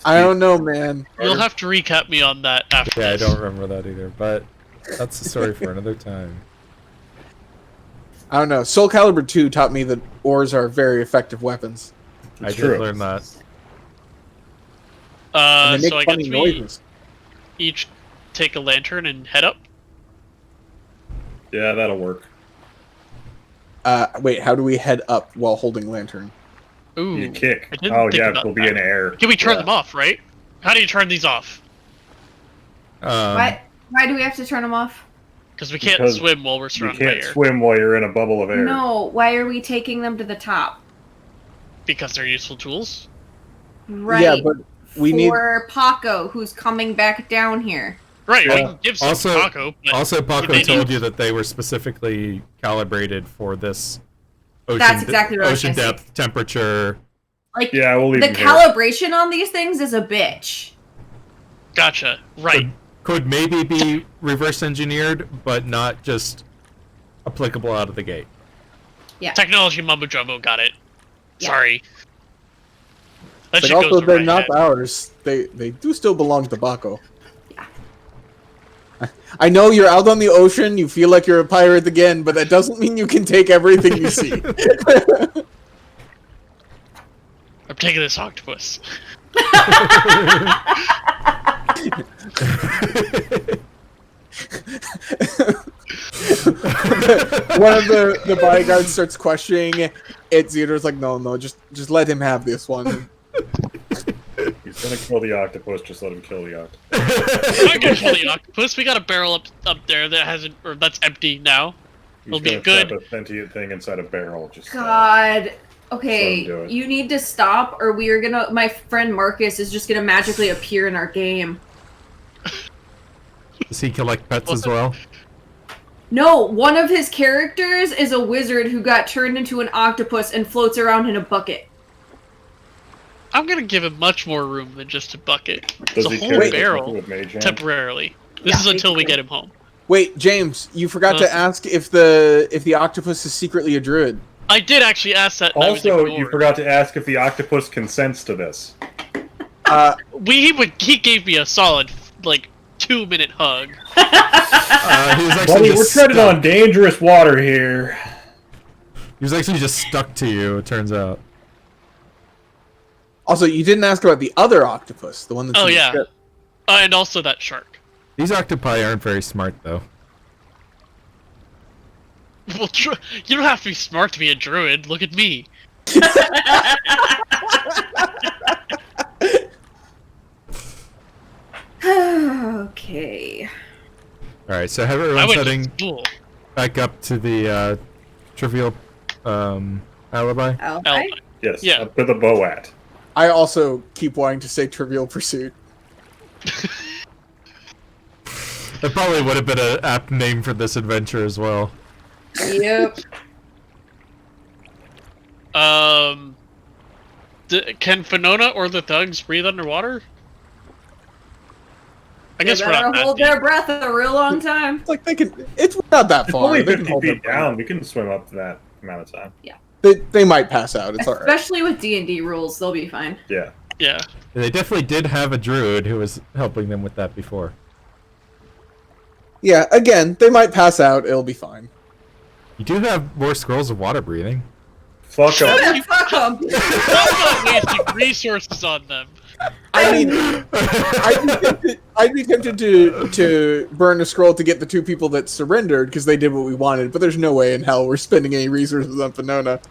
I don't know, man. You'll have to recap me on that after Yeah, I this. don't remember that either, but that's a story for another time. I don't know. Soul Calibur 2 taught me that oars are very effective weapons. I It's did true. learn that. And they So I make guess funny we noises. each take a lantern and head up. Yeah, that'll work. Wait, how do we head up while holding lantern? Ooh. You kick. I didn't Oh think yeah, about we'll be that. in air. Can we turn Yeah. them off, right? How do you turn these off? Why do we have to turn them off? Because we can't Because swim while we're You surrounded by can't air. swim while you're in a bubble of air. No, why are we taking them to the top? Because they're useful tools. Right. Yeah, but we need. for Paco, who's coming back down here. Right, we Yeah. can give some Also- to Paco, but Also, Paco they told need- you that they were specifically calibrated for this ocean, That's exactly what I was ocean gonna say. depth, temperature. Like, Yeah, we'll leave the them here. calibration on these things is a bitch. Gotcha. Right. Could maybe be reverse engineered, but not just applicable out of the gate. Technology mumbo jumbo, got it. Yeah. Sorry. That But shit also, goes through they're my not head. ours. They do still belong to Baco. Yeah. I know you're out on the ocean. You feel like you're a pirate again, but that doesn't mean you can take everything you see. I'm taking this octopus. One of the bodyguards starts questioning it. Theodore's like, no, just let him have this one. He's gonna kill the octopus. Just let him kill the octopus. I'm gonna kill the octopus. We got a barrel up there that hasn't, or that's empty now. He's It'll be gonna good. trap a sentient thing inside a barrel. Just God. Let Okay, him do it. you need to stop, or we are gonna. My friend Marcus is just gonna magically appear in our game. Does he collect pets as well? No, one of his characters is a wizard who got turned into an octopus and floats around in a bucket. I'm gonna give him much more room than just a bucket. Does It's a he whole carry barrel with mage hand? temporarily. This Yeah, is until we basically. get him home. Wait, James, you forgot to ask if the octopus is secretly a druid. I did actually ask that. and I was Also, ignored. you forgot to ask if the octopus consents to this. He gave me a solid 2-minute hug. He was actually Buddy, just we're treading stuck. on dangerous water here. He was actually just stuck to you. It turns out. Also, you didn't ask about the other octopus, the one that's Oh in the yeah, ship. and also that shark. These octopi aren't very smart, though. Well, you don't have to be smart to be a druid. Look at me. Okay. All right, so have I everyone went setting to school. back up to the trivial alibi. Okay. Yes, Yeah. up to the boat. I also keep wanting to say Trivial Pursuit. That probably would have been an apt name for this adventure as well. Yep. Can Finona or the thugs breathe underwater? I guess They we're better not that hold deep. their breath a real long time. It's like they can. It's not that It's far. only They can 50 hold their feet breath. down. We can swim up to that amount of time. They might pass out. It's alright. Especially with D&D rules, they'll be fine. Yeah. Yeah. They definitely did have a druid who was helping them with that before. Yeah. Again, they might pass out. It'll be fine. You do have more scrolls of water breathing. Fuck up. Yeah, fuck 'em. I'm not wasting resources on them. I mean, I'd be tempted to burn a scroll to get the two people that surrendered because they did what we wanted, but there's no way in hell we're spending any resources on Finona.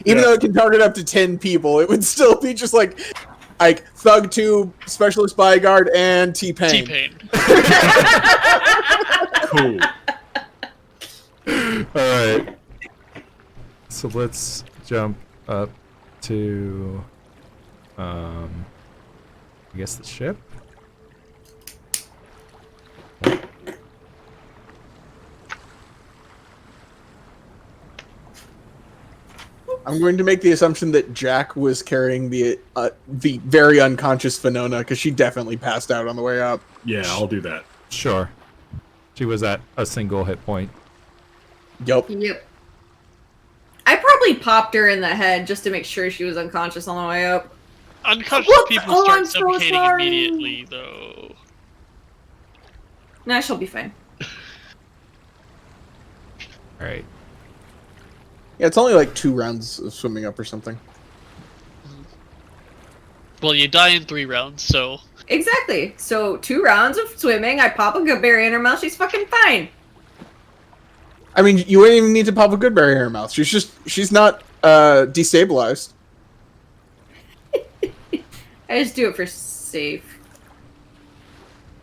Even Yeah. though it can target up to 10 people, it would still be just like Thug 2, Specialist Bodyguard, and T-Pain. T-Pain. Cool. Alright. So let's jump up to I guess the ship. I'm going to make the assumption that Jack was carrying the very unconscious Finona because she definitely passed out on the way up. Yeah, I'll do that. Sure. She was at a single hit point. Yup. Yep. I probably popped her in the head just to make sure she was unconscious on the way up. Unconscious What? people Oh, start I'm so suffocating sorry. immediately, though. Nah, she'll be fine. Alright. Yeah, it's only like 2 rounds of swimming up or something. Well, you die in 3 rounds, so... Exactly. So 2 rounds of swimming, I pop a good berry in her mouth, she's fucking fine. I mean, you wouldn't even need to pop a good berry in her mouth. She's not destabilized. I just do it for safe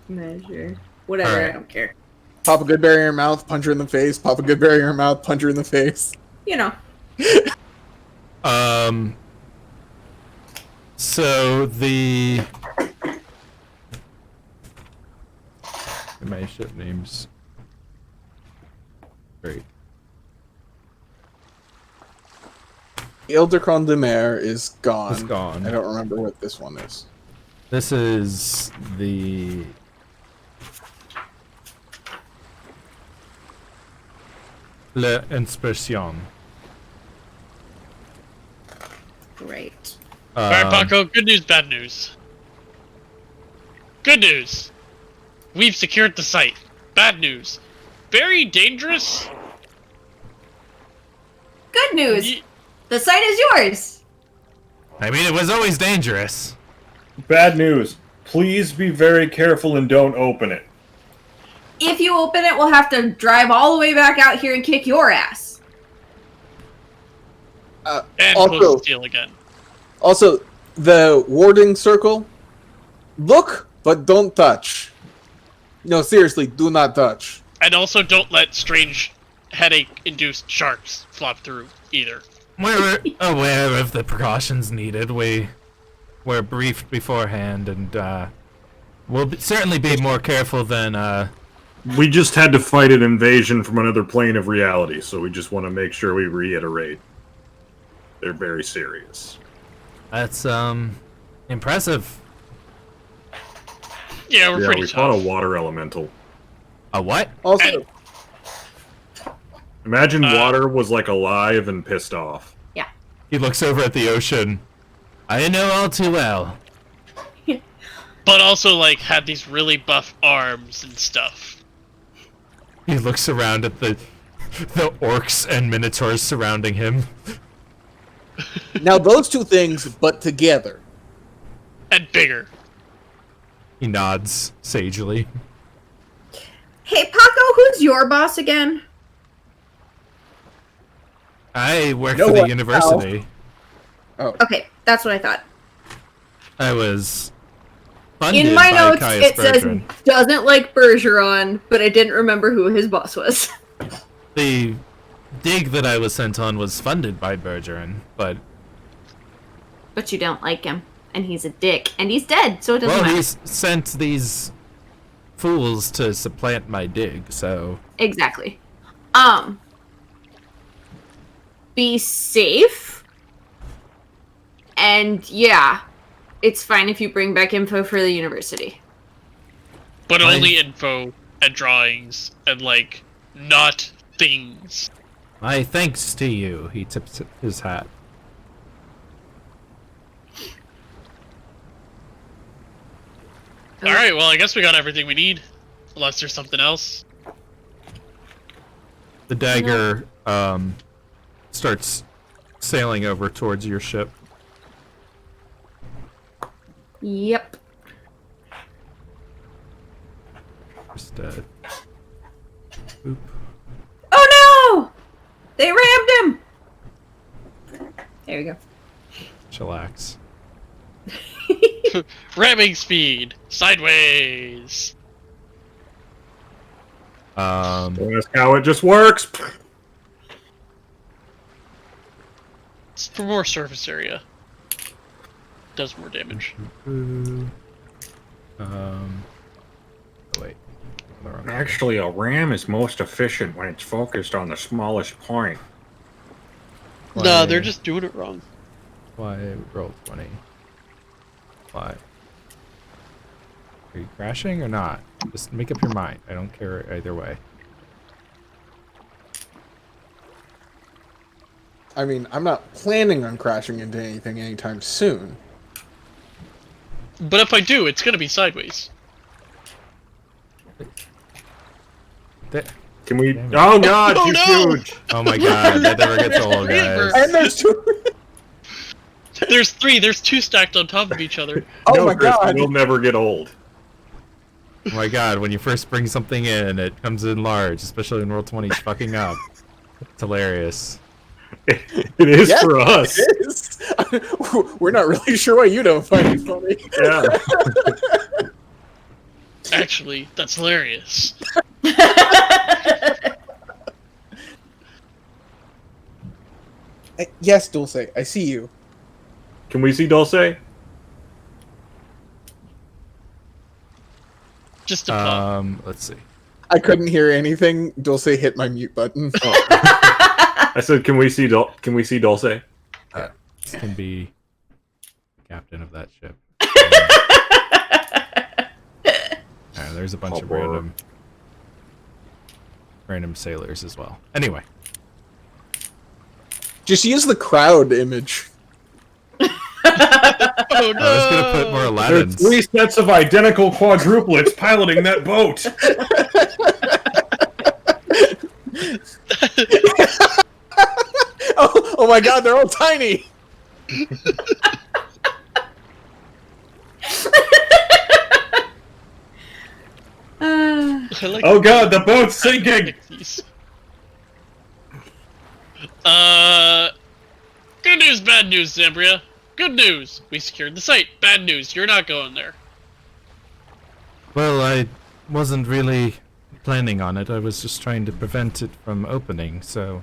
measure. Whatever, Alright. I don't care. Pop a good berry in her mouth, punch her in the face. Pop a good berry in her mouth, punch her in the face. You know. So the my ship names. Great. Ildecron de Mer is gone. It's gone. I don't remember what this one is. This is the Le Inspersion. Great. Alright, Paco, good news, bad news. Good news. We've secured the site. Bad news. Very dangerous. Good news! Ye- The site is yours! I mean, it was always dangerous. Bad news. Please be very careful and don't open it. If you open it, we'll have to drive all the way back out here and kick your ass. And Also- close the deal again. Also, the warding circle. Look, but don't touch. No, seriously, do not touch. And also don't let strange headache-induced sharks flop through either. We're aware of the precautions needed. We were briefed beforehand, and we'll certainly be more careful than. We just had to fight an invasion from another plane of reality, so we just want to make sure we reiterate. They're very serious. That's impressive. Yeah, we're Yeah, pretty we fought a tough. water elemental. A what? Also, Imagine water was like alive and pissed off. He looks over at the ocean. I know all too well. But also, like, had these really buff arms and stuff. He looks around at the orcs and minotaurs surrounding him. now those two things, but together. And bigger. He nods sagely. Hey, Paco, who's your boss again? I work No for the one university. Okay, that's what I thought. I was funded In my by notes, Caius it says Bertrand. doesn't like Bergeron, but I didn't remember who his boss was. The dig that I was sent on was funded by Bergeron, but But you don't like him, and he's a dick, and he's dead, so it doesn't well, matter. he's sent these fools to supplant my dig, so Exactly. Be safe. And yeah, it's fine if you bring back info for the university. But Fine. only info and drawings and, like, not things. my thanks to you. He tips his hat. Alright, well, I guess we got everything we need. Unless there's something else. The dagger starts sailing over towards your ship. Yep. Just boop. Oh no! They rammed him! There we go. Chillax. Ramming speed! Sideways! That's how it just works. It's for more surface area. Does more damage. Oh, wait. The wrong- Actually, a ram is most efficient when it's focused on the smallest point. Nah, Why- they're just doing it wrong. Why roll 20? Why? Are you crashing or not? Just make up your mind. I don't care either way. I mean, I'm not planning on crashing into anything anytime soon. But if I do, it's gonna be sideways. Can we? Damn it. Oh god, Oh, she's no! huge. Oh my god, that never gets old, guys. And there's two. There's three, there's two stacked on top of each other. Oh No, my Chris, god! we'll never get old. Oh my god, when you first bring something in, it comes in large, especially when Roll20 is fucking up. It's hilarious. It is Yeah, for us. It is. We're not really sure why you don't find it funny. Yeah. Actually, that's hilarious. Yes, Dulce, I see you. Can we see Dulce? Just a pop. Let's see. I couldn't hear anything. Dulce hit my mute button. I said, can we see Dulce? This can be captain of that ship. There's a bunch of random sailors as well. Anyway. Just use the crowd image. Oh no! I was gonna put more There are Aladdins. 3 sets of identical quadruplets piloting that boat. Oh my god, they're all tiny! I like Oh god, the boat's sinking! Good news, bad news, Zambria. Good news, we secured the site. Bad news, you're not going there. Well, I wasn't really planning on it. I was just trying to prevent it from opening, so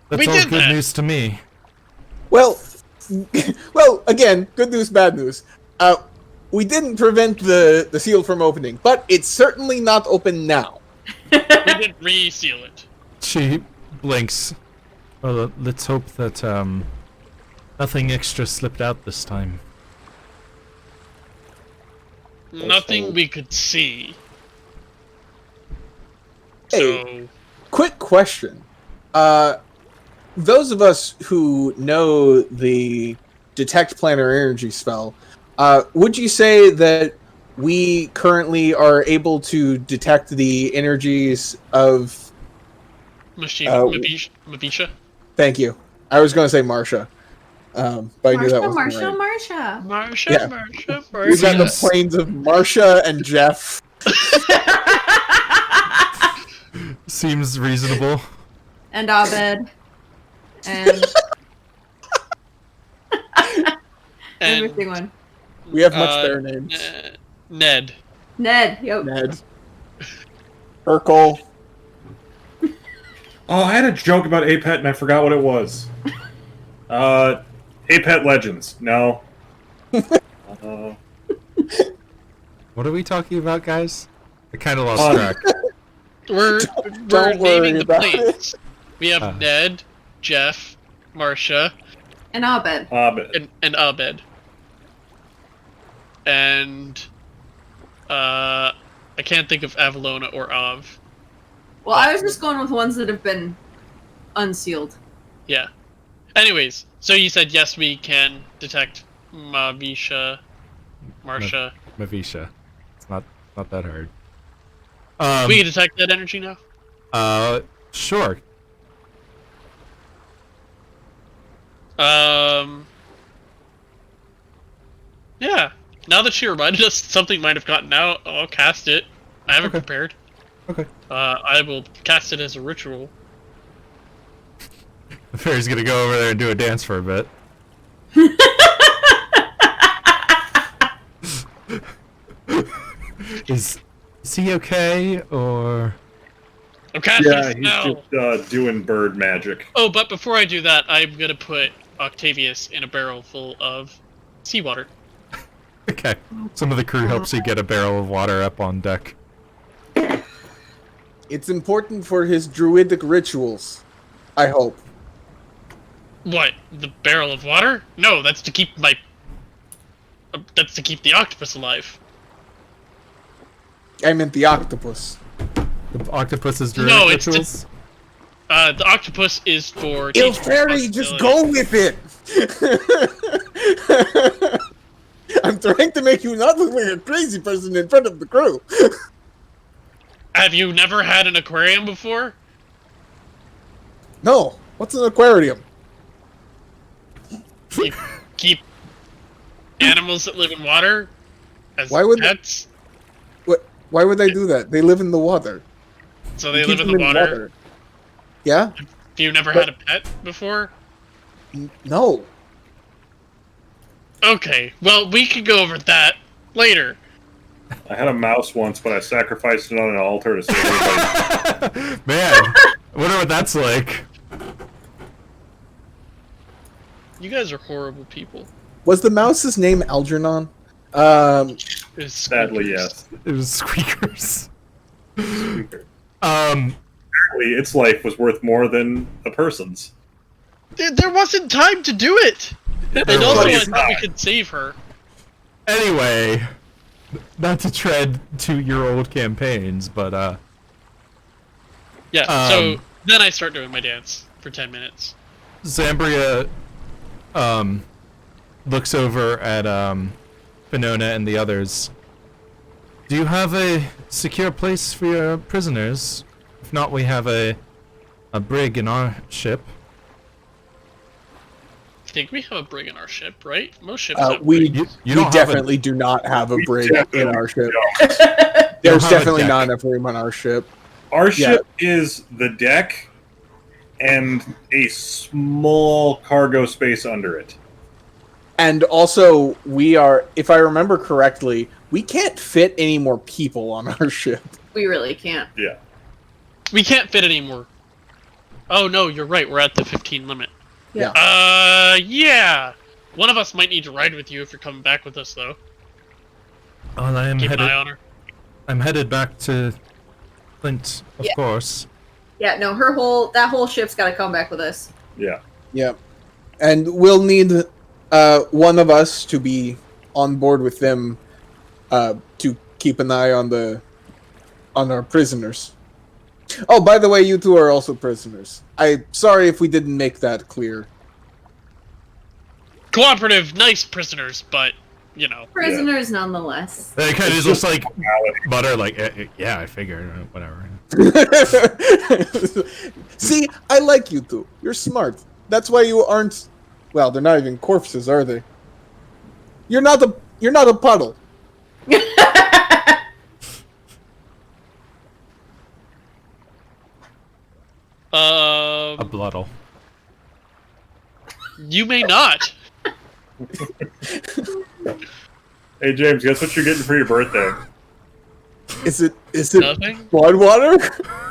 that's We all did good that. news to me. Well, again, good news, bad news. We didn't prevent the seal from opening, but it's certainly not open now. We didn't reseal it. She blinks. Well, let's hope that nothing extra slipped out this time. Nothing we could see. Hey. So, Quick question. Those of us who know the Detect Planar Energy spell, would you say that we currently are able to detect the energies of... Mavisha? Thank you. I was going to say Marsha. But I knew that wasn't right. Marsha, Yeah. Marsha. We've got the planes of Marsha and Jeff. Seems reasonable. And Abed. And And everything one. We have much better names. Ned. Ned. Yep. Ned. Urkel. Oh, I had a joke about Apet and I forgot what it was. Apet Legends. No. What are we talking about, guys? I kind of lost track. We're Don't worry naming the about planes. We have Uh. Ned, Jeff, Marsha, And Abed. and Abed. And I can't think of Avalona or Av. Well, I was just going with ones that have been unsealed. Yeah. Anyways, so you said yes, we can detect Mavisha, Marsha. Mavisha. It's not that hard. We can detect that energy now. Sure. Yeah. Now that she reminded us something might have gotten out, I'll cast it. I haven't Okay. prepared. Okay. I will cast it as a ritual. The fairy's gonna go over there and do a dance for a bit. Is he okay, or... I'm casting Yeah, it he's now. just doing bird magic. Oh, but before I do that, I'm gonna put Octavius in a barrel full of seawater. Okay. Some of the crew helps you get a barrel of water up on deck. It's important for his druidic rituals. I hope. What? The barrel of water? No, that's to keep my. That's to keep the octopus alive. I meant the octopus. The octopus's druidic No, it's rituals? The octopus is for. Il teaching Fairy, just responsibility. go with it! I'm trying to make you not look like a crazy person in front of the crew. Have you never had an aquarium before? No, what's an aquarium? You keep animals that live in water as Why would- pets. Why would they do that? They live in the water. So You they keep live in them the water. Yeah? You've never But- had a pet before? No. Okay, well, we could go over that later. I had a mouse once, but I sacrificed it on an altar to save everybody. Man, I wonder what that's like. You guys are horrible people. Was the mouse's name Algernon? It's Sadly, squeakers. yes. It was squeakers. Apparently, Um, its life was worth more than a person's. There wasn't time to do it! And There also, I was. thought we could save her. anyway, not to tread 2-year-old campaigns, but Yeah, so Um, then I start doing my dance for 10 minutes. Zambria looks over at Finona and the others. Do you have a secure place for your prisoners? If not, we have a brig in our ship. I think we have a brig in our ship, right? Most ships have We brigs. You we don't have a- definitely do not have a brig in our ship. You There's don't have a definitely deck. not enough room on our ship. Our Yeah. ship is the deck and a small cargo space under it. And also, we are, if I remember correctly, we can't fit any more people on our ship. We really can't. Yeah. We can't fit anymore. Oh no, you're right, we're at the 15 limit. Yeah. Yeah! One of us might need to ride with you if you're coming back with us, though. Well, I am Keep an headed. eye on her. I'm headed back to Flint, of Yeah. course. Yeah, no, that whole ship's got to come back with us. Yeah. Yeah. And we'll need one of us to be on board with them to keep an eye on our prisoners. Oh, by the way, you two are also prisoners. Sorry if we didn't make that clear. Cooperative, nice prisoners, but, you know. Prisoners nonetheless. They kind of just like butter, like, yeah, I figured, whatever. See, I like you two. You're smart. That's why you aren't. Well, they're not even corpses, are they? You're not a puddle. A bloodle. You may not. Hey, James, guess what you're getting for your birthday? Is it Nothing? blood water?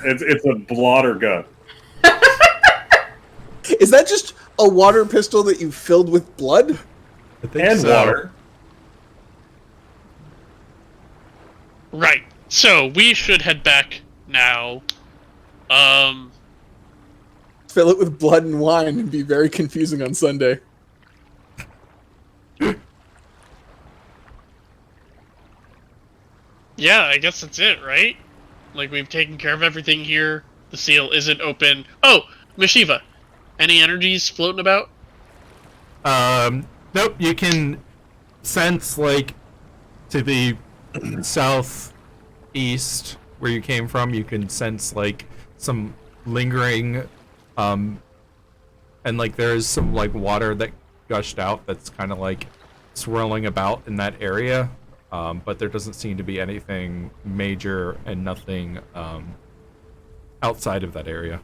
It's a blotter gun. Is that just a water pistol that you filled with blood? I think And so. water. Right. So, we should head back now. Fill it with blood and wine and be very confusing on Sunday. Yeah, I guess that's it, right? Like, we've taken care of everything here. The seal isn't open. Oh, Mashiva. Any energies floating about? Nope, you can sense, like, to the southeast where you came from, you can sense, like, some lingering, and, like, there's some, like, water that gushed out that's kind of, like, swirling about in that area, but there doesn't seem to be anything major and nothing, outside of that area.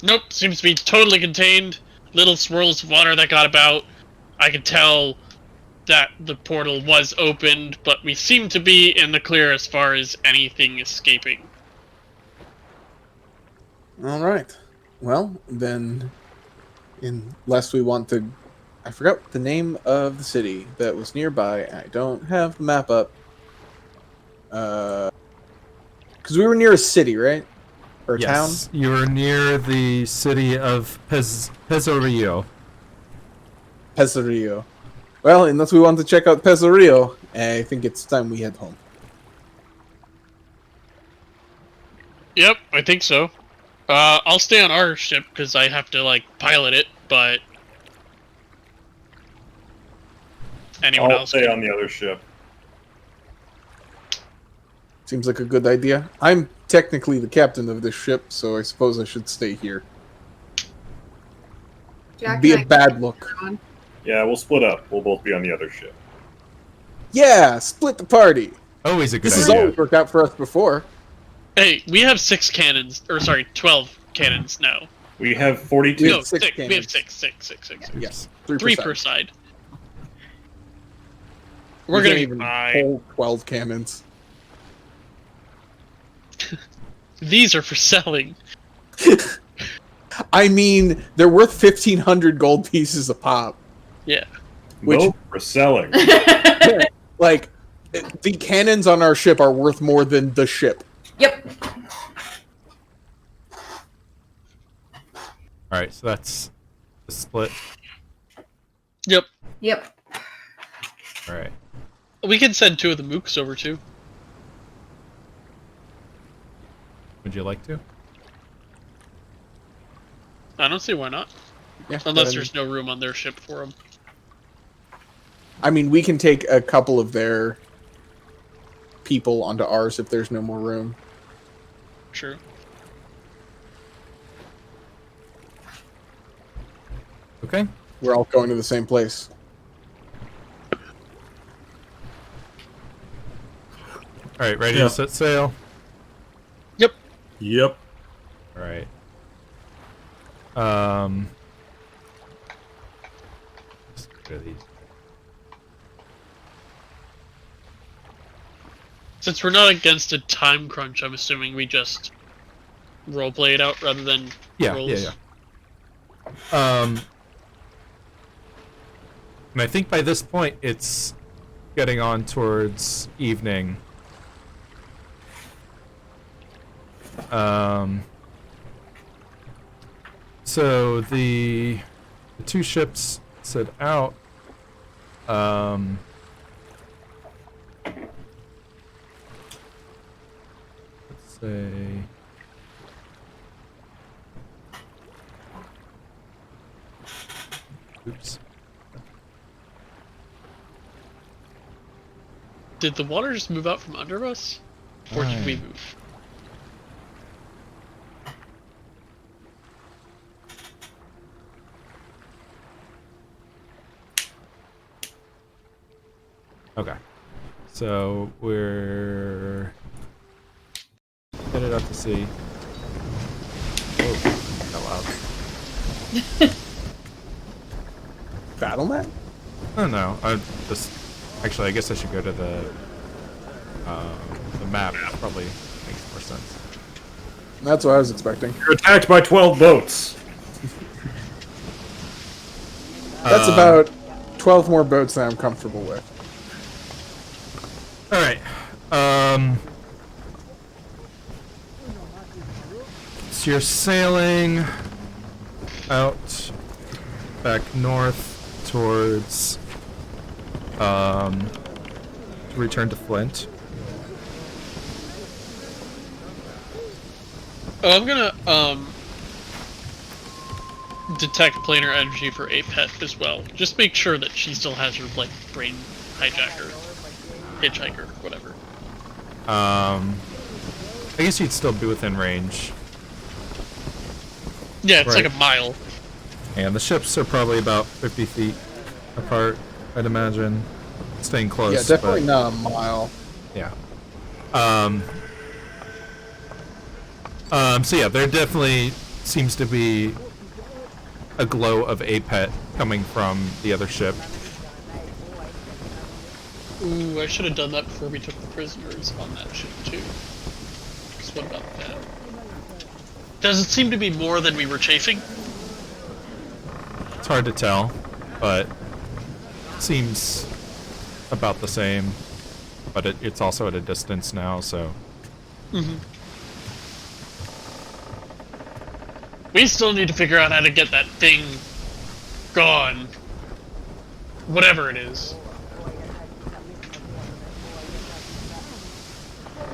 Nope, seems to be totally contained. Little swirls of water that got about. I could tell that the portal was opened, but we seem to be in the clear as far as anything escaping. All right. Well, then, unless we want to, I forgot the name of the city that was nearby. I don't have the map up. Because we were near a city, right? Or a town? Yes, you were near the city of Pezorillo. Pesarillo. Well, unless we want to check out Pesarillo, I think it's time we head home. Yep, I think so. I'll stay on our ship because I have to, like, pilot it, but... Anyone I'll else? stay on the other ship. Seems like a good idea. I'm technically the captain of this ship, so I suppose I should stay here. Jack Be and a I bad look. Yeah, we'll split up. We'll both be on the other ship. Yeah, split the party. Always a good This has idea. always worked out for us before. Hey, we have 6 cannons, or sorry, 12 cannons now. We have 42. We No, have 6 6. We have cannons. 6. Yes, 3 per side. We We're gonna can't be even fine. hold 12 cannons. These are for selling. I mean, they're worth 1,500 gold pieces a pop. Yeah. Which- Nope, we're selling. Like, the cannons on our ship are worth more than the ship. Yep. Alright, so that's the split. Yep. Yep. Alright. We can send 2 of the mooks over too. Would you like to? I don't see why not. Yeah, Unless but there's no room on their ship for them. I mean, we can take a couple of their people onto ours if there's no more room. True. Okay. We're all going to the same place. Alright, ready Yeah. to set sail? Yep. Alright. Just get rid of these. Since we're not against a time crunch, I'm assuming we just roleplay it out rather than rolls. Yeah. And I think by this point it's getting on towards evening. So the 2 ships set out. Let's say. Oops. Did the water just move out from under us? Or did we move? Okay. So we're headed out to sea. Oh, that loud. Battle.net? I don't know. I just actually, I guess I should go to the map. Probably makes more sense. That's what I was expecting. You're attacked by 12 boats. That's about 12 more boats that I'm comfortable with. All right. So you're sailing out back north towards to return to Flint. Oh, I'm gonna detect planar energy for Apet as well. Just make sure that she still has her like brain hijacker, hitchhiker, whatever. I guess you'd still be within range. Yeah, it's Right. like a mile. And the ships are probably about 50 feet apart, I'd imagine. Staying close. Yeah, definitely but, not a mile. Yeah. So yeah, there definitely seems to be a glow of Apet coming from the other ship. Ooh, I should have done that before we took the prisoners on that ship too. 'Cause what about that? Does it seem to be more than we were chasing? It's hard to tell, but seems about the same. But it's also at a distance now, so... Mm-hmm. We still need to figure out how to get that thing gone. Whatever it is.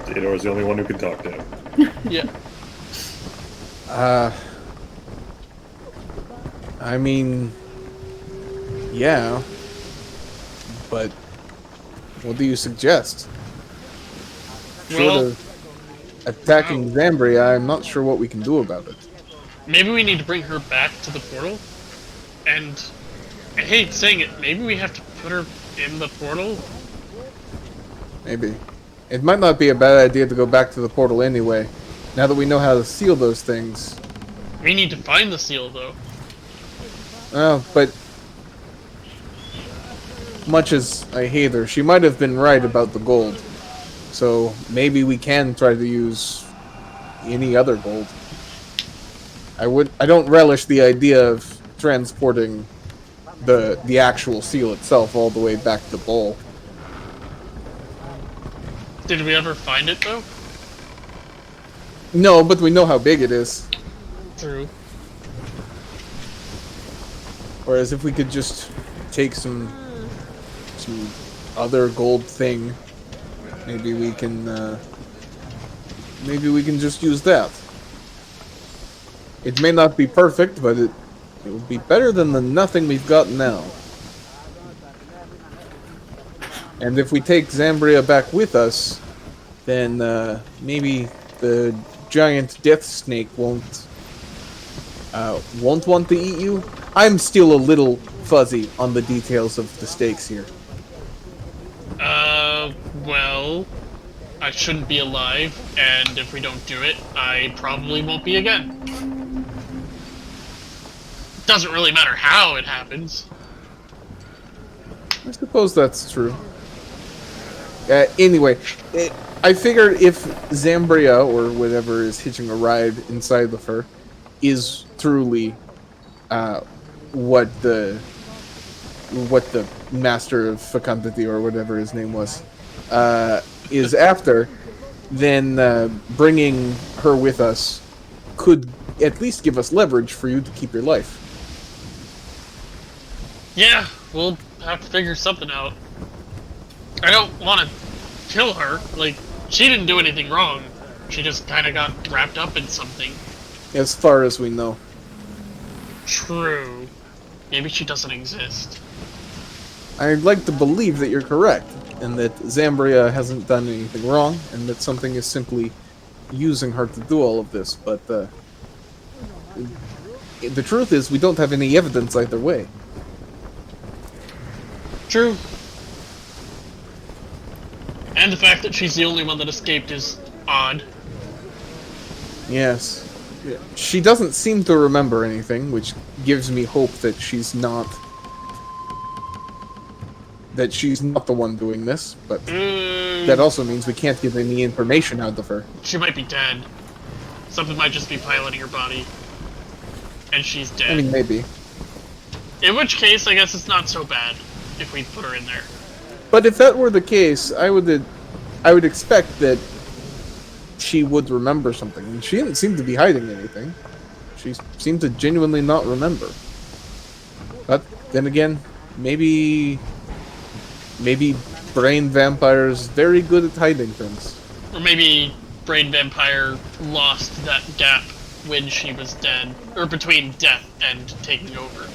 Theodore's the only one who can talk to him. Yeah. I mean, yeah, but what do you suggest? Short Well, of attacking Zambria, I'm not sure what we can do about it. maybe we need to bring her back to the portal. And I hate saying it, maybe we have to put her in the portal. Maybe. It might not be a bad idea to go back to the portal anyway. Now that we know how to seal those things. We need to find the seal, though. Oh, but much as I hate her, she might have been right about the gold. So maybe we can try to use any other gold. I don't relish the idea of transporting the actual seal itself all the way back to Bowl. Did we ever find it, though? No, but we know how big it is. True. Whereas if we could just take some other gold thing, maybe we can just use that. It may not be perfect, but it would be better than the nothing we've got now. And if we take Zambria back with us, then maybe the giant death snake won't want to eat you. I'm still a little fuzzy on the details of the stakes here. Well, I shouldn't be alive, and if we don't do it, I probably won't be again. Doesn't really matter how it happens. I suppose that's true. Anyway, I figured if Zambria, or whatever is hitching a ride inside of her, is truly what the master of fecundity, or whatever his name was, is after, then bringing her with us could at least give us leverage for you to keep your life. Yeah, we'll have to figure something out. I don't want to kill her. Like, she didn't do anything wrong. She just kind of got wrapped up in something. As far as we know. True. Maybe she doesn't exist. I'd like to believe that you're correct, and that Zambria hasn't done anything wrong, and that something is simply using her to do all of this, but the truth is we don't have any evidence either way. True. And the fact that she's the only one that escaped is odd. Yes. She doesn't seem to remember anything, which gives me hope that she's not the one doing this, but that also means we can't get any information out of her. She might be dead. Something might just be piloting her body. And she's dead. I mean, maybe. In which case, I guess it's not so bad if we put her in there. But if that were the case, I would expect that she would remember something. And she didn't seem to be hiding anything. She seemed to genuinely not remember. But then again, maybe Brain Vampire's very good at hiding things. Or maybe Brain Vampire lost that gap when she was dead. Or between death and taking over.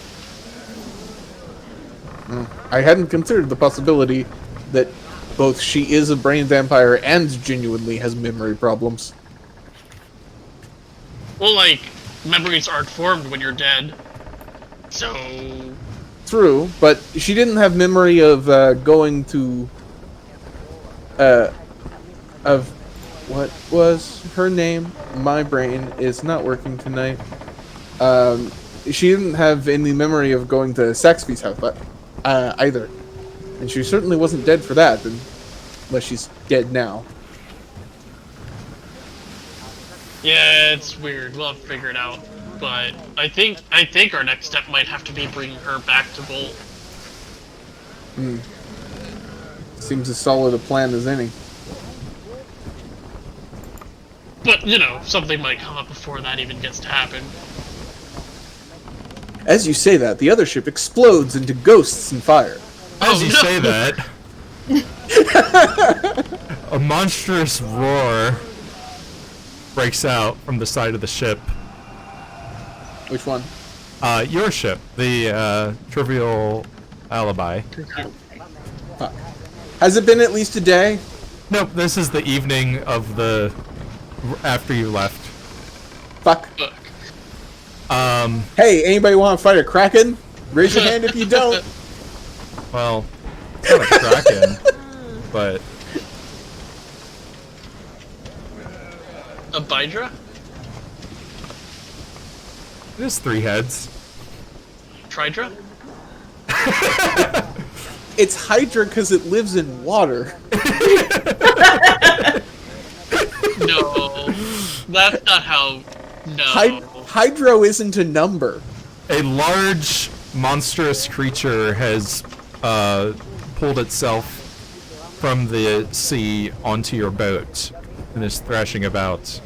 I hadn't considered the possibility that both she is a brain vampire and genuinely has memory problems. Well, like, memories aren't formed when you're dead. So... True, but she didn't have memory of going to... of... what was her name? My brain is not working tonight. She didn't have any memory of going to Saxby's house, either. And she certainly wasn't dead for that, unless she's dead now. Yeah, it's weird. We'll have to figure it out. But I think our next step might have to be bringing her back to Bolt. Seems as solid a plan as any. But, you know, something might come up before that even gets to happen. As you say that, the other ship explodes into ghosts and fire. As you say that, a monstrous roar breaks out from the side of the ship. Which one? Your ship, the Trivial Alibi. Fuck. Has it been at least a day? Nope, this is the evening of the... after you left. Fuck. Look. Hey, anybody want to fight a Kraken? Raise your hand if you don't. Well, it's not a Kraken, but... A Bydra? There's 3 heads. Tridra? It's Hydra because it lives in water. No. That's not how... No. Hydro isn't a number. A large, monstrous creature has pulled itself from the sea onto your boat and is thrashing about.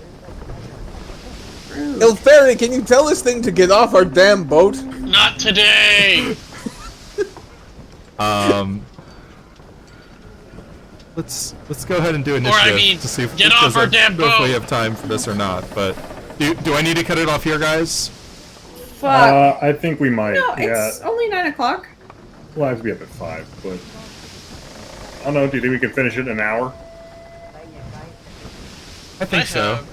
Ilferi, can you tell this thing to get off our damn boat? Not today! Let's go ahead and do initiative to see if, get off our damn if boat! we have time for this or not. But do I need to cut it off here, guys? Fuck. I think we might. No, Yeah, it's only 9 o'clock. we'll have to be up at 5, but I don't know. Do you think we can finish it in an hour? I think so. have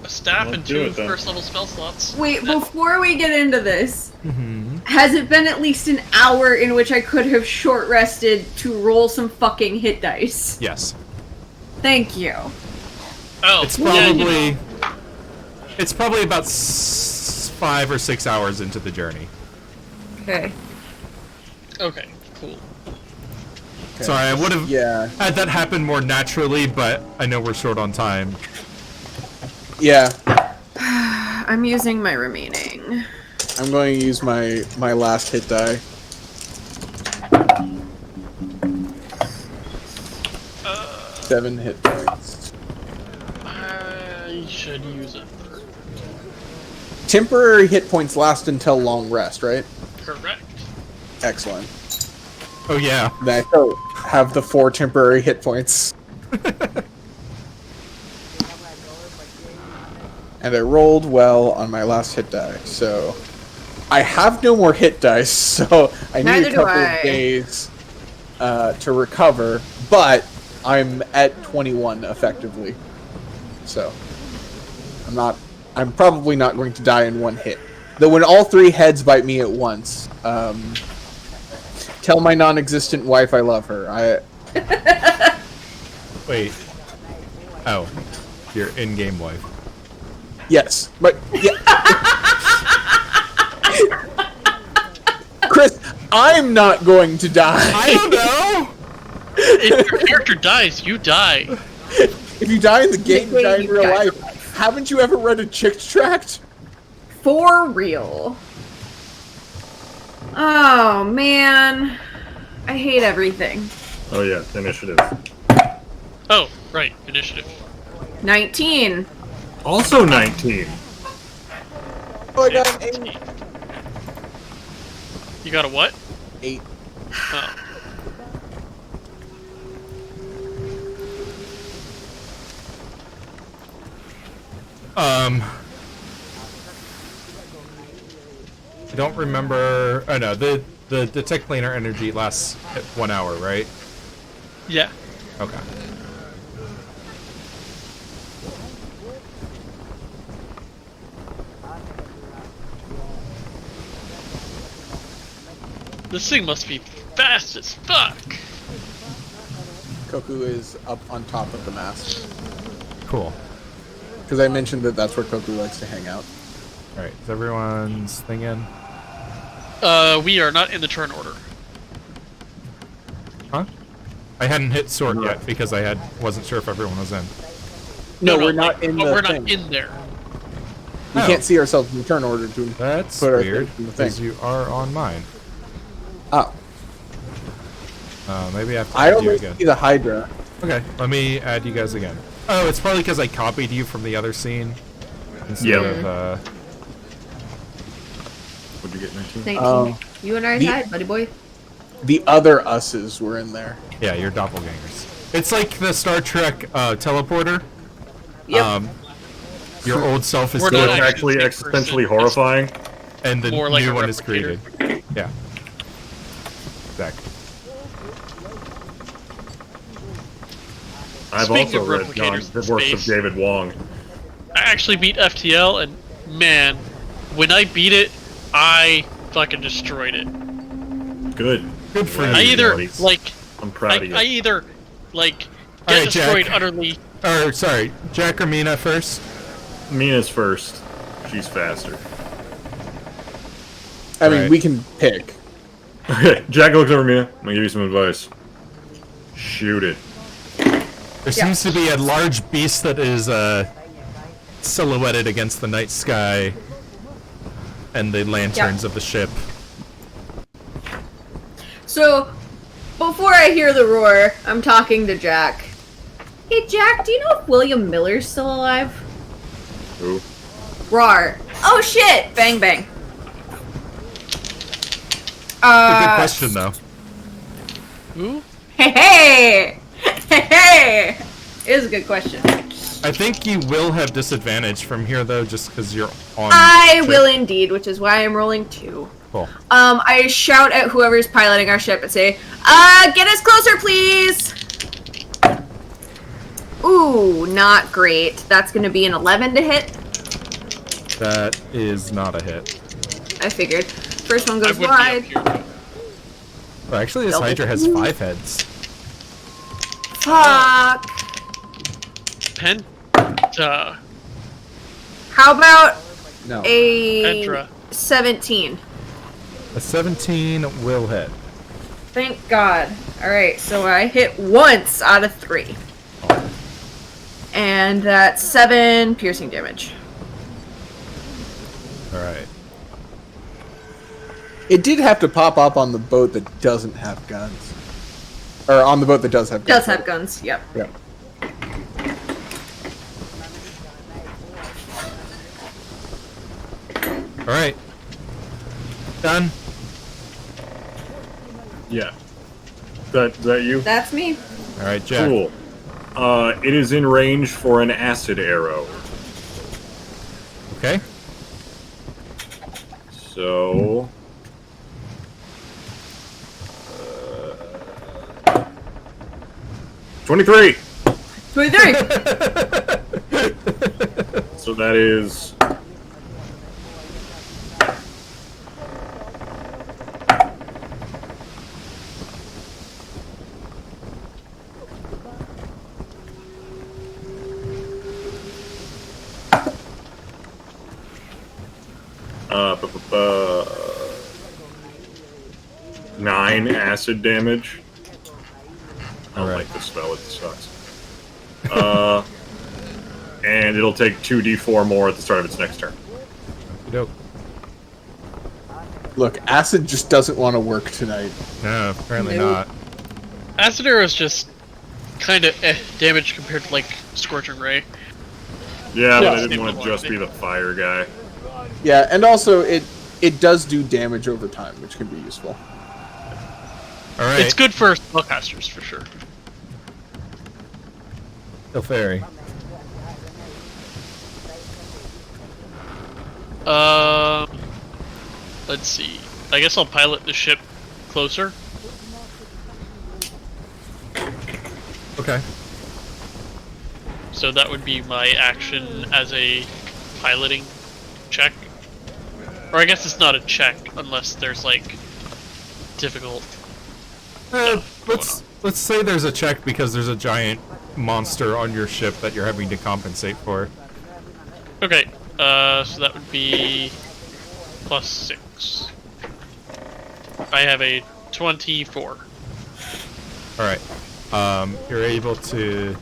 a staff Let's and do 2 it, then. first level spell slots. Wait, before we get into this, Mm-hmm. has it been at least an hour in which I could have short rested to roll some fucking hit dice? Yes. Thank you. Oh, It's yeah, probably it's probably about 5 or 6 hours into the journey. Okay. Okay, cool. Sorry, I would have had that happen more naturally, but I know we're short on time. Yeah. I'm using my remaining. I'm going to use my last hit die. Seven hit points. I should use it. Temporary hit points last until long rest, right? Correct. Excellent. Oh yeah. Then I still have the 4 temporary hit points. And I rolled well on my last hit die, so I have no more hit dice, so I need Neither a do couple I. of days to recover, but I'm at 21 effectively. So I'm probably not going to die in one hit. Though when all 3 heads bite me at once, tell my non-existent wife I love her. Wait. Oh, your in-game wife. Yes, but yeah. Chris, I'm not going to die. I don't know. If your character dies, you die. If you die in the game, you Wait, die in you real die in life. Haven't you ever read a Chick's Tract? For real. Oh, man. I hate everything. Oh yeah, initiative. Oh, right, initiative. 19. Also 19. Oh, I got an 8. You got a what? 8. Oh. I don't remember. Oh no, the tech planar energy lasts 1 hour, right? Yeah. Okay. This thing must be fast as fuck. Koku is up on top of the mast. Cool. Because I mentioned that that's where Koku likes to hang out. All right. Is everyone's thing in? We are not in the turn order. Huh? I hadn't hit sort yet because I wasn't sure if everyone was in. No, we're not in but the we're thing. not in there. We Oh. can't see ourselves in the turn order to That's put our weird things in the because thing. you are on mine. Oh. Maybe I have to I add you only again. see the Hydra. Okay, let me add you guys again. Oh, it's probably because I copied you from the other scene instead Yeah. of. What'd you get, 19? 19. Oh. You and our The- side, buddy boy. The other us's were in there. Yeah, your doppelgangers. It's like the Star Trek teleporter. Yep. Your old self is We're So not it's dead, actually the same existentially person. horrifying. and the more like new a one is replicator. created. Yeah. Exactly. I've Speaking also of read replicators the in works of space. David Wong. I actually beat FTL, and man, when I beat it, I fucking destroyed it. Good. Good for Yeah, I you. either buddies. like I'm proud of you. I either like All get right, destroyed Jack. utterly, Or, sorry, Jack or Mina first? Mina's first. She's faster. I mean, Right. we can pick. Okay, Jack looks over Mina. I'm gonna give you some advice. Shoot it. There seems to be a large beast that is silhouetted against the night sky and the lanterns of the ship. So, before I hear the roar, I'm talking to Jack. Hey, Jack, do you know if William Miller's still alive? Who? Roar. Oh, shit! Bang, bang. That's a good question, though. Who? Hey, hey! Hey, hey! It is a good question. I think you will have disadvantage from here, though, just because you're on. I ship. will indeed, which is why I'm rolling 2. Cool. I shout at whoever's piloting our ship and say, get us closer, please! Ooh, not great. That's gonna be an 11 to hit. That is not a hit. I figured. First one I goes would wide. be up here. Well, actually, this Double. Hydra has 5 heads. Fuck. Penta. How about No. a Pentra. 17? A 17 will hit. Thank God. Alright, so I hit once out of 3. And that's 7 piercing damage. Alright. It did have to pop up on the boat that doesn't have guns. Or on the boat that does have guns. Does have guns, yep. Yeah. Alright. Done. Yeah. Is that you? That's me. Alright, Jack. Cool. It is in range for an acid arrow. Okay. So... 23! 23! So that is... uh, 9 acid damage. I don't like this spell, it sucks. And it'll take 2d4 more at the start of its next turn. Dope. Look, acid just doesn't want to work tonight. No, apparently Nope. not. Acid Arrow is just kind of damage compared to, like, Scorching Ray. Yeah, Yeah. but I didn't want to just be the fire guy. Yeah, and also it does do damage over time, which can be useful. Alright. It's good for spellcasters, for sure. Hill Fairy. Let's see. I guess I'll pilot the ship closer. Okay. So that would be my action as a piloting check. Or I guess it's not a check unless there's like difficult. Let's say there's a check because there's a giant monster on your ship that you're having to compensate for. Okay, so that would be +6. I have a 24. Alright. You're able to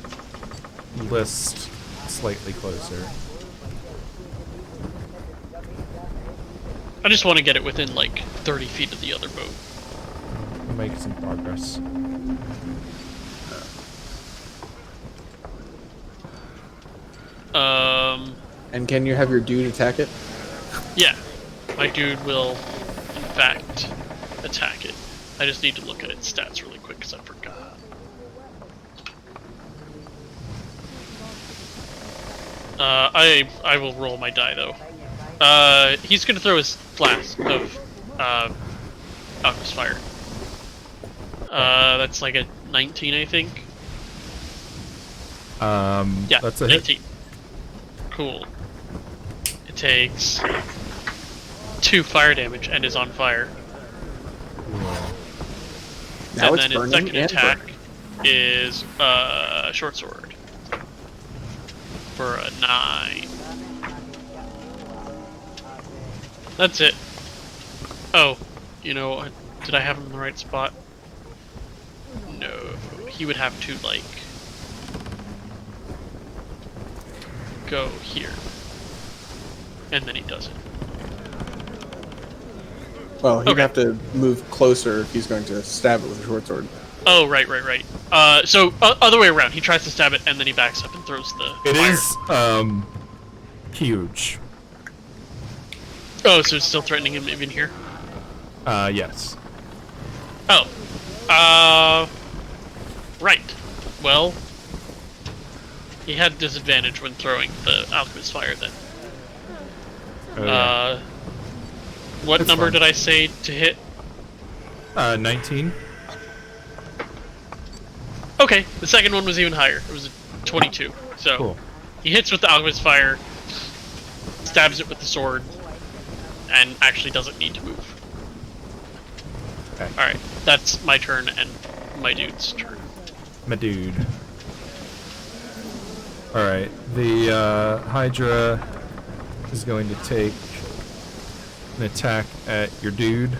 list slightly closer. I just want to get it within like 30 feet of the other boat. Make some progress. And can you have your dude attack it? Yeah, my dude will, in fact, attack it. I just need to look at its stats really quick because I forgot. I will roll my die though. He's gonna throw his flask of alchemist fire. That's like a 19, I think. Yeah, that's a 19. Cool. It takes 2 fire damage and is on fire. Now And it's then its burning second and attack burning. is short sword. for a 9. That's it. Oh, you know, did I have him in the right spot? No, he would have to, like, go here. And then he does it. Well, he'd Okay. have to move closer if he's going to stab it with a short sword. Oh, right. So, other way around. He tries to stab it, and then he backs up and throws the It fire. is huge. Oh, so it's still threatening him even here? Yes. Oh. Right. Well, he had disadvantage when throwing the alchemist fire then. Oh, yeah. What That's number fine. did I say to hit? 19. Okay, the second one was even higher. It was a 22. So Cool. he hits with the alchemist fire, stabs it with the sword, and actually doesn't need to move. Okay. Alright, that's my turn and my dude's turn. My dude. Alright, the Hydra is going to take an attack at your dude.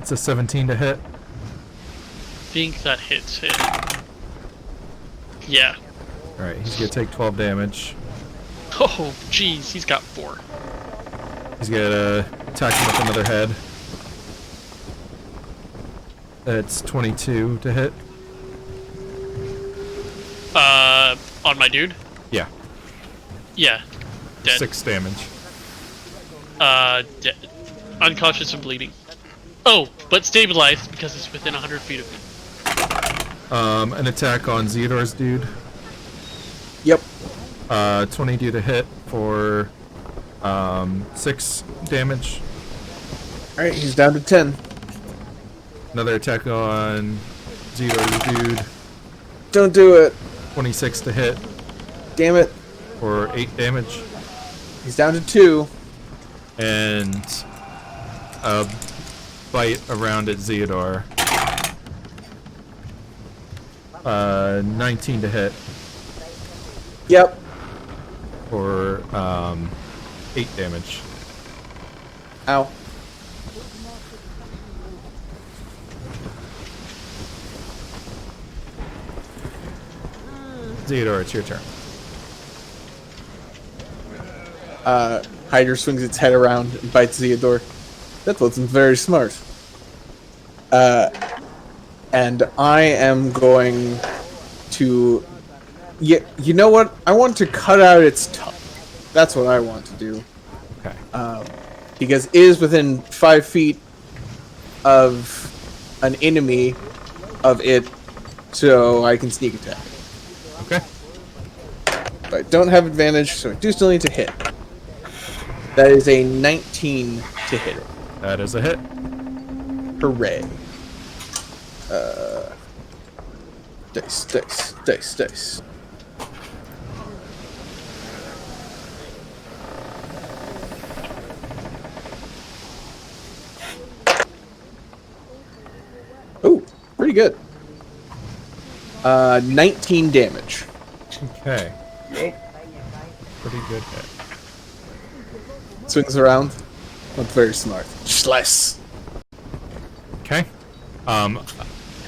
It's a 17 to hit. Think that hits him. Yeah. Alright, he's gonna take 12 damage. Oh, jeez, he's got 4. He's gonna attack him with another head. It's 22 to hit. On my dude? Yeah, Yeah. Dead. 6 damage. Dead. Unconscious and bleeding. Oh, but stabilized because it's within 100 feet of me. An attack on Zeodor's dude. Yep. 22 to hit for 6 damage. Alright, he's down to 10. Another attack on Zeodor's dude. Don't do it. 26 to hit Damn it. for 8 damage. He's down to 2. And a bite around at Zeodor. 19 to hit Yep. for 8 damage. Ow. Zeodor, it's your turn. Hydra swings its head around and bites Zeodor. That wasn't very smart. And I am going to... you know what? I want to cut out its tongue. That's what I want to do. Okay. Because it is within 5 feet of an enemy of it, so I can sneak attack. Okay. But I don't have advantage, so I do still need to hit. That is a 19 to hit it. That is a hit. Hooray. Dice. Ooh, pretty good. 19 damage. Okay. Pretty good hit. Swings around. Not very smart. Slice. Okay.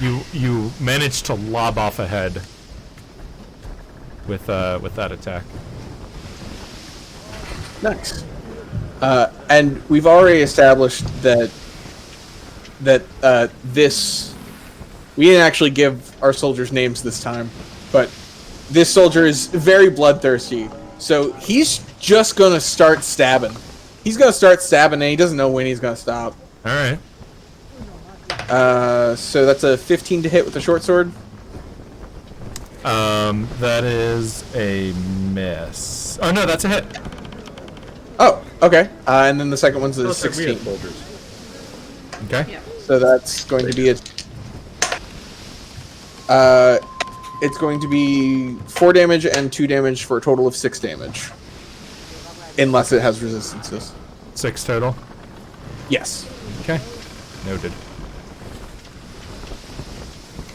You managed to lob off a head with that attack. Nice. And we've already established that this... We didn't actually give our soldiers names this time, but this soldier is very bloodthirsty, so he's just gonna start stabbing. He's gonna start stabbing, and he doesn't know when he's gonna stop. All right. So that's a 15 to hit with the short sword. That is a miss. Oh no, that's a hit. Oh, okay. And then the second one's a Those are 16. weird soldiers. Okay. Yeah. So that's going to be a... it's going to be 4 damage and 2 damage for a total of 6 damage. Unless it has resistances. 6 total. Yes. Okay. Noted.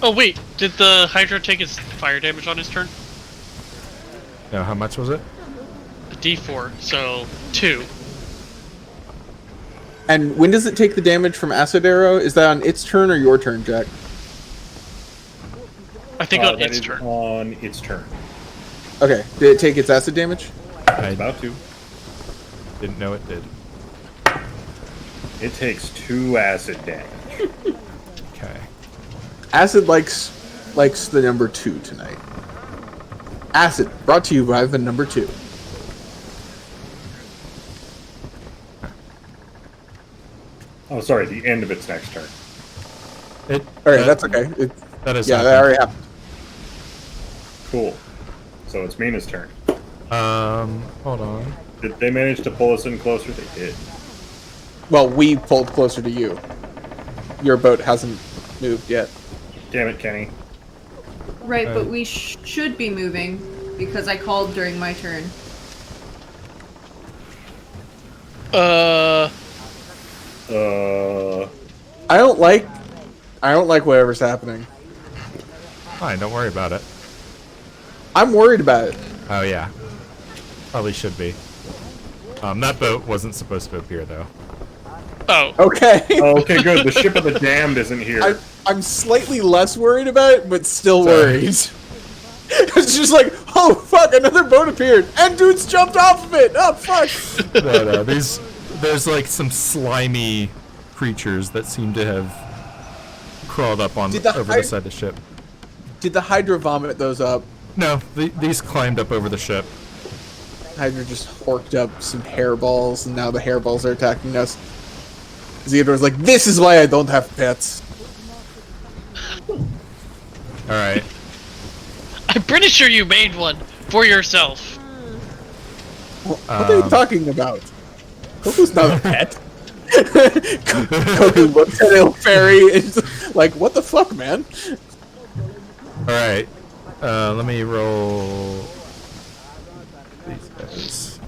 Oh wait, did the Hydra take his fire damage on his turn? No, how much was it? A D4, so 2. And when does it take the damage from acid arrow? Is that on its turn or your turn, Jack? I think on That its is turn. on its turn. Okay. Did it take its acid damage? I About to. didn't know it did. It takes 2 acid damage. Okay. Acid likes the number 2 tonight. Acid, brought to you by the number 2. Oh, sorry, the end of its next turn. It. Alright, that's okay. That is. Yeah, that already happened. Cool. So it's Mina's turn. Hold on. Did they manage to pull us in closer? They did. Well, we pulled closer to you. Your boat hasn't moved yet. Damn it, Kenny. Right, but we should be moving because I called during my turn. I don't like whatever's happening. Fine, don't worry about it. I'm worried about it. Oh yeah. Probably should be. That boat wasn't supposed to appear though. Oh, Okay. Oh, okay, good. The ship of the damned isn't here. I'm slightly less worried about it, but still Sorry. worried. It's just like, oh fuck, another boat appeared, and dudes jumped off of it. Oh fuck. No, there's like some slimy creatures that seem to have crawled up on Did the over the side of the ship. Did the Hydra vomit those up? No, these climbed up over the ship. Hydra just horked up some hairballs, and now the hairballs are attacking us. Theodore's like, this is why I don't have pets. All right. I'm pretty sure you made one for yourself. What are you talking about? Goku's not a pet. Goku looks at Il Fairy and is like, what the fuck, man? All right. Let me roll these guys.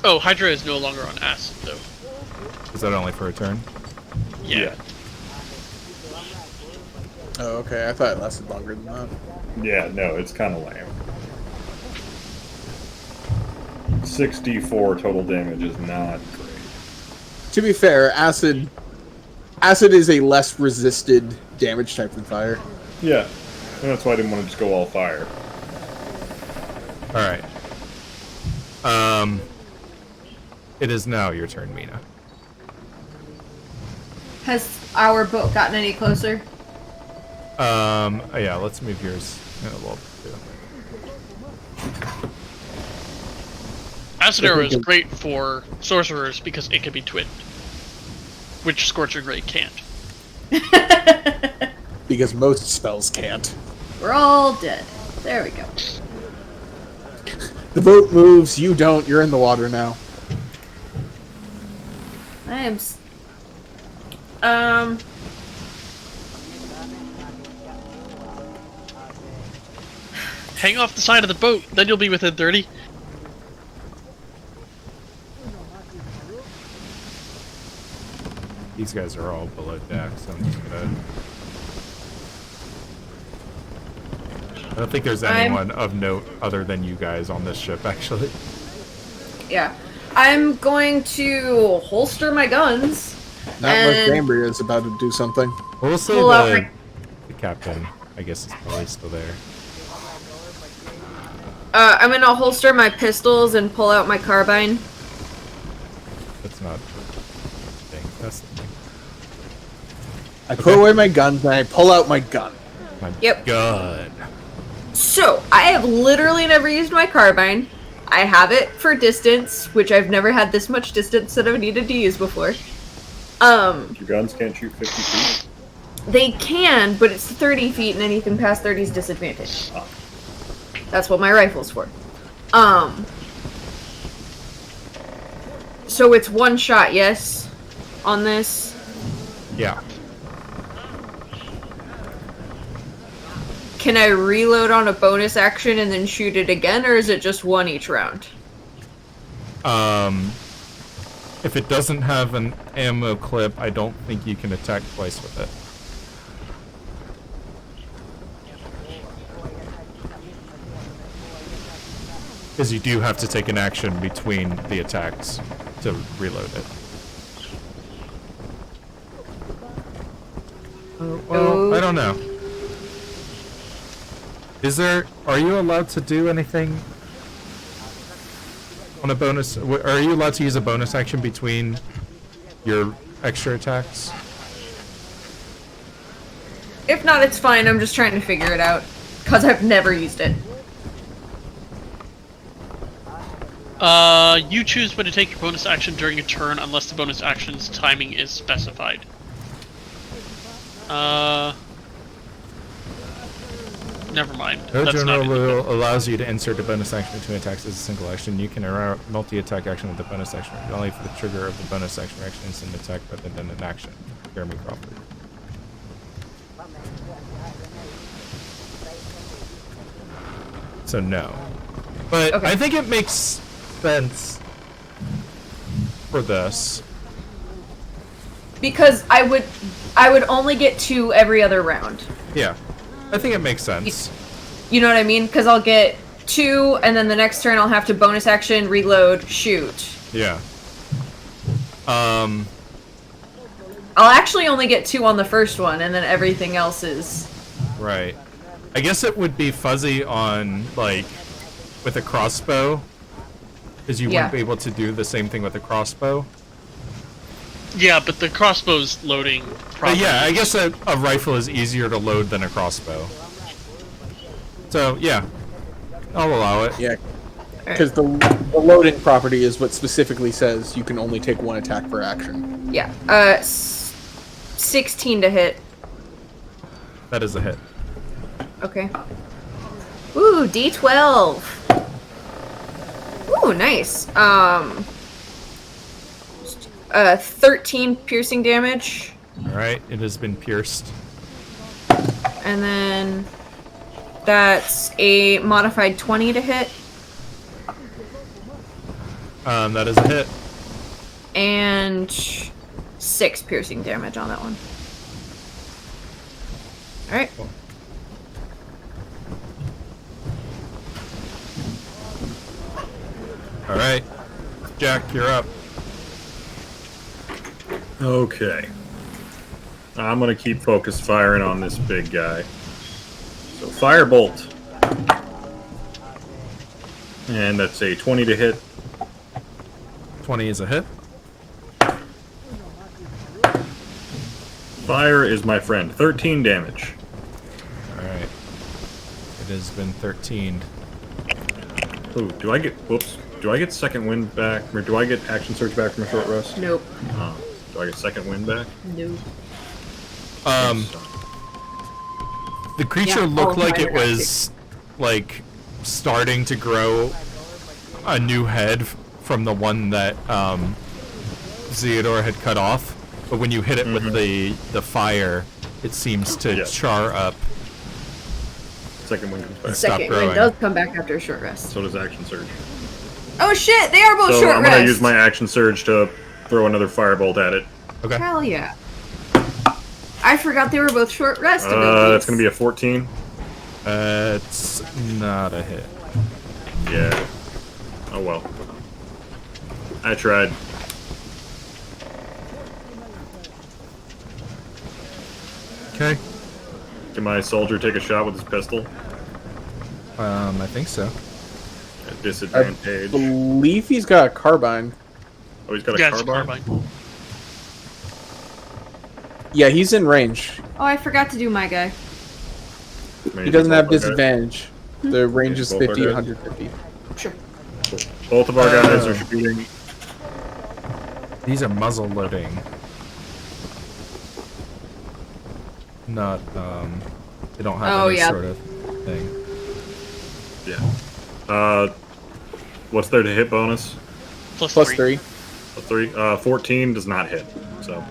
Oh, Hydra is no longer on acid, though. Is that only for a turn? Yeah. Oh, okay. I thought it lasted longer than that. Yeah, no, it's kind of lame. 64 total damage is not great. To be fair, acid is a less resisted damage type than fire. Yeah, and that's why I didn't want to just go all fire. All right. It is now your turn, Mina. Has our boat gotten any closer? Yeah, let's move yours in a little bit too. Acid Arrow is great for sorcerers because it can be twinned, which Scorcher Ray can't. Because most spells can't. We're all dead. There we go. The boat moves, you don't, you're in the water now. I am. Hang off the side of the boat, then you'll be within 30. These guys are all below deck, so I'm just gonna... I don't think there's anyone of note other than you guys on this ship, actually. Yeah. I'm going to holster my guns. Not much Cambria is about to do something. Well, we'll say Pull out the captain, I guess, is probably still there. I'm gonna holster my pistols and pull out my carbine. That's not the thing. That's the thing. I put away my guns and I pull out my gun. My Yep. gun. So, I have literally never used my carbine. I have it for distance, which I've never had this much distance that I've needed to use before. Your guns can't shoot 50 feet. They can, but it's 30 feet and anything past 30 is disadvantage. Oh. That's what my rifle's for. So it's one shot, yes? On this? Yeah. Can I reload on a bonus action and then shoot it again, or is it just one each round? if it doesn't have an ammo clip, I don't think you can attack twice with it. Because you do have to take an action between the attacks to reload it. Well, I don't know. Are you allowed to do anything on a bonus? Are you allowed to use a bonus action between your extra attacks? If not, it's fine. I'm just trying to figure it out. Because I've never used it. You choose when to take your bonus action during a turn unless the bonus action's timing is specified. Never mind. No That's general not rule allows you to insert a bonus action between attacks as a single action. You can error multi-attack action with the bonus action, only for the trigger of the bonus action reaction is an attack rather than an action. Jeremy Crawford. So no. But Okay. I think it makes sense for this. Because I would only get 2 every other round. Yeah. I think it makes sense. You know what I mean? Because I'll get 2, and then the next turn I'll have to bonus action, reload, shoot. Yeah. I'll actually only get 2 on the first one, and then everything else is... Right. I guess it would be fuzzy on, like, with a crossbow. Because you wouldn't be able to do the same thing with a crossbow. Yeah, but the crossbow's loading properly. Yeah, I guess a rifle is easier to load than a crossbow. So, yeah. I'll allow it. Yeah. Because the loading property is what specifically says you can only take 1 attack per action. Yeah. 16 to hit. That is a hit. Okay. Ooh, D12. Ooh, nice. 13 piercing damage. Alright, it has been pierced. And then that's a modified 20 to hit. That is a hit. And 6 piercing damage on that one. Alright. Alright. Jack, you're up. Okay. I'm gonna keep focus firing on this big guy. So firebolt. And that's a 20 to hit. 20 is a hit. Fire is my friend. 13 damage. Alright. It has been 13. Ooh, do I get second wind back? Or do I get action surge back from a short rest? Nope. Do I get second wind back? Nope. The creature Yeah, looked like it fire was, like, starting to grow a new head from the one that, Zeodor had cut off. But when you hit it with the fire, it seems to char up. Second wind comes back. Stop Second growing. wind does come back after a short rest. So does action surge. Oh shit, they are both So short I'm rest. gonna use my action surge to throw another firebolt at it. Okay. Hell yeah. I forgot they were both short rest. That's gonna be a 14. It's not a hit. Yeah. Oh well. I tried. Okay. Can my soldier take a shot with his pistol? I think so. At I disadvantage. believe he's got a carbine. Oh, he's got a Yeah, it's carbine? Yeah, he's in range. Oh, I forgot to do my guy. He doesn't have Both our guys? disadvantage. The range is Both our 50 to guys? 150. Sure. Both of our guys are shooting. These are muzzle loading. Not, they don't have any sort of thing. Yeah. What's their to hit bonus? Plus Plus 3. 3. 3. 14 does not hit. So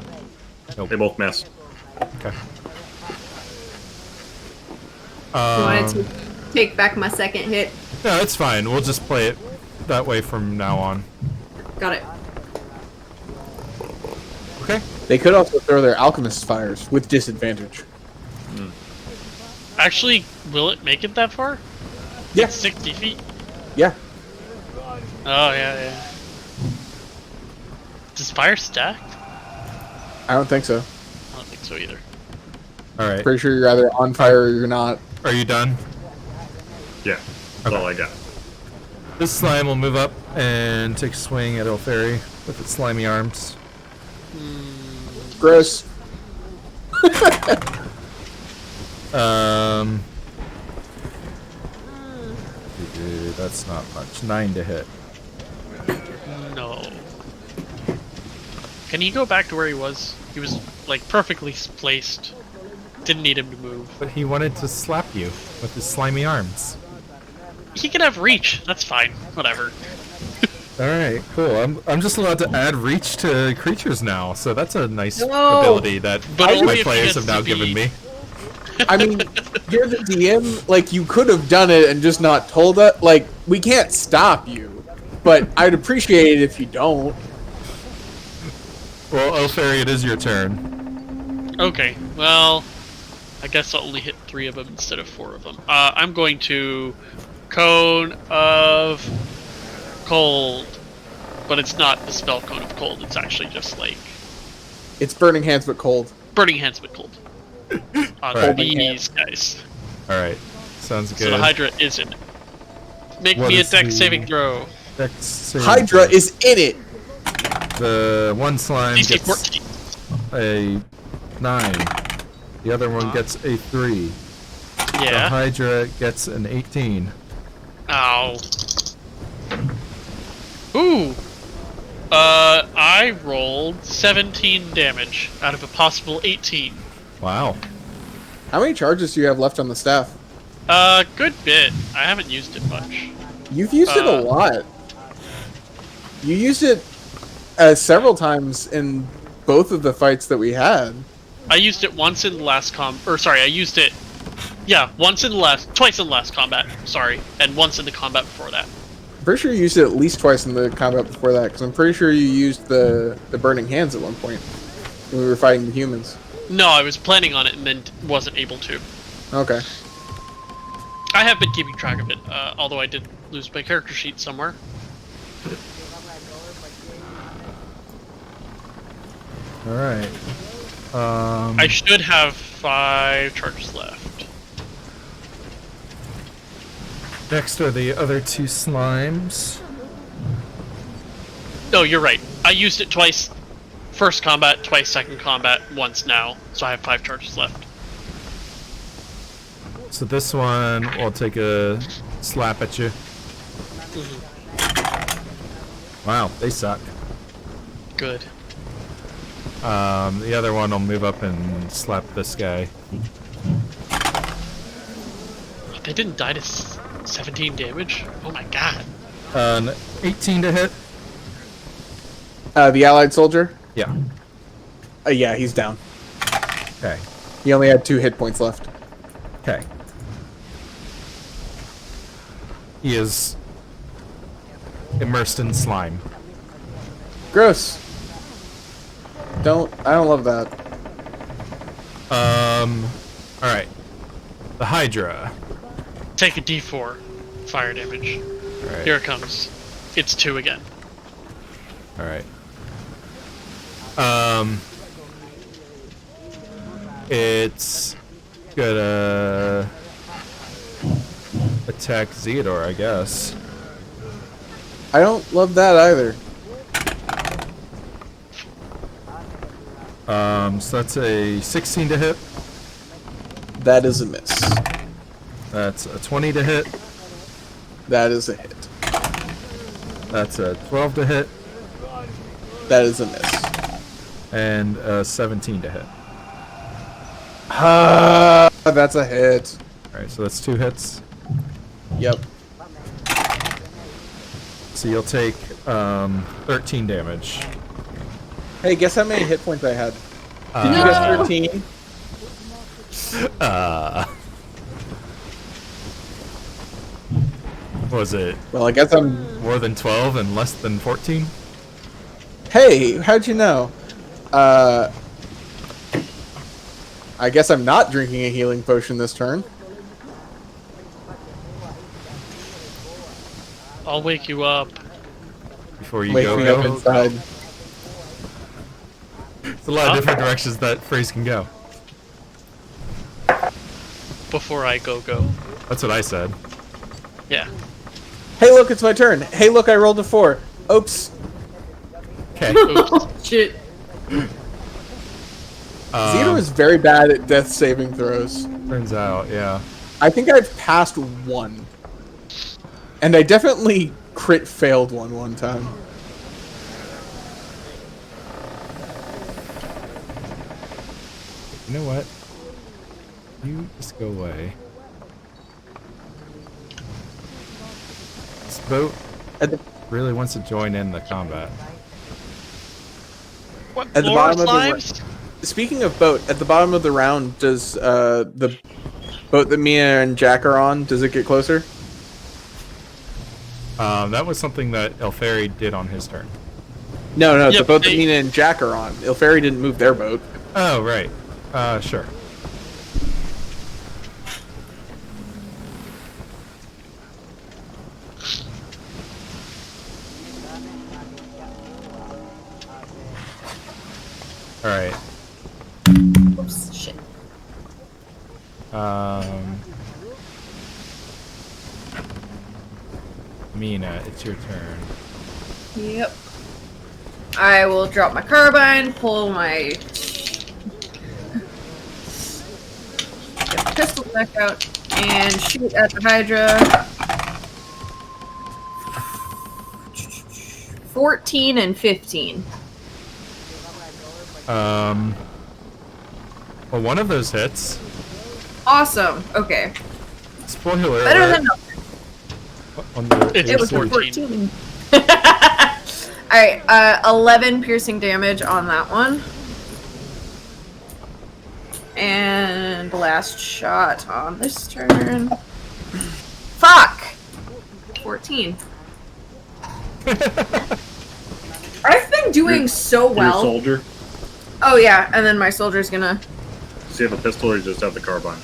Nope. they both miss. Okay. You wanted to take back my second hit? No, it's fine. We'll just play it that way from now on. Got it. Okay. They could also throw their alchemist fires with disadvantage. Actually, will it make it that far? Yeah. It's 60 feet. Yeah. Oh, yeah. Does fire stack? I don't think so. I don't think so either. All right. Pretty sure you're either on fire or you're not. Are you done? Yeah, that's all I got. This slime will move up and take a swing at Elfairy with its slimy arms. Gross. That's not much. 9 to hit. No. Can he go back to where he was? He was, like, perfectly placed. Didn't need him to move. But he wanted to slap you with his slimy arms. He can have reach. That's fine. Whatever. Alright, cool. I'm just allowed to add reach to creatures now, so that's a nice No. ability that But only my if he players gets have now to be- given me. I mean, you're the DM. Like, you could have done it and just not told us. Like, we can't stop you, but I'd appreciate it if you don't. Well, Elfairy, it is your turn. Okay, well, I guess I'll only hit 3 of them instead of 4 of them. I'm going to Cone of Cold, but it's not the spell Cone of Cold. It's actually just like It's burning hands but cold. Burning Hands but Cold on Right. these guys. Alright, sounds good. So the Hydra is in it. Make What me a is dex the- saving throw. Dex saving Hydra throw. is in it. The one slime DC gets 14. a 9. The other one gets a 3. The Yeah. Hydra gets an 18. Ow. Ooh. I rolled 17 damage out of a possible 18. Wow. How many charges do you have left on the staff? Good bit. I haven't used it much. You've used it a lot. You used it several times in both of the fights that we had. I used it once in the last I used it, twice in the last combat, sorry, and once in the combat before that. I'm pretty sure you used it at least twice in the combat before that, because I'm pretty sure you used the burning hands at one point when we were fighting the humans. No, I was planning on it and then wasn't able to. Okay. I have been keeping track of it, although I did lose my character sheet somewhere. Alright. I should have 5 charges left. Next are the other 2 slimes. No, you're right. I used it twice. First combat, twice second combat, once now. So I have 5 charges left. So this one will take a slap at you. Wow, they suck. Good. The other one will move up and slap this guy. They didn't die to 17 damage? Oh my god. An 18 to hit. The allied soldier? Yeah. Yeah, he's down. Okay. He only had 2 hit points left. Okay. He is immersed in slime. Gross. I don't love that. Alright. The Hydra. Take a d4 fire damage. Alright. Here it comes. It's 2 again. Alright. It's gonna attack Theodore, I guess. I don't love that either. So that's a 16 to hit. That is a miss. That's a 20 to hit. That is a hit. That's a 12 to hit. That is a miss. And a 17 to hit. That's a hit. Alright, so that's 2 hits. Yep. So you'll take 13 damage. Hey, guess how many hit points I had? Did you No. guess 13? Was it Well, I guess I'm... more than 12 and less than 14? Hey, how'd you know? I guess I'm not drinking a healing potion this turn. I'll wake you up. Before you Wake go. me up inside. It's a lot of different directions that phrase can go. Before I go. That's what I said. Yeah. Hey, look, it's my turn. Hey, look, I rolled a 4. Oops. Okay. Oops. Shit. Zito is very bad at death saving throws. Turns out, yeah. I think I've passed 1. And I definitely crit failed one time. You know what? You just go away. This boat really wants to join in the combat. What? At the Lord bottom of the lives? Speaking of boat, at the bottom of the round, does the boat that Mia and Jack are on, does it get closer? That was something that Elferi did on his turn. No, the Yep, boat that they- Mina and Jack are on. Ilferi didn't move their boat. Oh, right. Sure. Alright. Oops, shit. Mina, it's your turn. Yep. I will drop my carbine, pull my get the pistol back out, and shoot at the Hydra. 14 and 15. Well, one of those hits. Awesome. Okay. Spoiler Better alert. than nothing. On the It's It was 14. 14. Alright, 11 piercing damage on that one. And last shot on this turn. Fuck! 14. I've been doing so Your well. soldier. Oh yeah, and then my soldier's gonna Does he have a pistol or you just have the carbine?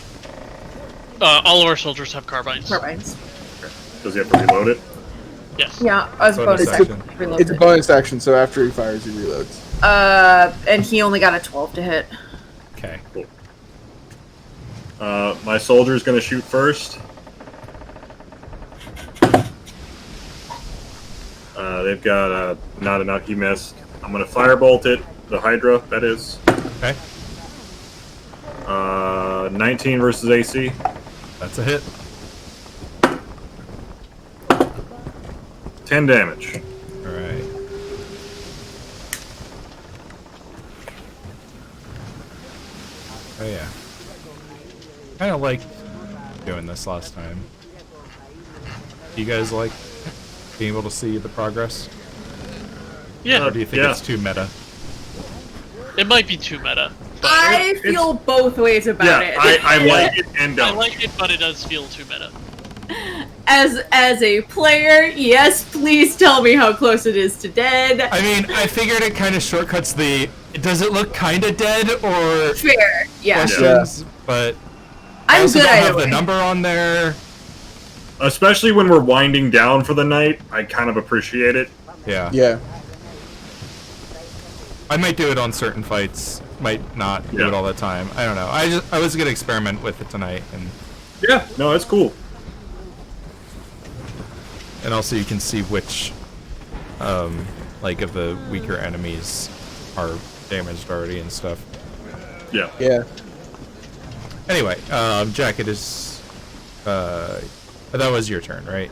All of our soldiers have carbines. carbines. Does he have to reload it? Yes. Yeah, as a Bonus bonus action. action. Reload It's a it. bonus action, so after he fires, he reloads. And he only got a 12 to hit. Okay. My soldier's gonna shoot first. They've got not enough. He missed. I'm gonna firebolt it. The Hydra, that is. Okay. 19 versus AC. That's a hit. 10 damage. Alright. Oh yeah. Kinda like doing this last time. Do you guys like being able to see the progress? Yeah. Or do you think Yeah. it's too meta? It might be too meta. But I feel both ways about Yeah, it. I like it and I don't. like it, but it does feel too meta. As a player, yes, please tell me how close it is to dead. I mean, I figured it kind of shortcuts the does it look kind of dead or Fair, yeah. questions, but I I'm also good don't either have the way. number on there. Especially when we're winding down for the night, I kind of appreciate it. Yeah. Yeah. I might do it on certain fights, might not do Yeah. it all the time. I don't know. I was gonna experiment with it tonight, Yeah, no, it's cool. and also you can see which, like of the weaker enemies are damaged already and stuff. Yeah. Yeah. Anyway, Jack, it is. That was your turn, right?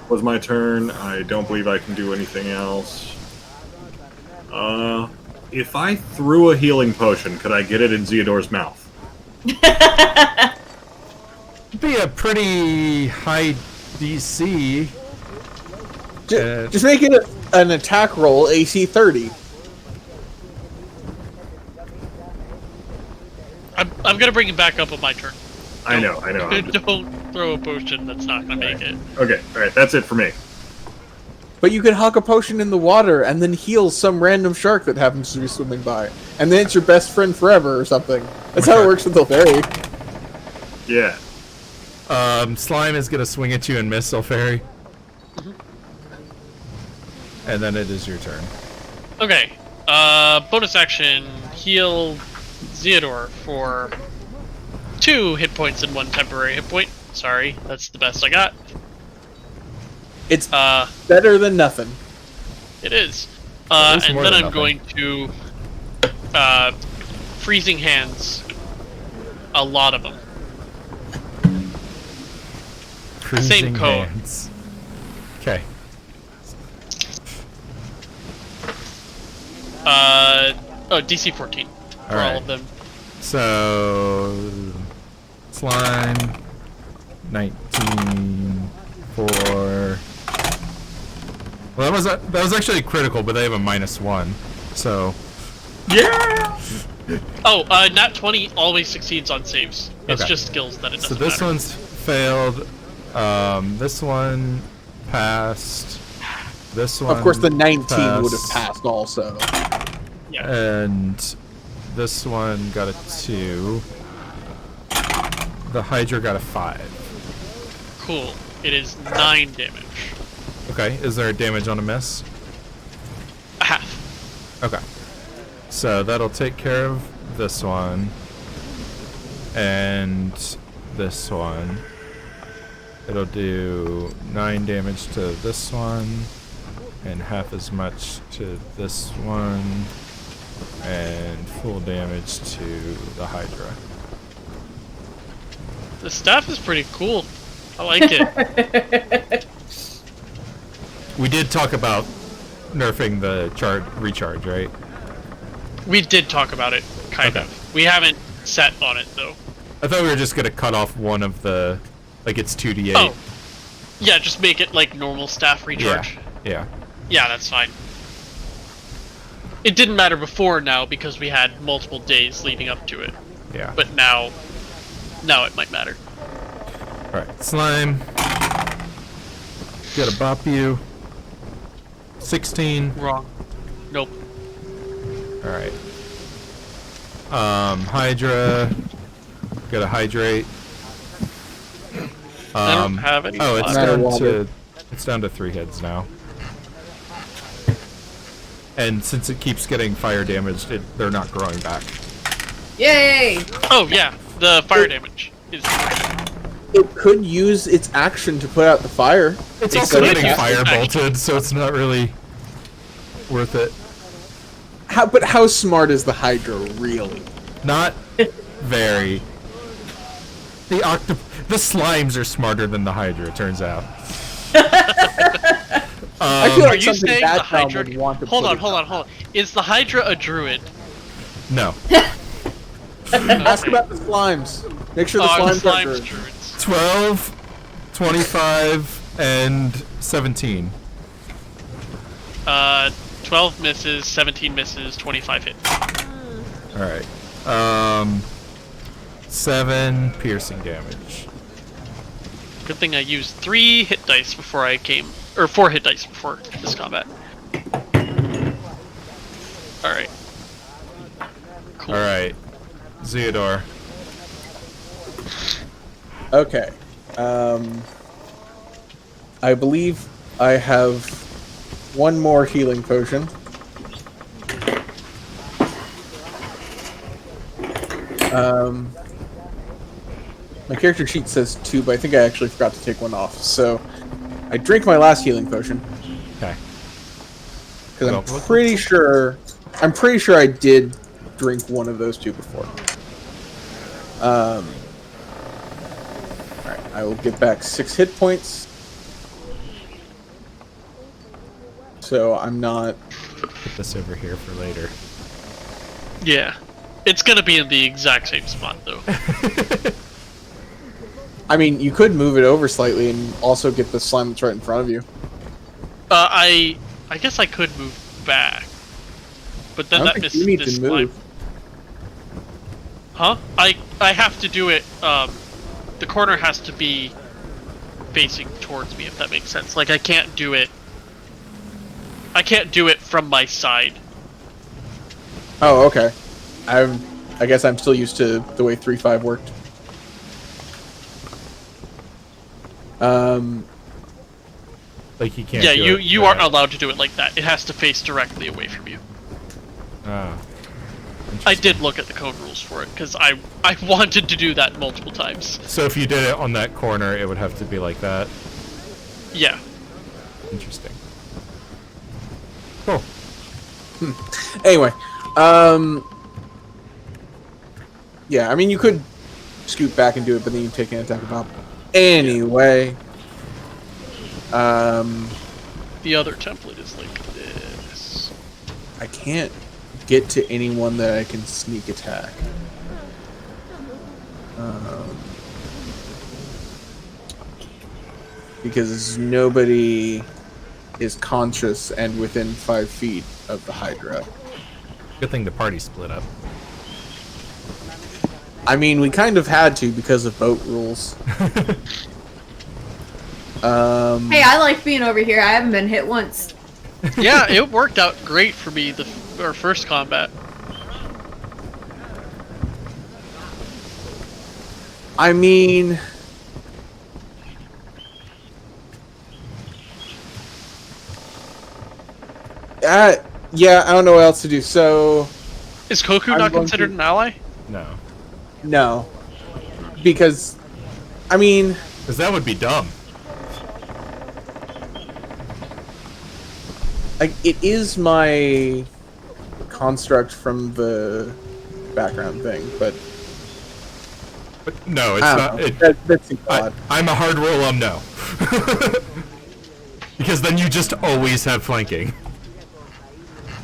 Was my turn. I don't believe I can do anything else. If I threw a healing potion, could I get it in Zeodor's mouth? It'd be a pretty high DC. Just make it an attack roll, AC 30. I'm gonna bring it back up on my turn. I know. I'm just- Don't throw a potion that's not gonna make it. Okay, alright, that's it for me. But you can huck a potion in the water and then heal some random shark that happens to be swimming by. And then it's your best friend forever or something. That's how it works with Elfari. Yeah. Slime is gonna swing at you and miss Elfari. And then it is your turn. Okay. Bonus action, heal Zeodor for 2 hit points and 1 temporary hit point. Sorry, that's the best I got. It's better than nothing. It is. It's And more then than I'm going to freezing hands a lot of them. Freezing code. hands. Okay. DC 14 for all Alright. of them. So slime 19 for. Well, that was actually critical, but they have a -1. So Yeah! Oh, nat 20 always succeeds on saves. It's Okay. just skills that it so doesn't this matter. one's failed. This one passed. This one. Of course, the 19 would have passed. passed also. Yeah. And this one got a 2. The Hydra got a 5. Cool. It is 9 damage. Okay, is there a damage on a miss? A half. Okay. So that'll take care of this one. And this one. It'll do 9 damage to this one. And half as much to this one. And full damage to the Hydra. The staff is pretty cool. I like it. We did talk about nerfing the recharge, right? We did talk about it, kind Okay. of. We haven't set on it, though. I thought we were just gonna cut off one of the, like it's 2d8. Oh. Yeah, just make it like normal staff recharge. Yeah. Yeah, that's fine. It didn't matter before now because we had multiple days leading up to it. Yeah. But now it might matter. Alright, slime. Gotta bop you. 16. Wrong. Nope. Alright. Hydra. Gotta hydrate. I don't have any. Oh, it's slots. Matter down water. to it's down to 3 heads now. And since it keeps getting fire damaged, they're not growing back. Yay! Oh yeah, the fire damage is. It could use its action to put out the fire. It's It also could getting cast fire it. bolted, so it's not really worth it. But how smart is the Hydra really? Not very. The slimes are smarter than the Hydra, it turns out. I feel Are like you something saying that the Hydra? would want to Hold put on, it hold on, hold on. Is the Hydra a druid? No. Ask about the slimes. Make sure the Oh, the slimes are slime's good. druids. 12, 25, and 17. 12 misses, 17 misses, 25 hits. Alright. 7 piercing damage. Good thing I used 3 hit dice before I came, or 4 hit dice before this combat. Alright. Cool. Alright. Zeodor. Okay. I believe I have one more healing potion. My character sheet says 2, but I think I actually forgot to take one off. So I drink my last healing potion Okay. because Well, I'm pretty sure I did drink one of those 2 before. All right, I will get back 6 hit points. So I'm not. Put this over here for later. Yeah. It's gonna be in the exact same spot, though. I mean, you could move it over slightly and also get the slime that's right in front of you. I guess I could move back. But then I don't that think misses you need this to slime. move. Huh? I have to do it, the corner has to be facing towards me, if that makes sense. Like, I can't do it can't do it from my side. Oh, okay. I guess I'm still used to the way 3.5 worked. Like you can't. Yeah, do you aren't allowed to do it like that. It has to face directly away from you. Oh. I did look at the code rules for it because I wanted to do that multiple times. So if you did it on that corner, it would have to be like that. Yeah. Interesting. Cool. Anyway, yeah, I mean, you could scoot back and do it, but then you take an attack of op. Anyway, The other template is like this. I can't get to anyone that I can sneak attack. Because nobody is conscious and within 5 feet of the Hydra. Good thing the party split up. I mean, we kind of had to because of boat rules. Hey, I like being over here. I haven't been hit once. Yeah, it worked out great for me our first combat. I mean, yeah, I don't know what else to do. So, Is Koku I'm not going considered to- an ally? No. no, because, I mean, Because that would be dumb. like, it is my construct from the background thing, but But no, it's I not. don't know. That's too odd. I'm a hard rule no. Because then you just always have flanking.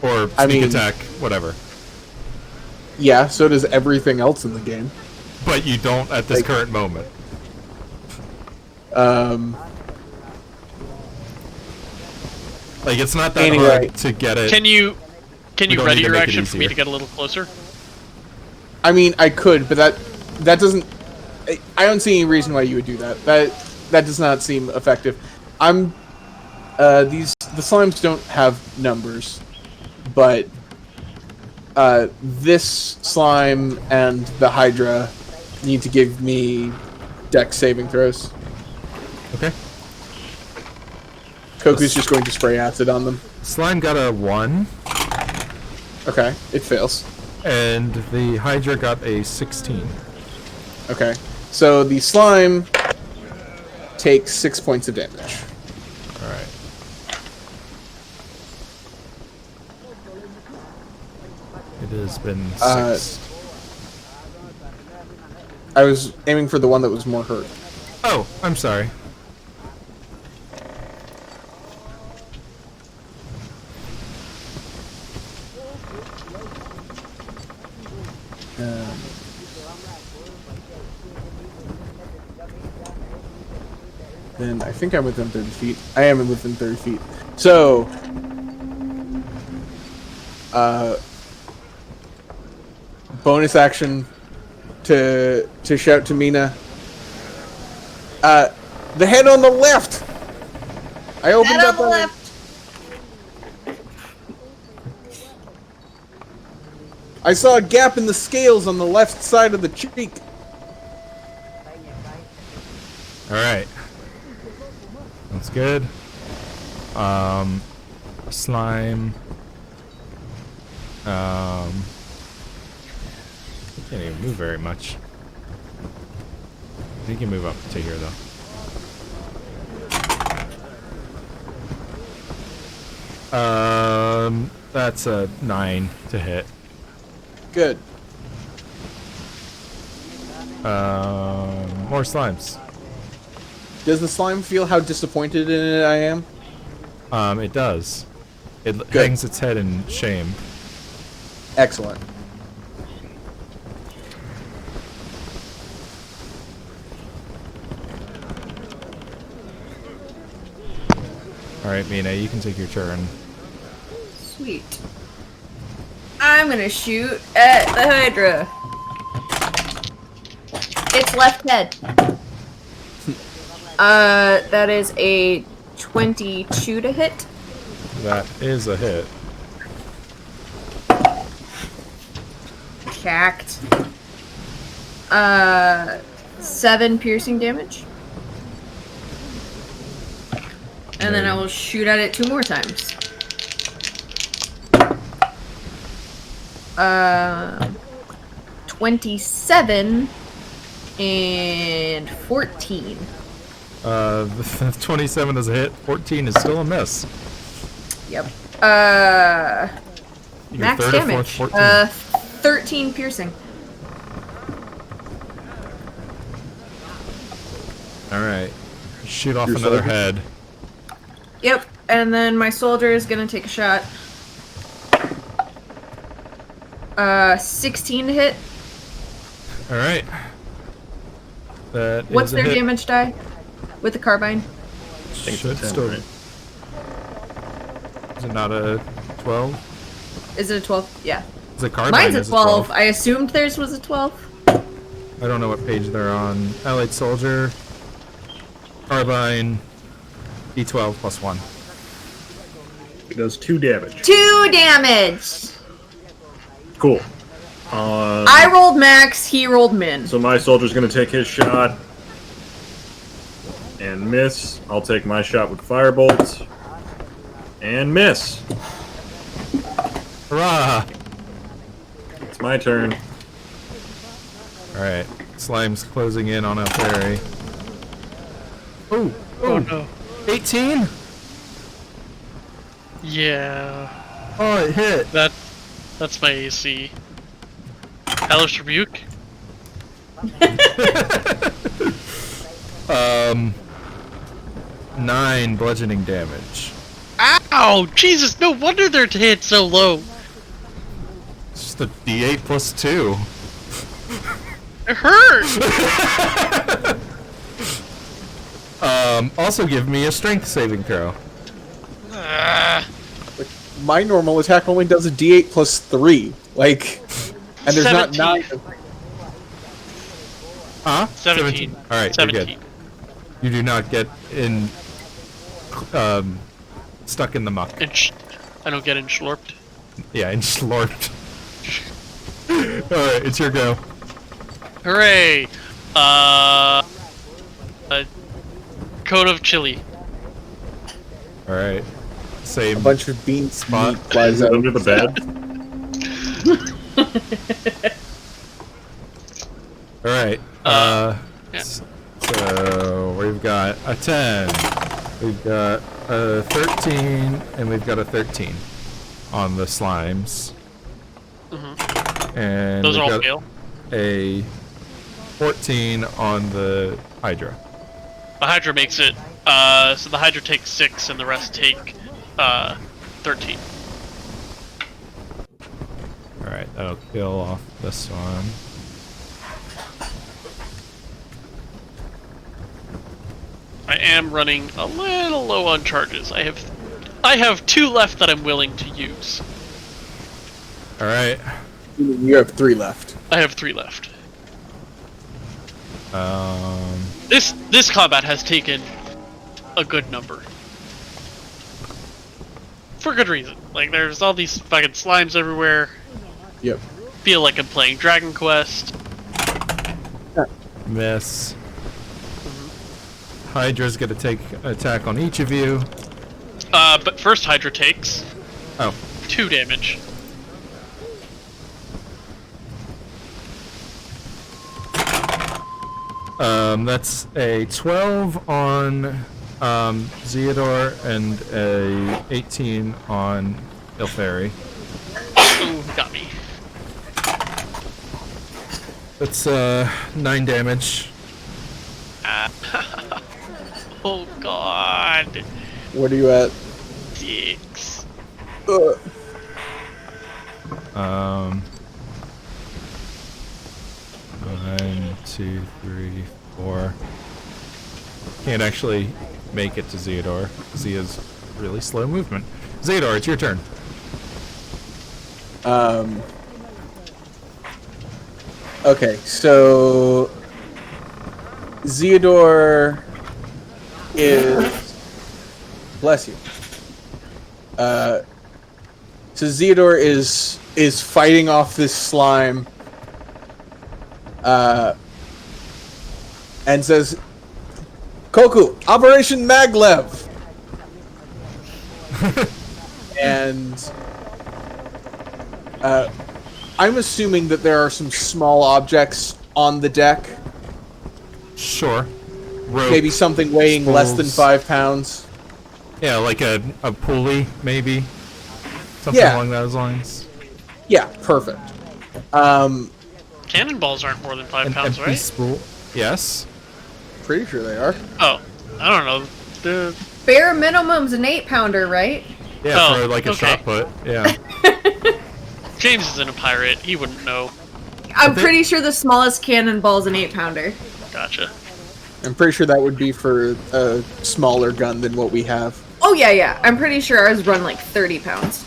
Or sneak I mean- attack, whatever. Yeah, so does everything else in the game. But you don't at this Like- current moment. Like, it's not that Anyway. hard to get it. Can you We don't ready need to your make it action for me easier. to get a little closer? I mean, I could, but that doesn't. I don't see any reason why you would do that. That does not seem effective. The slimes don't have numbers, but this slime and the Hydra need to give me dex saving throws. Okay. Koku's just going to spray acid on them. Slime got a 1, Okay, it fails. and the Hydra got a 16. Okay, so the slime takes 6 points of damage. Alright. It has been 6. I was aiming for the one that was more hurt. Oh, I'm sorry. Then I think I'm within 30 feet. I am within 30 feet. So, bonus action to shout to Mina. The head on the left. I opened Head up on the left. I saw a gap in the scales on the left side of the cheek. Alright. That's good. Slime. Can't even move very much. He can move up to here though. That's a 9 to hit. Good. More slimes. Does the slime feel how disappointed in it I am? It does. It Good. hangs its head in shame. Excellent. Alright, Mina, you can take your turn. Sweet. I'm gonna shoot at the Hydra. Its left head. That is a 22 to hit. That is a hit. Jacked. 7 piercing damage. And then I will shoot at it 2 more times. 27 and 14. 27 is a hit. 14 is still a miss. Yep. Your Max third or damage. fourth 14. 13 piercing. Alright. Shoot off Your another soldier? head. Yep. And then my soldier is gonna take a shot. 16 to hit. Alright. That What's is a their hit. damage die? With the carbine? Should still. Is it not a 12? Is it a 12? Yeah. Is it carbine? Mine's a is 12. I assumed theirs was a 12. I don't know what page they're on. Allied soldier. Carbine. D12 plus 1. It does 2 damage. 2 damage! Cool. I rolled max, he rolled min. So my soldier's going to take his shot and miss. I'll take my shot with firebolt and miss. Hurrah! It's my turn. Alright. Slime's closing in on Elfari. Oh no. 18? Yeah. Oh, it hit. That's my AC. Hellish Rebuke? 9 bludgeoning damage. Ow! Jesus, no wonder their hit so low. It's just a D8 plus 2. It hurt! Also give me a strength saving throw. My normal attack only does a D8 plus 3. Like, and there's 17. not 9. Huh? 17. Alright, you're 17. good. You do not get in... stuck in the muck. I don't get enschlorped. Yeah, and slurped. Alright, it's your go. Hooray! A Cone of Chili. Alright. A Same bunch of bean spot. meat flies out. Under the bed. Alright. Yeah. So we've got a 10. We've got a 13, and we've got a 13 on the slimes. And Those we've are all got fail. a 14 on the Hydra. The Hydra makes it. So the Hydra takes 6, and the rest take 13. Alright, that'll kill off this one. I am running a little low on charges. I have 2 left that I'm willing to use. Alright. You have 3 left. I have 3 left. Um, This combat has taken a good number. For good reason. Like, there's all these fucking slimes everywhere. Yep. Feel like I'm playing KrakenQuest. miss. Hydra's gonna take an attack on each of you. But first Hydra takes Oh. 2 damage. That's a 12 on Zeodor and a 18 on Ilfari. Ooh, got me. That's 9 damage. Oh god. What are you at? 6. Ugh. 1, 2, 3, 4. Can't actually make it to Zeodor because he has really slow movement. Zeodor, it's your turn. Okay, so Zeodor is bless you. So Zeodor is fighting off this slime, and says, "Koku, Operation Maglev." And I'm assuming that there are some small objects on the deck. Sure. Ropes, Maybe something weighing less than spools. 5 pounds. Yeah, like a pulley, maybe. Something Yeah. along those lines. Yeah, perfect. Cannonballs aren't more than 5 An pounds, empty right? spool. Yes. Pretty sure they are. Oh, I don't know. The Bare minimum's an 8-pounder, right? Yeah, Oh, for like a okay. shot put. Yeah. James isn't a pirate. He wouldn't know. I'm think- pretty sure the smallest cannonball's an 8-pounder. Gotcha. I'm pretty sure that would be for a smaller gun than what we have. Oh, yeah. I'm pretty sure ours run like 30 pounds.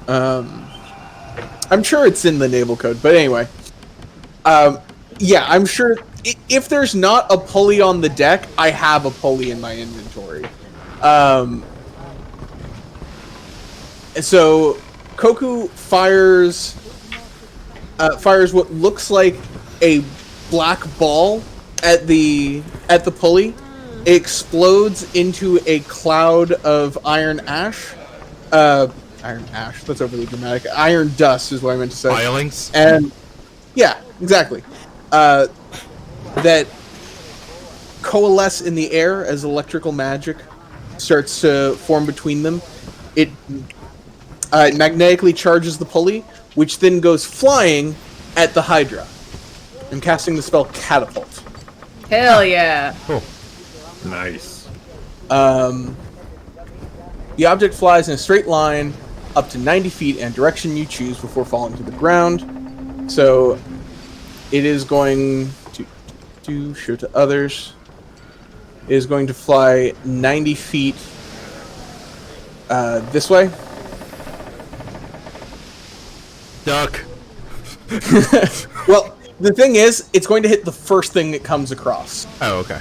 I'm sure it's in the naval code, but anyway. Yeah, I'm sure if there's not a pulley on the deck, I have a pulley in my inventory. And so Koku fires what looks like a black ball at the pulley. It explodes into a cloud of iron ash. Iron ash, that's overly dramatic. Iron dust is what I meant to say. Filings. And yeah, exactly. That coalesce in the air as electrical magic starts to form between them. It magnetically charges the pulley, which then goes flying at the Hydra. I'm casting the spell Catapult. Hell yeah. Cool. Nice. The object flies in a straight line up to 90 feet and direction you choose before falling to the ground. So it is going to show to others. It is going to fly 90 feet this way. Duck. Well, the thing is, it's going to hit the first thing it comes across. Oh, okay.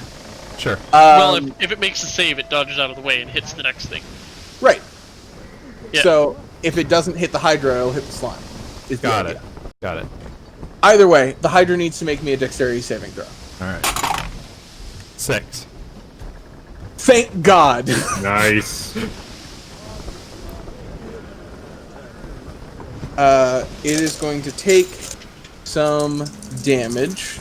Sure. Well, if it makes a save, it dodges out of the way and hits the next thing. Right. Yeah. So if it doesn't hit the Hydra, it'll hit the slime. is the Got idea. it. Got it. Either way, the Hydra needs to make me a dexterity saving throw. All right. 6. Thank God. Nice. It is going to take some damage.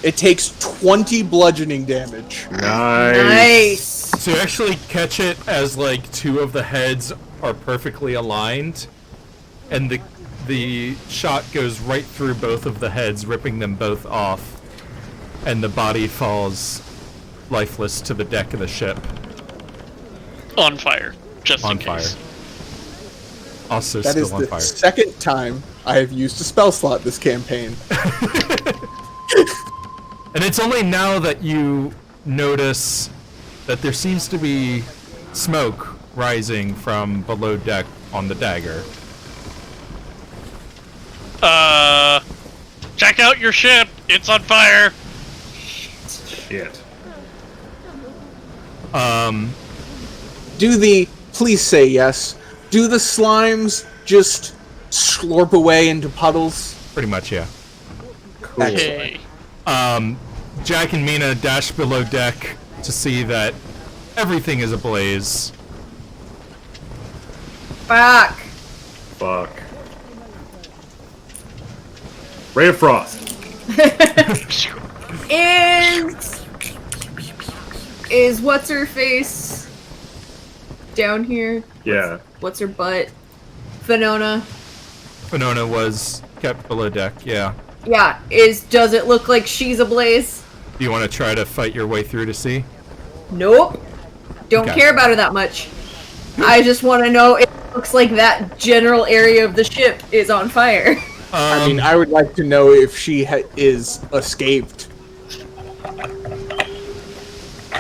It takes 20 bludgeoning damage. Nice. So you actually catch it as like 2 of the heads are perfectly aligned, and the shot goes right through both of the heads, ripping them both off, and the body falls lifeless to the deck of the ship. On fire, just On in fire. case. Also That still is on the fire. second time I have used a spell slot this campaign. And it's only now that you notice that there seems to be smoke rising from below deck on the dagger. Check out your ship. It's on fire. Shit. Please say yes. Do the slimes just slurp away into puddles? Pretty much, yeah. Okay. Jack and Mina dash below deck to see that everything is ablaze. Fuck. Fuck. Ray of Frost. Is what's her face down here? Yeah. What's her butt? Venona. Venona was kept below deck, yeah. Yeah. Does it look like she's ablaze? Do you want to try to fight your way through to see? Nope. Don't Okay. care about her that much. I just want to know if it looks like that general area of the ship is on fire. I mean, I would like to know if she is escaped.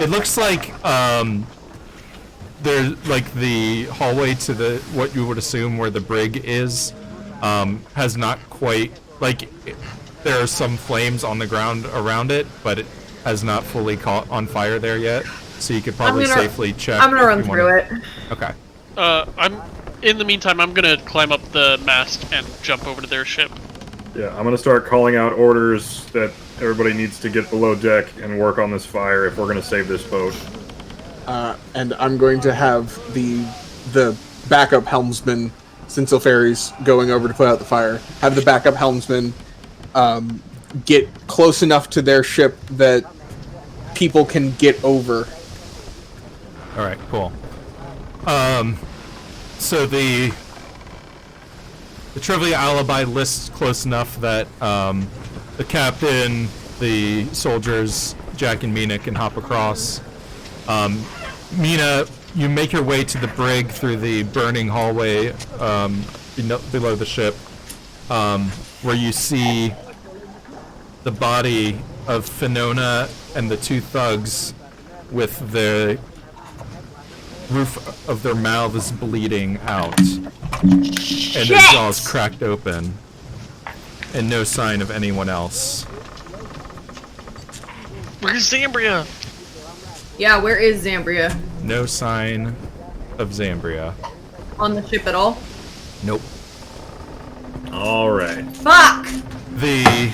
It looks like there's like the hallway to the what you would assume where the brig is has not quite there are some flames on the ground around it, but it has not fully caught on fire there yet. so you could probably safely check. I'm gonna run through it. Okay. In the meantime, I'm gonna climb up the mast and jump over to their ship. Yeah, I'm gonna start calling out orders that everybody needs to get below deck and work on this fire if we're gonna save this boat. And I'm going to have the backup helmsman, since Ilferi's going over to put out the fire, have the backup helmsman get close enough to their ship that people can get over. All right, cool. So the trivia alibi lists close enough that the captain, the soldiers, Jack and Mina can hop across. Mina, you make your way to the brig through the burning hallway below the ship, where you see the body of Finona and the two thugs with the roof of their mouths bleeding out and their jaws cracked open, and no sign of anyone else. Where's Zambria? Yeah, where is Zambria? No sign of Zambria. On the ship at all? Nope. All right. Fuck! The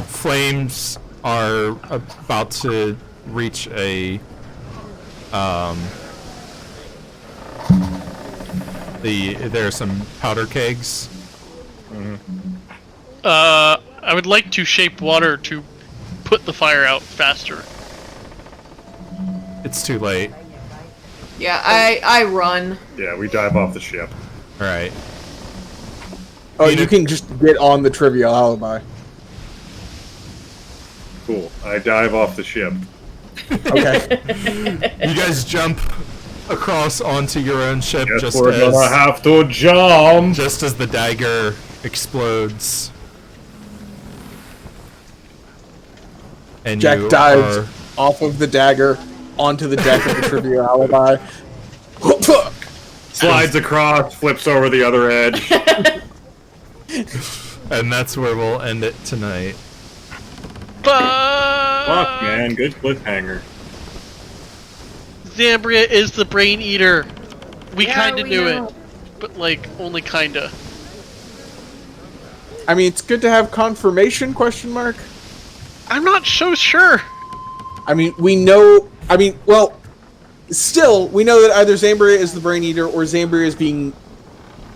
flames are about to reach a there are some powder kegs. I would like to shape water to put the fire out faster. It's too late. Yeah, I run. Yeah, we dive off the ship. All right. Oh, you can just get on the trivial alibi. Cool. I dive off the ship. Okay. You guys jump across onto your own ship Guess we're gonna have to jump. just as the dagger explodes. And Jack you dives off of the dagger onto the deck of the trivial alibi. Slides across, flips over the other edge. and that's where we'll end it tonight. Fuck, man. Good cliffhanger. Zambria is the brain eater. We Yeah, kinda we knew know. it. But, like, only kinda. I mean, it's good to have confirmation, question mark. I'm not so sure. I mean, we know... I mean, well, still, we know that either Zambria is the Brain Eater or Zambria is being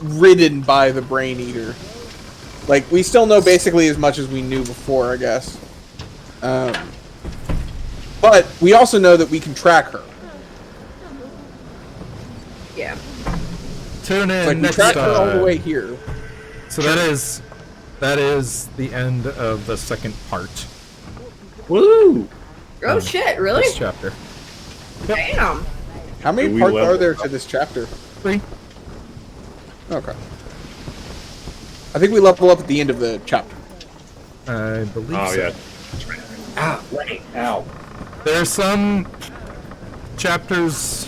ridden by the Brain Eater. Like, we still know basically as much as we knew before, I guess. But we also know that we can track her. Yeah. Tune in Like, we next tracked her all the time. way here. So that is the end of the second part. Woo! Oh shit, really? This chapter. Damn. How many Do we parts level are there up? to this chapter? 3. Okay. I think we level up at the end of the chapter. I believe Oh, so. yeah. Ah, right. Ow. There are some chapters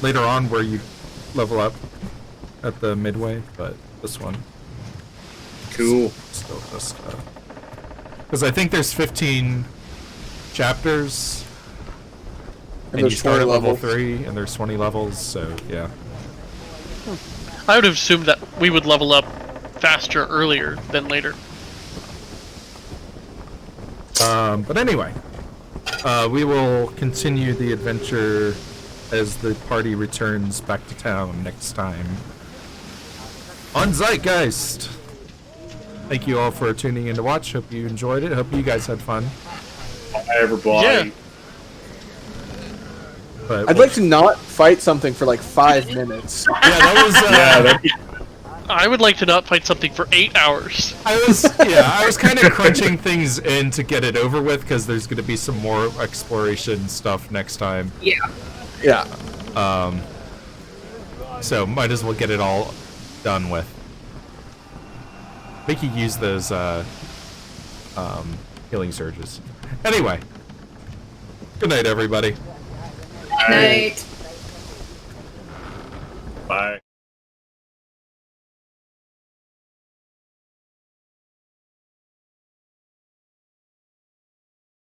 later on where you level up at the midway, but this one Cool. still just because I think there's 15 chapters and you there's start 20 at level levels. 3 and there's 20 levels, so yeah. I would have assumed that we would level up faster earlier than later. But anyway, we will continue the adventure as the party returns back to town next time on Zeitgeist. Thank you all for tuning in to watch. Hope you enjoyed it. Hope you guys had fun. Everybody. Yeah. But I'd like to not fight something for like 5 minutes. yeah, that was Yeah, that'd be I would like to not fight something for 8 hours. I was kind of crunching things in to get it over with because there's going to be some more exploration stuff next time. Yeah. Yeah. So might as well get it all done with. Make you use those healing surges. Anyway, good night, everybody. Night. Bye.